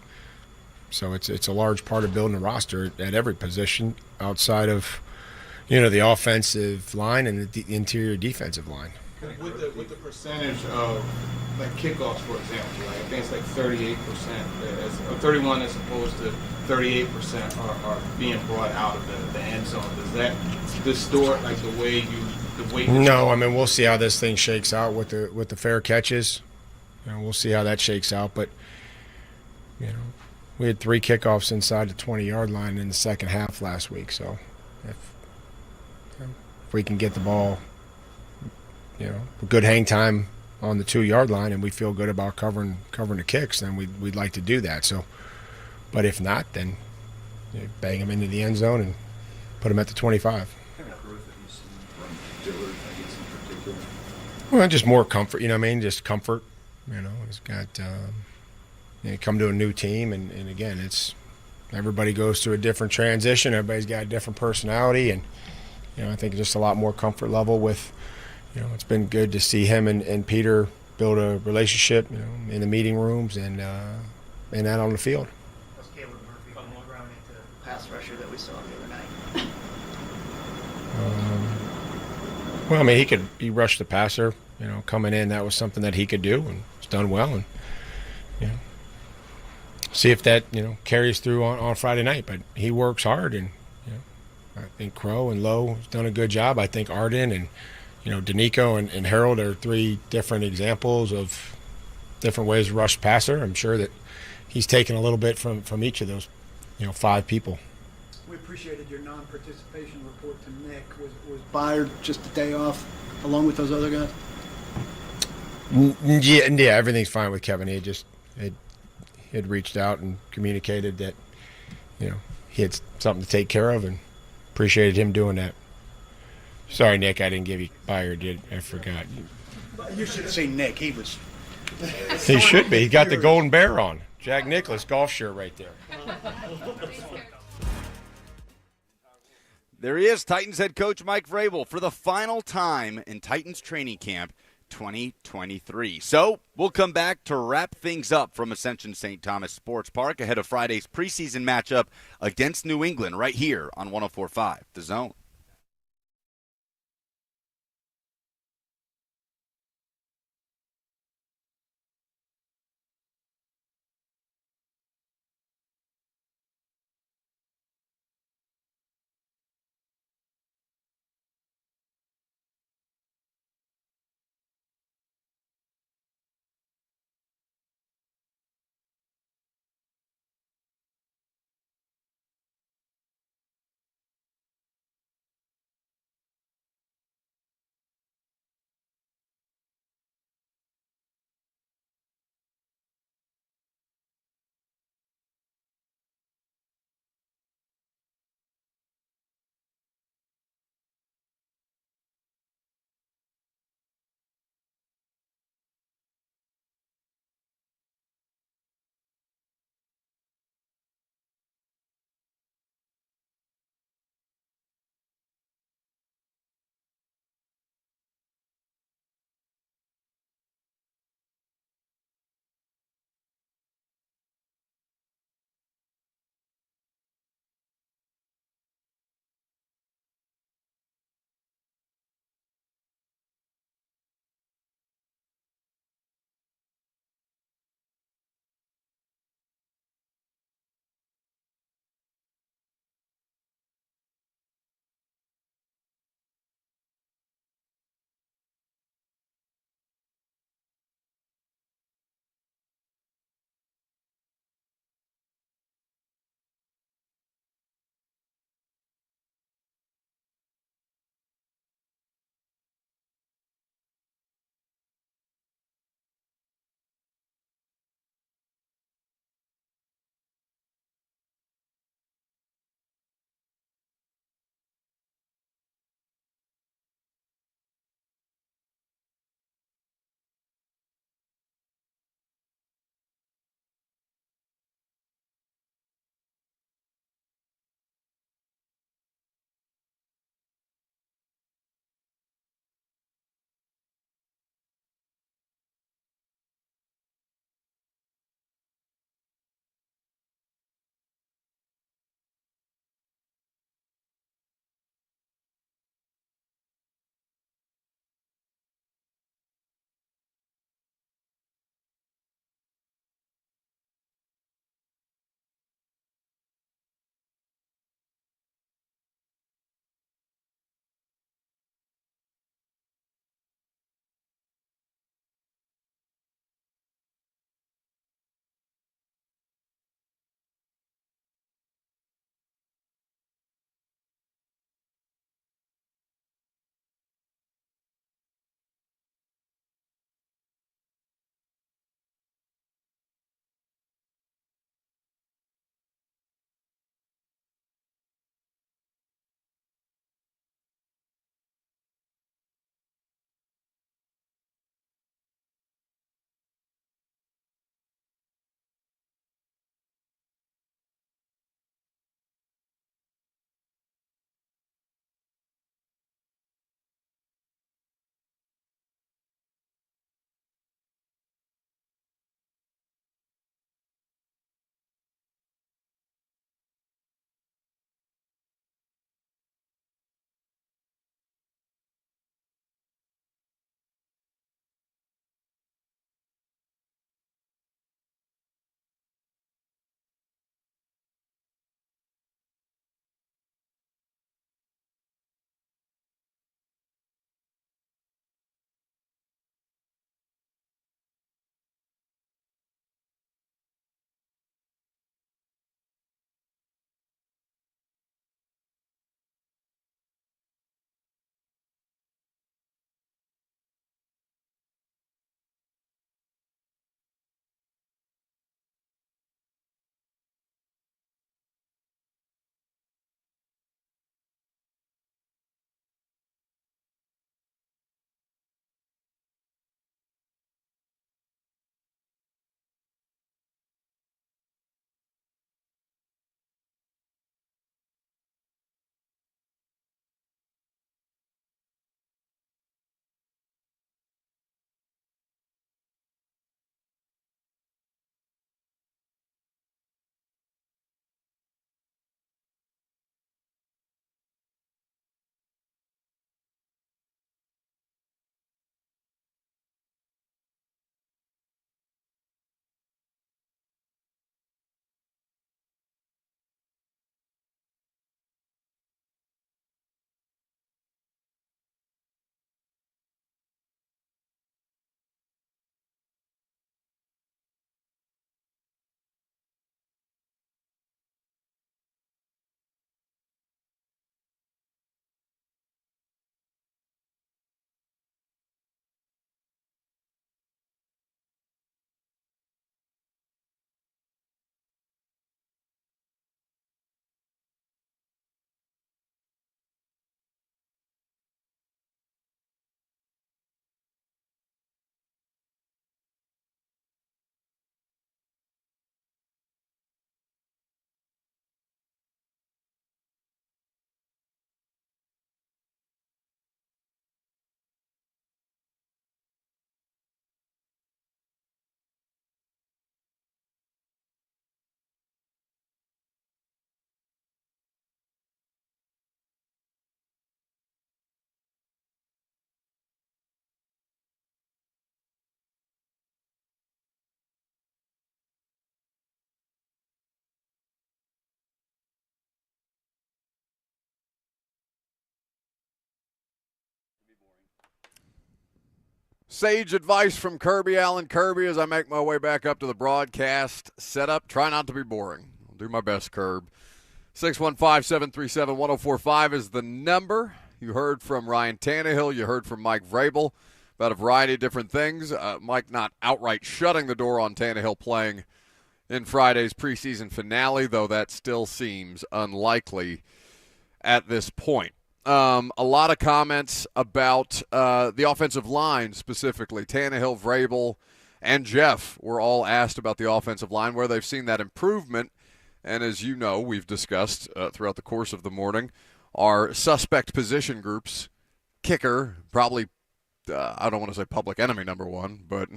so it's a large part of building a roster at every position outside of, the offensive line and the interior defensive line. With the percentage of like kickoffs, for example, like I think it's like 38%, or 31 as opposed to 38% are being brought out of the end zone. Does that distort like the way No, we'll see how this thing shakes out with the fair catches. We'll see how that shakes out, but we had 3 kickoffs inside the 20-yard line in the second half last week. So if we can get the ball, a good hang time on the 2-yard line, and we feel good about covering the kicks, then we'd like to do that. So, but if not, then bang them into the end zone and put them at the 25. Well, just more comfort. Just comfort. He's got come to a new team, and again, it's everybody goes through a different transition. Everybody's got a different personality, and I think just a lot more comfort level with. It's been good to see him and Peter build a relationship, in the meeting rooms and that on the field. Was Caleb Murphy running into the pass rusher that we saw the other night? He rushed the passer, coming in. That was something that he could do, and it's done well. And see if that carries through on Friday night. But he works hard, and I think Crow and Lowe has done a good job. I think Arden and Danico and Harold are 3 different examples of different ways to rush passer. I'm sure that he's taken a little bit from each of those 5 people. We appreciated your non-participation report to Nick. Was Byard just a day off along with those other guys? Yeah, everything's fine with Kevin. He had reached out and communicated that he had something to take care of, and appreciated him doing that. Sorry, Nick, I didn't give you Byard. I forgot. You should have seen Nick. He was. He should be. He got the Golden Bear on. Jack Nicklaus golf shirt right there. There he is, Titans head coach Mike Vrabel for the final time in Titans training camp 2023. So we'll come back to wrap things up from Ascension St. Thomas Sports Park ahead of Friday's preseason matchup against New England right here on 104.5 The Zone. Sage advice from Kirby Allen. Kirby, as I make my way back up to the broadcast setup, try not to be boring. I'll do my best, Kirb. 615-737-1045 is the number. You heard from Ryan Tannehill. You heard from Mike Vrabel about a variety of different things. Mike not outright shutting the door on Tannehill playing in Friday's preseason finale, though that still seems unlikely at this point. A lot of comments about the offensive line specifically. Tannehill, Vrabel, and Jeff were all asked about the offensive line, where they've seen that improvement. And as you know, we've discussed throughout the course of the morning, our suspect position groups, kicker, probably, I don't want to say public enemy number one, but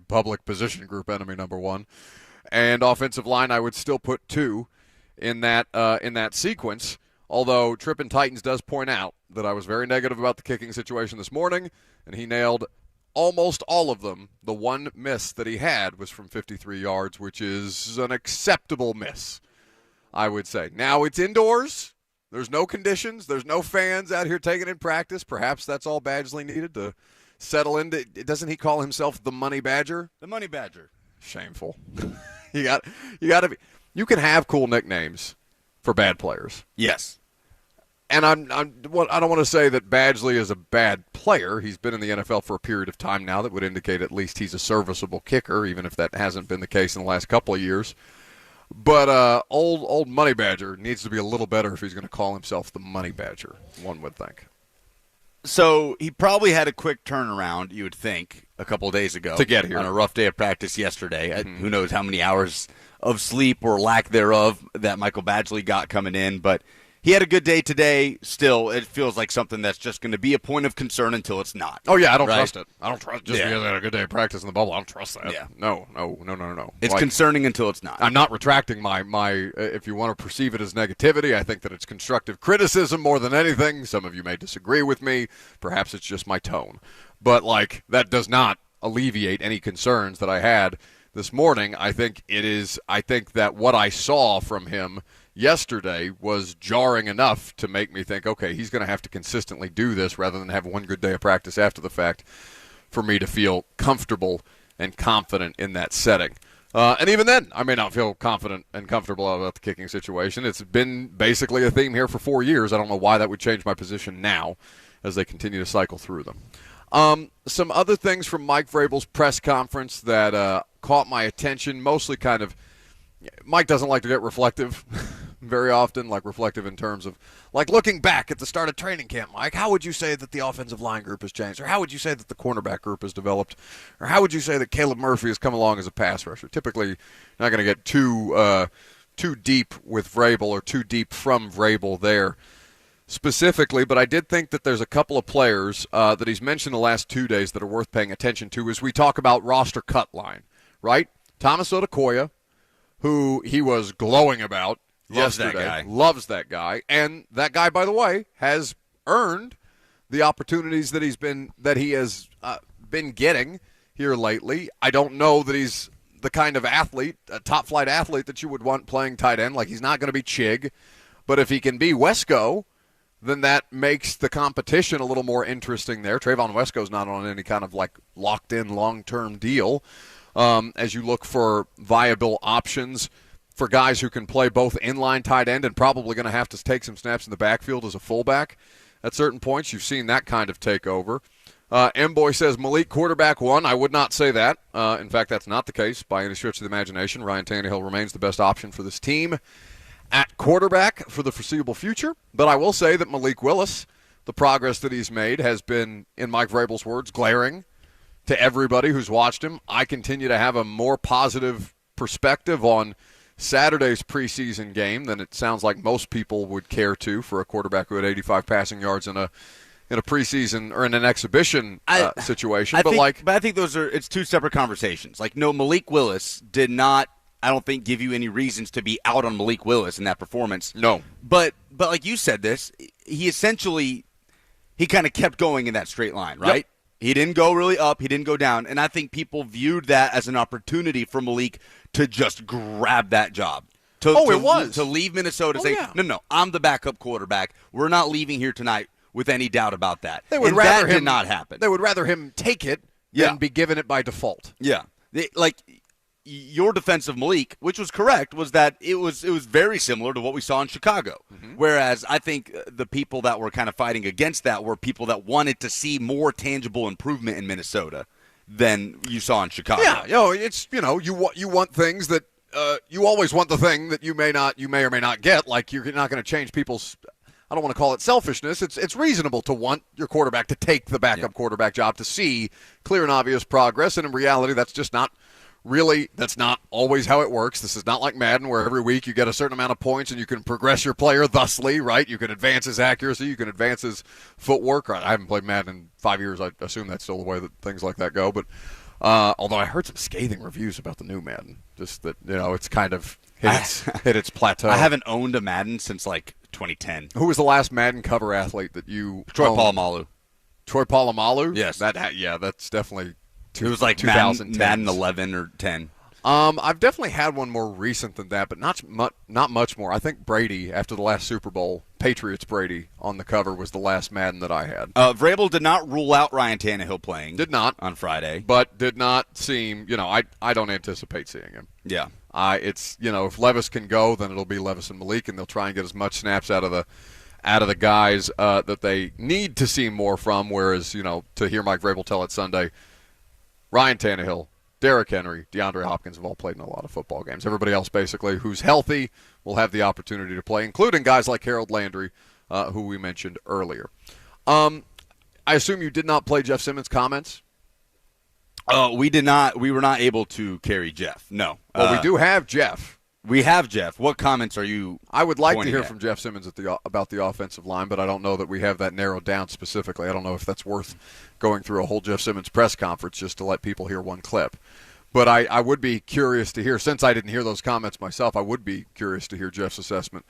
public position group enemy number one. And offensive line, I would still put 2 in that sequence. Although Trippin Titans does point out that I was very negative about the kicking situation this morning, and he nailed almost all of them. The one miss that he had was from 53 yards, which is an acceptable miss, I would say. Now it's indoors. There's no conditions. There's no fans out here taking in practice. Perhaps that's all Badgley needed to settle into. Doesn't he call himself the Money Badger? The Money Badger. Shameful. You got to be. You can have cool nicknames for bad players. Yes. And I don't want to say that Badgley is a bad player. He's been in the NFL for a period of time now that would indicate at least he's a serviceable kicker, even if that hasn't been the case in the last couple of years. But old Money Badger needs to be a little better if he's going to call himself the Money Badger, one would think. So he probably had a quick turnaround, you would think, a couple of days ago. To get here. On a rough day of practice yesterday. Mm-hmm. Who knows how many hours of sleep or lack thereof that Michael Badgley got coming in, but he had a good day today. Still, it feels like something that's just going to be a point of concern until it's not. Oh, yeah, I don't trust it. I don't trust just because I had a good day of practice in the bubble. I don't trust that. Yeah. No. It's concerning until it's not. I'm not retracting my if you want to perceive it as negativity, I think that it's constructive criticism more than anything. Some of you may disagree with me. Perhaps it's just my tone. But, that does not alleviate any concerns that I had this morning. I think that what I saw from him yesterday was jarring enough to make me think, okay, he's going to have to consistently do this rather than have one good day of practice after the fact for me to feel comfortable and confident in that setting. And even then, I may not feel confident and comfortable about the kicking situation. It's been basically a theme here for 4 years. I don't know why that would change my position now as they continue to cycle through them. Some other things from Mike Vrabel's press conference that caught my attention, mostly kind of Mike doesn't like to get reflective very often, reflective in terms of, looking back at the start of training camp, Mike, how would you say that the offensive line group has changed? Or how would you say that the cornerback group has developed? Or how would you say that Caleb Murphy has come along as a pass rusher? Typically, you're not going to get too deep with Vrabel or too deep from Vrabel there specifically, but I did think that there's a couple of players that he's mentioned the last 2 days that are worth paying attention to as we talk about roster cut line, right? Thomas Odukoya, who he was glowing about yesterday. Loves that guy. And that guy, by the way, has earned the opportunities that he has been getting here lately. I don't know that he's the kind of athlete, a top-flight athlete that you would want playing tight end. He's not going to be Chig. But if he can be Wesco, then that makes the competition a little more interesting there. Trayvon Wesco's not on any kind of locked-in long-term deal. As you look for viable options for guys who can play both inline tight end and probably going to have to take some snaps in the backfield as a fullback at certain points. You've seen that kind of takeover. M-Boy says Malik quarterback 1. I would not say that. In fact, that's not the case by any stretch of the imagination. Ryan Tannehill remains the best option for this team at quarterback for the foreseeable future. But I will say that Malik Willis, the progress that he's made has been, in Mike Vrabel's words, glaring to everybody who's watched him. I continue to have a more positive perspective on Saturday's preseason game than it sounds like most people would care to for a quarterback who had 85 passing yards in a preseason or in an exhibition situation. But I think it's two separate conversations. Malik Willis did not, I don't think, give you any reasons to be out on Malik Willis in that performance. No. But like you said he kind of kept going in that straight line, right? Yep. He didn't go really up. He didn't go down. And I think people viewed that as an opportunity for Malik to just grab that job. It was. To leave Minnesota and say, no, I'm the backup quarterback. We're not leaving here tonight with any doubt about that. That did not happen. They would rather him take it than be given it by default. Yeah. Your defense of Malik, which was correct, was that it was very similar to what we saw in Chicago. Whereas I think the people that were kind of fighting against that were people that wanted to see more tangible improvement in Minnesota than you saw in Chicago. Yeah, it's you want things that you always want the thing that you may or may not get. Like you're not going to change people's. I don't want to call it selfishness. It's reasonable to want your quarterback to take the backup quarterback job to see clear and obvious progress, and in reality, that's not always how it works. This is not like Madden where every week you get a certain amount of points and you can progress your player thusly, right? You can advance his accuracy, you can advance his footwork. I haven't played Madden in 5 years. I assume that's still the way that things like that go. But although I heard some scathing reviews about the new Madden, just that it's kind of hit its plateau. I haven't owned a Madden since 2010. Who was the last Madden cover athlete that you Troy owned? Polamalu. Troy Polamalu? Yes. That's definitely it was like 2010. Madden 11 or 10. I've definitely had one more recent than that, but not much more. I think Brady, after the last Super Bowl, Patriots Brady on the cover was the last Madden that I had. Vrabel did not rule out Ryan Tannehill playing. Did not. On Friday. But did not seem, I don't anticipate seeing him. Yeah. It's, if Levis can go, then it'll be Levis and Malik, and they'll try and get as much snaps out of the guys that they need to see more from, whereas, to hear Mike Vrabel tell it Sunday, Ryan Tannehill, Derrick Henry, DeAndre Hopkins have all played in a lot of football games. Everybody else, basically, who's healthy will have the opportunity to play, including guys like Harold Landry, who we mentioned earlier. I assume you did not play Jeff Simmons' comments? We did not. We were not able to carry Jeff. No. Well, we do have Jeff. We have Jeff. What comments are you I would like to hear from Jeff Simmons about the offensive line, but I don't know that we have that narrowed down specifically. I don't know if that's worth going through a whole Jeff Simmons press conference just to let people hear one clip. But I would be curious to hear, since I didn't hear those comments myself, I would be curious to hear Jeff's assessment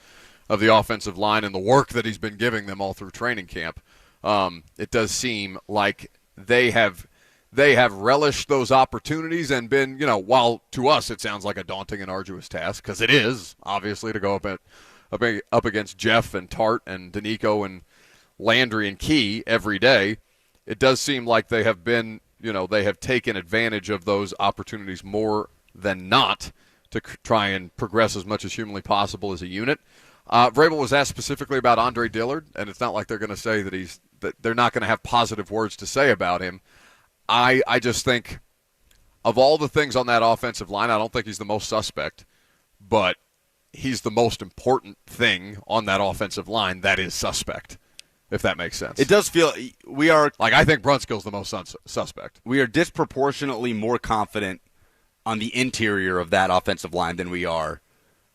of the offensive line and the work that he's been giving them all through training camp. It does seem like they have relished those opportunities and been, while to us it sounds like a daunting and arduous task, because it is, obviously, to go up against Jeff and Tart and Danico and Landry and Key every day, it does seem like they have been, they have taken advantage of those opportunities more than not to try and progress as much as humanly possible as a unit. Vrabel was asked specifically about Andre Dillard, and it's not like they're going to say that they're not going to have positive words to say about him. I just think of all the things on that offensive line, I don't think he's the most suspect, but he's the most important thing on that offensive line that is suspect, if that makes sense. It does feel we are – I think Brunskill's the most suspect. We are disproportionately more confident on the interior of that offensive line than we are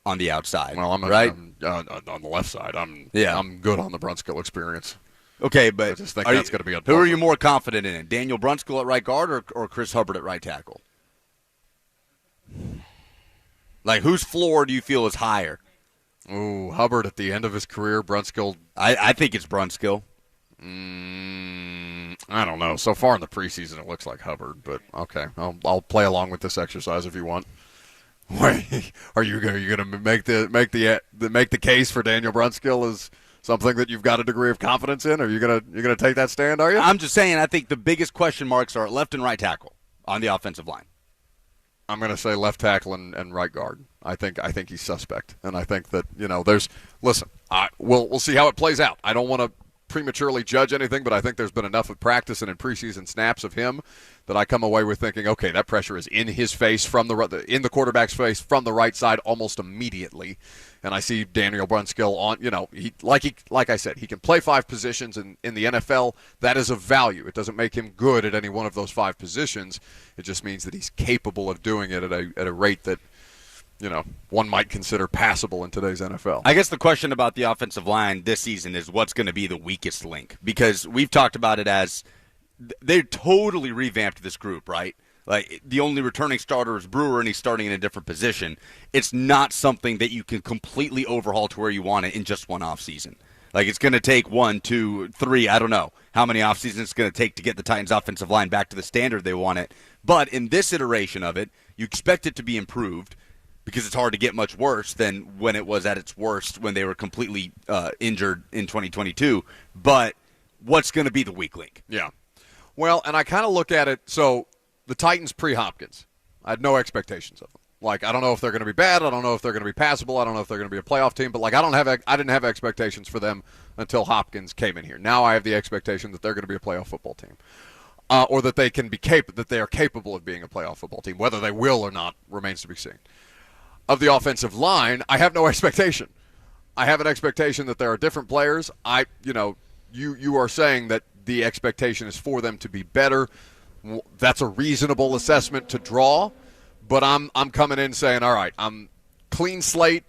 on the outside. Well, I'm on the left side. I'm good on the Brunskill experience. Okay, but I just think that's going to be who are you more confident in? Daniel Brunskill at right guard or Chris Hubbard at right tackle? Whose floor do you feel is higher? Ooh, Hubbard at the end of his career, Brunskill. I think it's Brunskill. I don't know. So far in the preseason, it looks like Hubbard, but okay, I'll play along with this exercise if you want. Wait, are you going to make the case for Daniel Brunskill as something that you've got a degree of confidence in? Are you gonna take that stand, are you? I'm just saying I think the biggest question marks are at left and right tackle on the offensive line. I'm going to say left tackle and right guard. I think he's suspect. And I think that, there's – listen, we'll see how it plays out. I don't want to prematurely judge anything, but I think there's been enough of practice and in preseason snaps of him that I come away with thinking, okay, that pressure is in his face in the quarterback's face from the right side almost immediately. And I see Daniel Brunskill on, like I said, he can play 5 positions in the NFL. That is of value. It doesn't make him good at any one of those 5 positions. It just means that he's capable of doing it at a rate that, one might consider passable in today's NFL. I guess the question about the offensive line this season is what's going to be the weakest link, because we've talked about it as they totally revamped this group, right? Like, the only returning starter is Brewer, and he's starting in a different position. It's not something that you can completely overhaul to where you want it in just one offseason. Like, it's going to take 1, 2, 3, I don't know how many offseasons it's going to take to get the Titans' offensive line back to the standard they want it. But in this iteration of it, you expect it to be improved because it's hard to get much worse than when it was at its worst when they were completely injured in 2022. But what's going to be the weak link? Yeah. Well, and I kind of look at it, so the Titans pre-Hopkins, I had no expectations of them. Like, I don't know if they're going to be bad. I don't know if they're going to be passable. I don't know if they're going to be a playoff team. But, like, I didn't have expectations for them until Hopkins came in here. Now I have the expectation that they're going to be a playoff football team. Or that they can be that they are capable of being a playoff football team. Whether they will or not remains to be seen. Of the offensive line, I have no expectation. I have an expectation that there are different players. You are saying that the expectation is for them to be better. That's a reasonable assessment to draw. But I'm coming in saying, all right, I'm clean slate,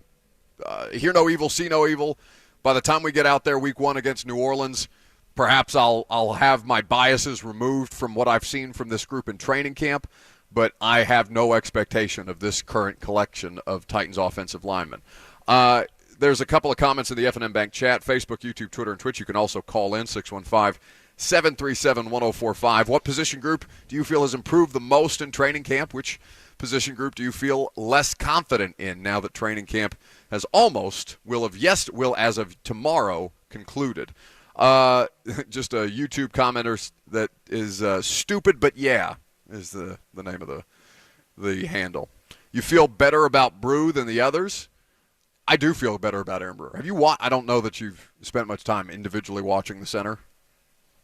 hear no evil, see no evil. By the time we get out there week 1 against New Orleans, perhaps I'll have my biases removed from what I've seen from this group in training camp, but I have no expectation of this current collection of Titans offensive linemen. There's a couple of comments in the F&M Bank chat, Facebook, YouTube, Twitter, and Twitch. You can also call in, 615-737-1045. What position group do you feel has improved the most in training camp? Which position group do you feel less confident in now that training camp has will as of tomorrow concluded? Just a YouTube commenter that is stupid, but yeah, is the name of the handle. You feel better about Brew than the others? I do feel better about Aaron Brewer. Have you I don't know that you've spent much time individually watching the center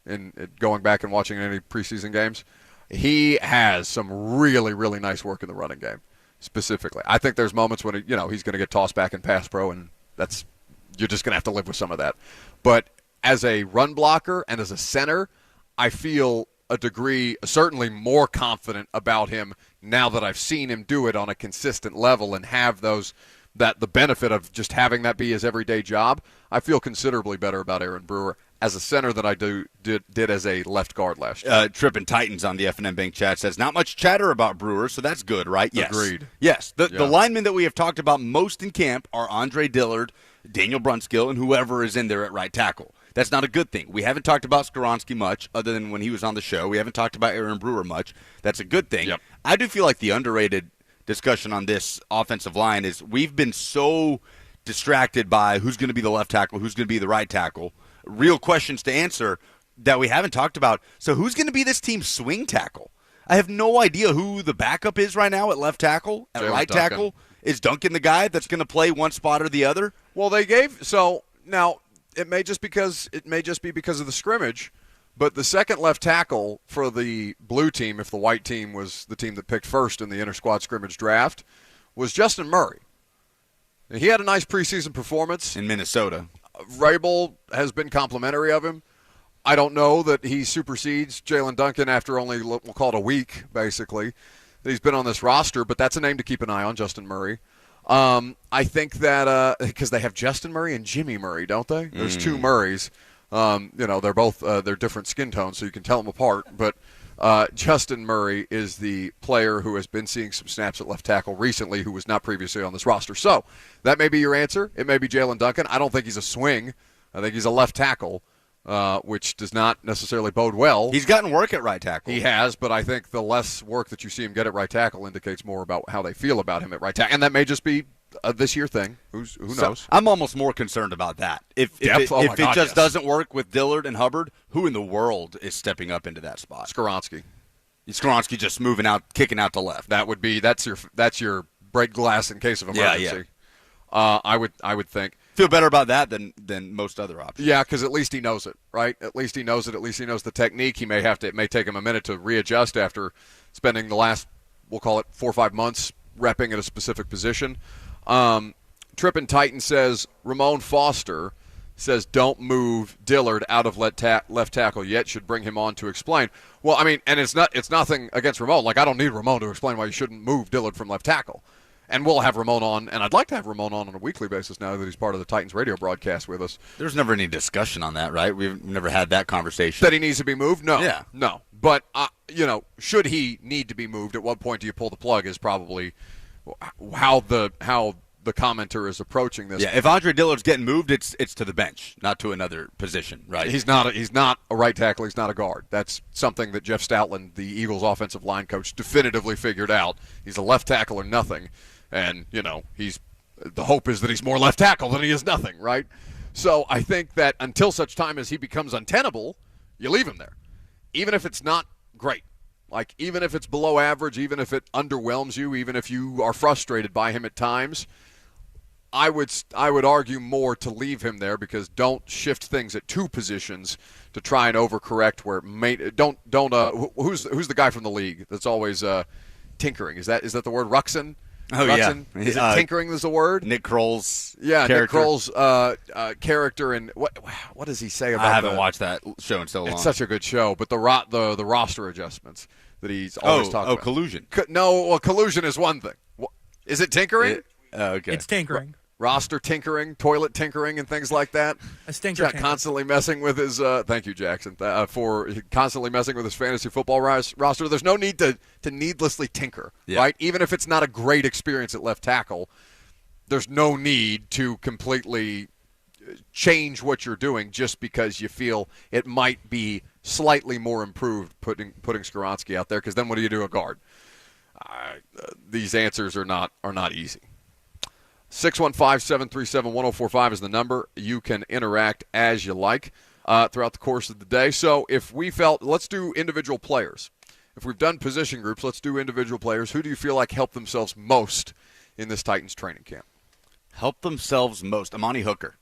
and going back and watching any preseason games. He has some really, really nice work in the running game, specifically. I think there's moments when he's going to get tossed back in pass pro, and you're just going to have to live with some of that. But as a run blocker and as a center, I feel a degree, certainly more confident about him now that I've seen him do it on a consistent level and have the benefit of just having that be his everyday job. I feel considerably better about Aaron Brewer as a center than I did as a left guard last year. Trippin' Titans on the F&M Bank chat says, not much chatter about Brewer, so that's good, right? Yes. Agreed. Yes. The linemen that we have talked about most in camp are Andre Dillard, Daniel Brunskill, and whoever is in there at right tackle. That's not a good thing. We haven't talked about Skoronski much, other than when he was on the show. We haven't talked about Aaron Brewer much. That's a good thing. Yep. I do feel like the underrated discussion on this offensive line is we've been so distracted by who's going to be the left tackle, who's going to be the right tackle, real questions to answer that we haven't talked about. So who's going to be this team's swing tackle? I have no idea who the backup is right now at left tackle. At right tackle, is Duncan the guy that's going to play one spot or the other? Well, now it may just be because of the scrimmage, but the second left tackle for the blue team, if the white team was the team that picked first in the inter-squad scrimmage draft, was Justin Murray. He had a nice preseason performance in Minnesota. Vrabel has been complimentary of him. I don't know that he supersedes Jalen Duncan after only, we'll call it a week, basically, that he's been on this roster, but that's a name to keep an eye on, Justin Murray. I think that because they have Justin Murray and Jimmy Murray, don't they? There's two Murrays. They're both they're different skin tones, so you can tell them apart. But Justin Murray is the player who has been seeing some snaps at left tackle recently, who was not previously on this roster. So that may be your answer. It may be Jalen Duncan. I don't think he's a swing. I think he's a left tackle, which does not necessarily bode well. He's gotten work at right tackle. He has, but I think the less work that you see him get at right tackle indicates more about how they feel about him at right tackle. And that may just be a this year thing. Who knows? I'm almost more concerned about that. If it doesn't work with Dillard and Hubbard, who in the world is stepping up into that spot? Skoronski just moving out, kicking out to left. That's your break glass in case of emergency. Yeah. I would think. Feel better about that than most other options. Yeah, because at least he knows it, right? At least he knows it. At least he knows the technique. It may take him a minute to readjust after spending the last, we'll call it 4 or 5 months repping at a specific position. Trippin' Titan says Ramon Foster says don't move Dillard out of left tackle yet. Should bring him on to explain. Well, I mean, and it's nothing against Ramon. Like, I don't need Ramon to explain why you shouldn't move Dillard from left tackle. And we'll have Ramon on, and I'd like to have Ramon on a weekly basis now that he's part of the Titans radio broadcast with us. There's never any discussion on that, right? We've never had that conversation. That he needs to be moved? No. Yeah. No. But, should he need to be moved, at what point do you pull the plug is probably how the commenter is approaching this. Yeah, if Andre Dillard's getting moved, it's to the bench, not to another position, right? He's not a right tackle. He's not a guard. That's something that Jeff Stoutland, the Eagles' offensive line coach, definitively figured out. He's a left tackle or nothing. And, the hope is that he's more left tackle than he is nothing, right? So I think that until such time as he becomes untenable, you leave him there. even if it's not great, like even if it's below average, even if it underwhelms you, even if you are frustrated by him at times, I would argue more to leave him there, because don't shift things at two positions to try and overcorrect where it may who's the guy from the league that's always tinkering? Is that the word Ruxin? Oh, Ruxin? yeah. Is it tinkering is the word? Nick Kroll's character. Nick Kroll's character, and what does he say about? I haven't watched that show in so long. It's such a good show, but the roster adjustments that he's always talking about. Collusion. Collusion is one thing. Is it tinkering? Okay. It's tinkering. Roster tinkering, toilet tinkering, and things like that. A stinker. Constantly messing with his. Thank you, Jackson, for constantly messing with his fantasy football roster. There's no need to needlessly tinker, right? Even if it's not a great experience at left tackle, there's no need to completely change what you're doing just because you feel it might be slightly more improved putting Skoronski out there. Because then what do you do at guard? These answers are not easy. 615-737-1045 is the number. You can interact as you like throughout the course of the day. So if we let's do individual players. If we've done position groups, let's do individual players. Who do you feel like helped themselves most in this Titans training camp? Helped themselves most? Amani Hooker,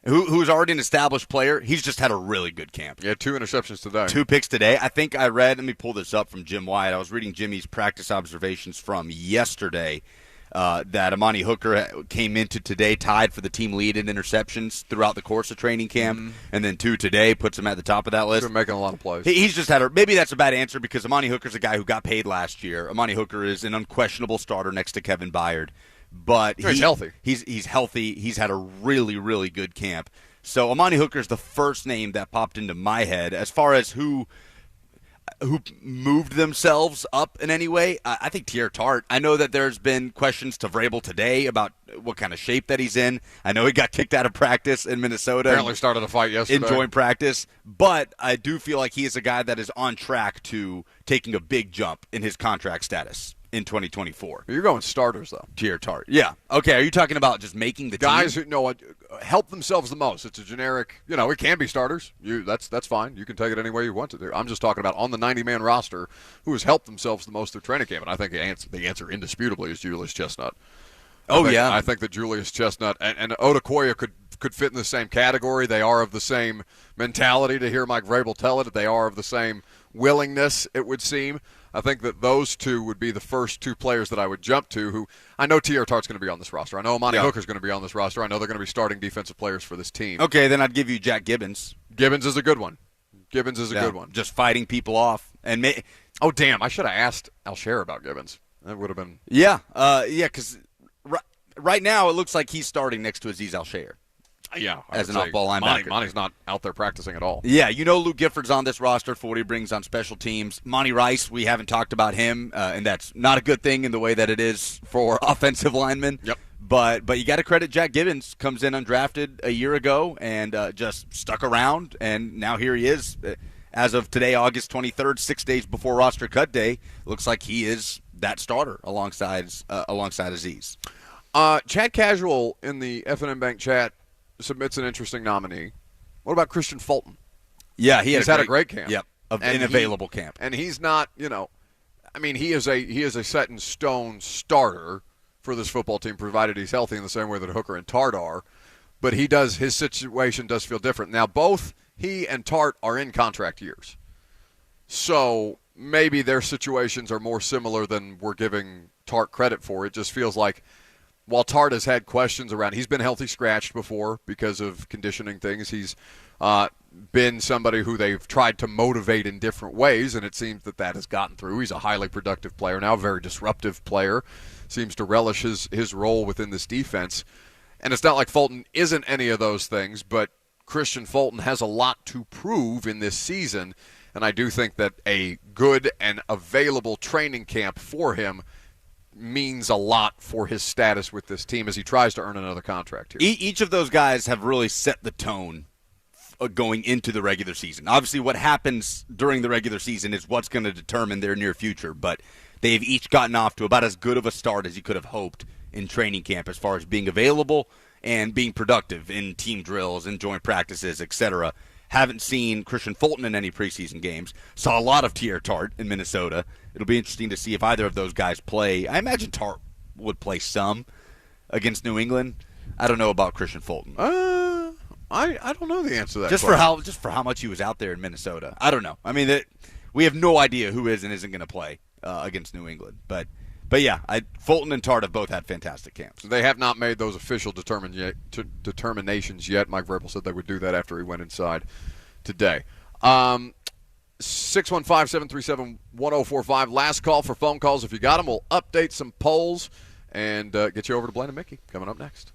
who's already an established player. He's just had a really good camp. Yeah, 2 interceptions today. 2 picks today. I think I read, let me pull this up from Jim Wyatt. I was reading Jimmy's practice observations from yesterday. That Amani Hooker came into today tied for the team lead in interceptions throughout the course of training camp, and then 2 today puts him at the top of that list. He's been making a lot of plays. He's just had maybe that's a bad answer, because Amani Hooker's a guy who got paid last year. Amani Hooker is an unquestionable starter next to Kevin Byard, but he's healthy. He's healthy. He's had a really, really good camp. So Amani Hooker's the first name that popped into my head as far as who moved themselves up in any way. I think Tier Tart. I know that there's been questions to Vrabel today about what kind of shape that he's in. I know he got kicked out of practice in Minnesota. Apparently started a fight yesterday. In joint practice. But I do feel like he is a guy that is on track to taking a big jump in his contract status in 2024. You're going starters, though. Tier Tart. Yeah. Okay, are you talking about just making the guys team? Who know what help themselves the most? It's a generic, it can be starters. That's fine. You can take it any way you want to do. I'm just talking about on the 90-man roster who has helped themselves the most through training camp, and I think the answer indisputably is Julius Chestnut. I think that Julius Chestnut and Odakoya could fit in the same category. They are of the same mentality, to hear Mike Vrabel tell it. They are of the same willingness, it would seem. I think that those two would be the first 2 players that I would jump to, who I know T.R. Tart's going to be on this roster. I know Amani Hooker's going to be on this roster. I know they're going to be starting defensive players for this team. Okay, then I'd give you Jack Gibbons. Gibbons is a good one. Good one. Just fighting people off. Oh, damn, I should have asked Al-Shaair about Gibbons. That would have been... Yeah, because right now it looks like he's starting next to Aziz Al-Shaair. Yeah, as an off-ball linebacker. Monty's not out there practicing at all. Yeah, Luke Gifford's on this roster for what he brings on special teams. Monty Rice, we haven't talked about him, and that's not a good thing in the way that it is for offensive linemen. Yep. But you got to credit Jack Gibbons. Comes in undrafted a year ago and just stuck around, and now here he is. As of today, August 23rd, 6 days before roster cut day, looks like he is that starter alongside Azeez. Chat Casual in the F&M Bank chat submits an interesting nominee. What about Christian Fulton? Yeah, he's had a great camp. Yep, an available camp. And he's not, he is a set in stone starter for this football team, provided he's healthy in the same way that Hooker and Tart are. But his situation does feel different. Now, both he and Tart are in contract years. So maybe their situations are more similar than we're giving Tart credit for. It just feels like while Tart has had questions around, he's been healthy scratched before because of conditioning things. He's been somebody who they've tried to motivate in different ways, and it seems that has gotten through. He's a highly productive player now, a very disruptive player, seems to relish his role within this defense. And it's not like Fulton isn't any of those things, but Christian Fulton has a lot to prove in this season, and I do think that a good and available training camp for him means a lot for his status with this team as he tries to earn another contract here. Each of those guys have really set the tone going into the regular season. Obviously, what happens during the regular season is what's going to determine their near future, but they've each gotten off to about as good of a start as you could have hoped in training camp as far as being available and being productive in team drills and joint practices, etc. Haven't seen Christian Fulton in any preseason games. Saw a lot of Tier Tart in Minnesota. It'll be interesting to see if either of those guys play. I imagine Tart would play some against New England. I don't know about Christian Fulton. I don't know the answer to that Just question. for how much he was out there in Minnesota. I don't know. I mean, we have no idea who is and isn't going to play against New England. But yeah, Fulton and Tart have both had fantastic camps. They have not made those official determinations yet. Mike Vrabel said they would do that after he went inside today. 615-737-1045. Last call for phone calls. If you got them, we'll update some polls and get you over to Blaine and Mickey coming up next.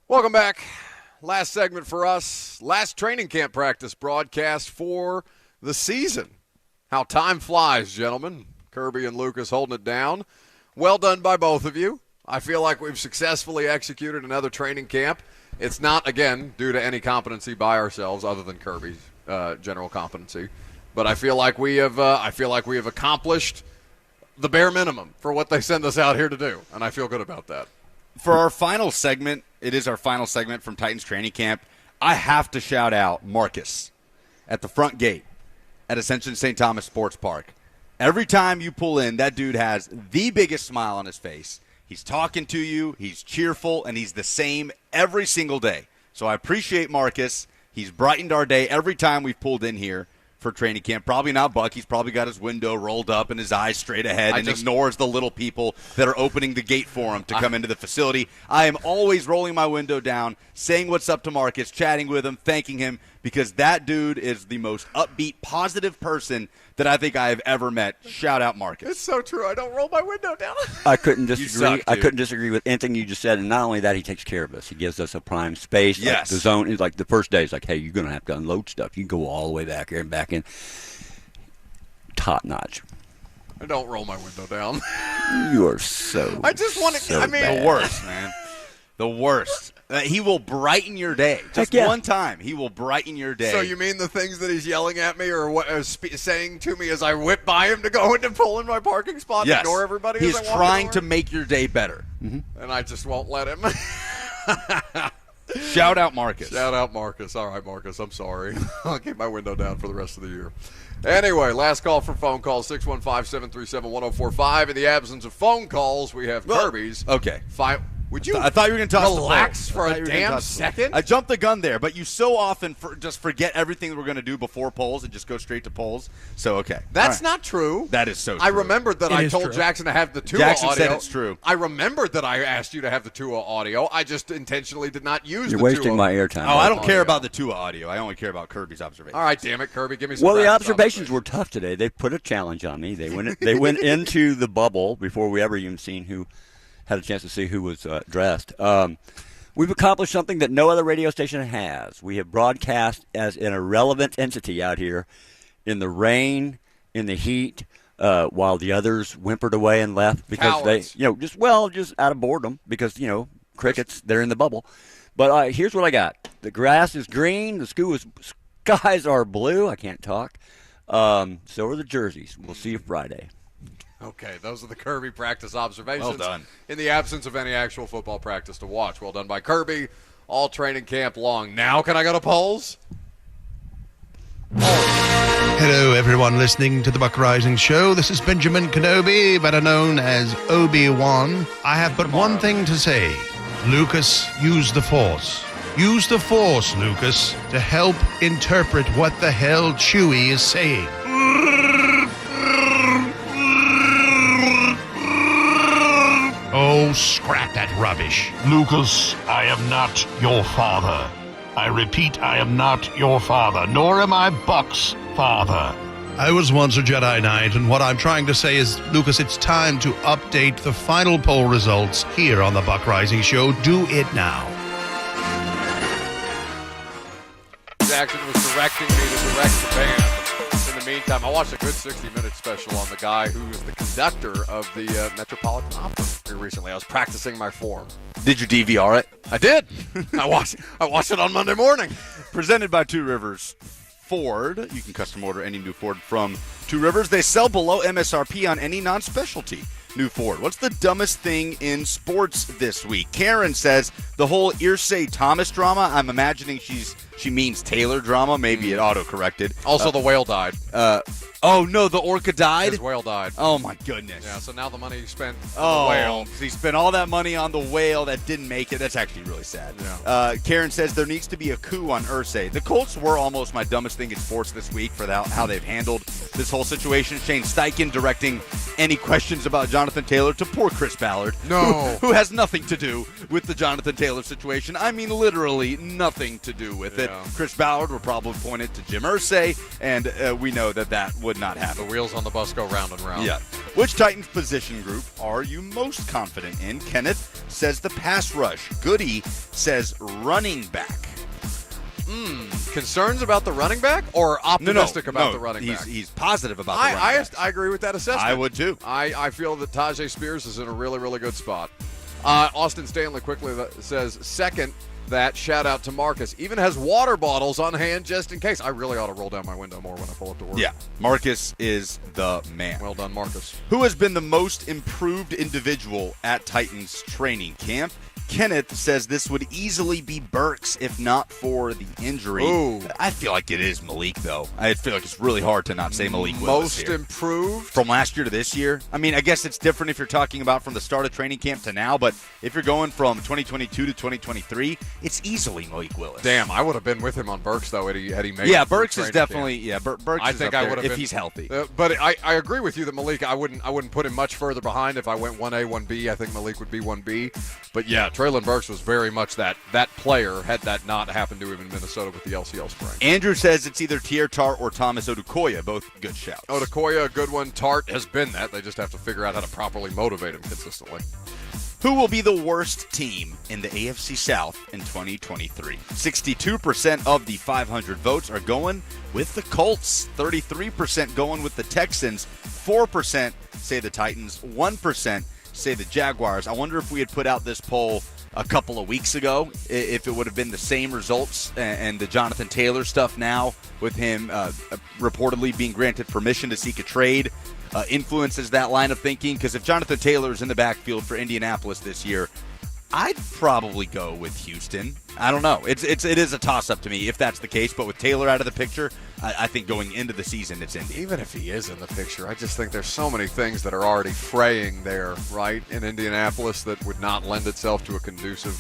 Welcome back. Last segment for us. Last training camp practice broadcast for the season. How time flies, gentlemen. Kirby and Lucas holding it down. Well done by both of you. I feel like we've successfully executed another training camp. It's not, again, due to any competency by ourselves other than Kirby's general competency. But I feel like we have accomplished the bare minimum for what they send us out here to do, and I feel good about that. For our final segment, it is our final segment from Titans training camp. I have to shout out Marcus at the front gate at Ascension St. Thomas Sports Park. Every time you pull in, that dude has the biggest smile on his face. He's talking to you, he's cheerful, and he's the same every single day. So I appreciate Marcus. He's brightened our day every time we've pulled in here for training camp. Probably not Buck. He's probably got his window rolled up and his eyes straight ahead and ignores the little people that are opening the gate for him to come into the facility. I am always rolling my window down, saying what's up to Marcus, chatting with him, thanking him, because that dude is the most upbeat, positive person that I think I have ever met. Shout out Marcus. It's so true. I don't roll my window down. I couldn't disagree. Suck, I couldn't disagree with anything you just said. And not only that, he takes care of us. He gives us a prime space. Yes. Like the zone is like the first day. It's like, hey, you're going to have to unload stuff. You can go all the way back here and back in. Top notch. I don't roll my window down. You are so. I just want to. So the worst, man. The worst. He will brighten your day. Just one time, he will brighten your day. So you mean the things that he's yelling at me or saying to me as I whip by him to go in and pull in my parking spot and ignore everybody? He's as I walk trying to make your day better. Mm-hmm. And I just won't let him. Shout out Marcus. Shout out Marcus. All right, Marcus, I'm sorry. I'll keep my window down for the rest of the year. Anyway, last call for phone calls, 615-737-1045. In the absence of phone calls, we have Kirby's. Okay. Would you I thought you were going to toss relax the for a damn second? I jumped the gun there, but you so often just forget everything that we're going to do before polls and just go straight to polls. So, okay. That's not true. That is so true. I remembered that I told Jackson to have the Tua Jackson audio. said it's true. I remembered that I asked you to have the Tua audio. I just intentionally did not use You're the wasting Tua. my airtime. Oh, I don't care about the Tua audio. I only care about Kirby's observations. All right, damn it, Kirby. Give me some Well, the practice observations were tough today. They put a challenge on me. They went into the bubble before we ever even seen who had a chance to see who was dressed. We've accomplished something that no other radio station has. We have broadcast as an irrelevant entity out here in the rain, in the heat, while the others whimpered away and left because Cowards. they, just out of boredom because, crickets, they're in the bubble. But here's what I got. The grass is green. The skies are blue. I can't talk. So are the jerseys. We'll see you Friday. Okay, those are the Kirby practice observations. Well done. In the absence of any actual football practice to watch. Well done by Kirby. All training camp long. Now can I go to polls? Hello, everyone listening to the Buck Rising Show. This is Benjamin Kenobi, better known as Obi-Wan. I have but one thing to say. Lucas, use the Force. Use the Force, Lucas, to help interpret what the hell Chewie is saying. Oh, scrap that rubbish. Lucas, I am not your father. I repeat, I am not your father, nor am I Buck's father. I was once a Jedi Knight, and what I'm trying to say is, Lucas, it's time to update the final poll results here on the Buck Rising Show. Do it now. Jackson was directing me to direct the band. In the meantime, I watched a good 60-minute special on the guy who is the conductor of the Metropolitan Opera here recently. I was practicing my form. Did you DVR it? I did. I watched it on Monday morning. Presented by Two Rivers Ford. You can custom order any new Ford from Two Rivers. They sell below MSRP on any non-specialty new Ford. What's the dumbest thing in sports this week? Karen says the whole Irsay Thomas drama. I'm imagining she means Taylor drama. Maybe it auto-corrected. Also, the whale died. Oh, no, the orca died? His whale died. Oh, my goodness. Yeah, so now the money he spent on the whale. So he spent all that money on the whale that didn't make it. That's actually really sad. Yeah. Karen says there needs to be a coup on Irsay. The Colts were almost my dumbest thing in sports this week for how they've handled this whole situation. Shane Steichen directing any questions about Jonathan Taylor to poor Chris Ballard. No. Who has nothing to do with the Jonathan Taylor situation. I mean, literally nothing to do with it. Chris Ballard will probably point it to Jim Irsay, and we know that would not happen. The wheels on the bus go round and round. Yeah. Which Titans position group are you most confident in? Kenneth says the pass rush. Goody says running back. Concerns about the running back or optimistic about the running back? He's positive about the running back. I agree with that assessment. I would too. I feel that Tajay Spears is in a really, really good spot. Austin Stanley quickly says, second, that shout out to Marcus. Even has water bottles on hand just in case. I really ought to roll down my window more when I pull up to work. Yeah, Marcus is the man. Well done, Marcus. Who has been the most improved individual at Titans training camp? Kenneth says this would easily be Burks if not for the injury. Ooh. I feel like it is Malik, though. I feel like it's really hard to not say Malik Willis Most here. improved? From last year to this year? I mean, I guess it's different if you're talking about from the start of training camp to now, but if you're going from 2022 to 2023, it's easily Malik Willis. Damn, I would have been with him on Burks, though, had he made Yeah, it Burks is definitely, camp. Burks I is think up I there would have if been, he's healthy. But I agree with you that Malik, I wouldn't put him much further behind if I went 1A, 1B. I think Malik would be 1B. But yeah, Treylon Burks was very much that player had that not happened to him in Minnesota with the LCL sprain. Andrew says it's either Tier Tart or Thomas Odukoya, both good shouts. Odukoya, a good one. Tart has been that. They just have to figure out how to properly motivate him consistently. Who will be the worst team in the AFC South in 2023? 62% of the 500 votes are going with the Colts. 33% going with the Texans. 4% say the Titans. 1% say the Jaguars. I wonder if we had put out this poll a couple of weeks ago, if it would have been the same results and the Jonathan Taylor stuff now with him reportedly being granted permission to seek a trade influences that line of thinking. Because if Jonathan Taylor is in the backfield for Indianapolis this year, I'd probably go with Houston. I don't know. It is a toss-up to me if that's the case. But with Taylor out of the picture, I think going into the season, it's Indy. Even if he is in the picture, I just think there's so many things that are already fraying there, right, in Indianapolis that would not lend itself to a conducive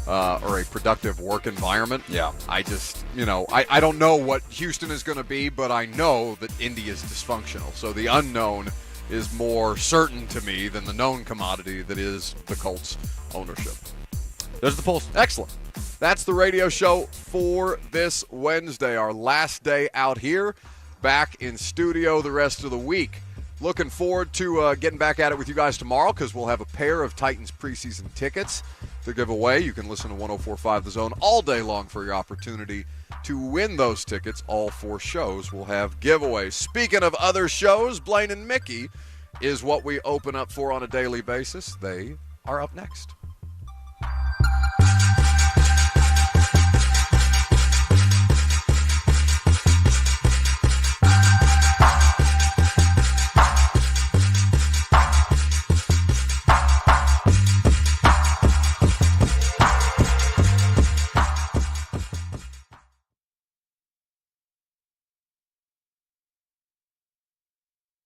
or a productive work environment. Yeah. I just, I don't know what Houston is going to be, but I know that Indy is dysfunctional. So the unknown is more certain to me than the known commodity that is the Colts ownership. Those are the polls. Excellent. That's the radio show for this Wednesday, our last day out here, back in studio the rest of the week. Looking forward to getting back at it with you guys tomorrow because we'll have a pair of Titans preseason tickets to give away. You can listen to 104.5 The Zone all day long for your opportunity to win those tickets. All 4 shows will have giveaways. Speaking of other shows, Blaine and Mickey is what we open up for on a daily basis. They are up next.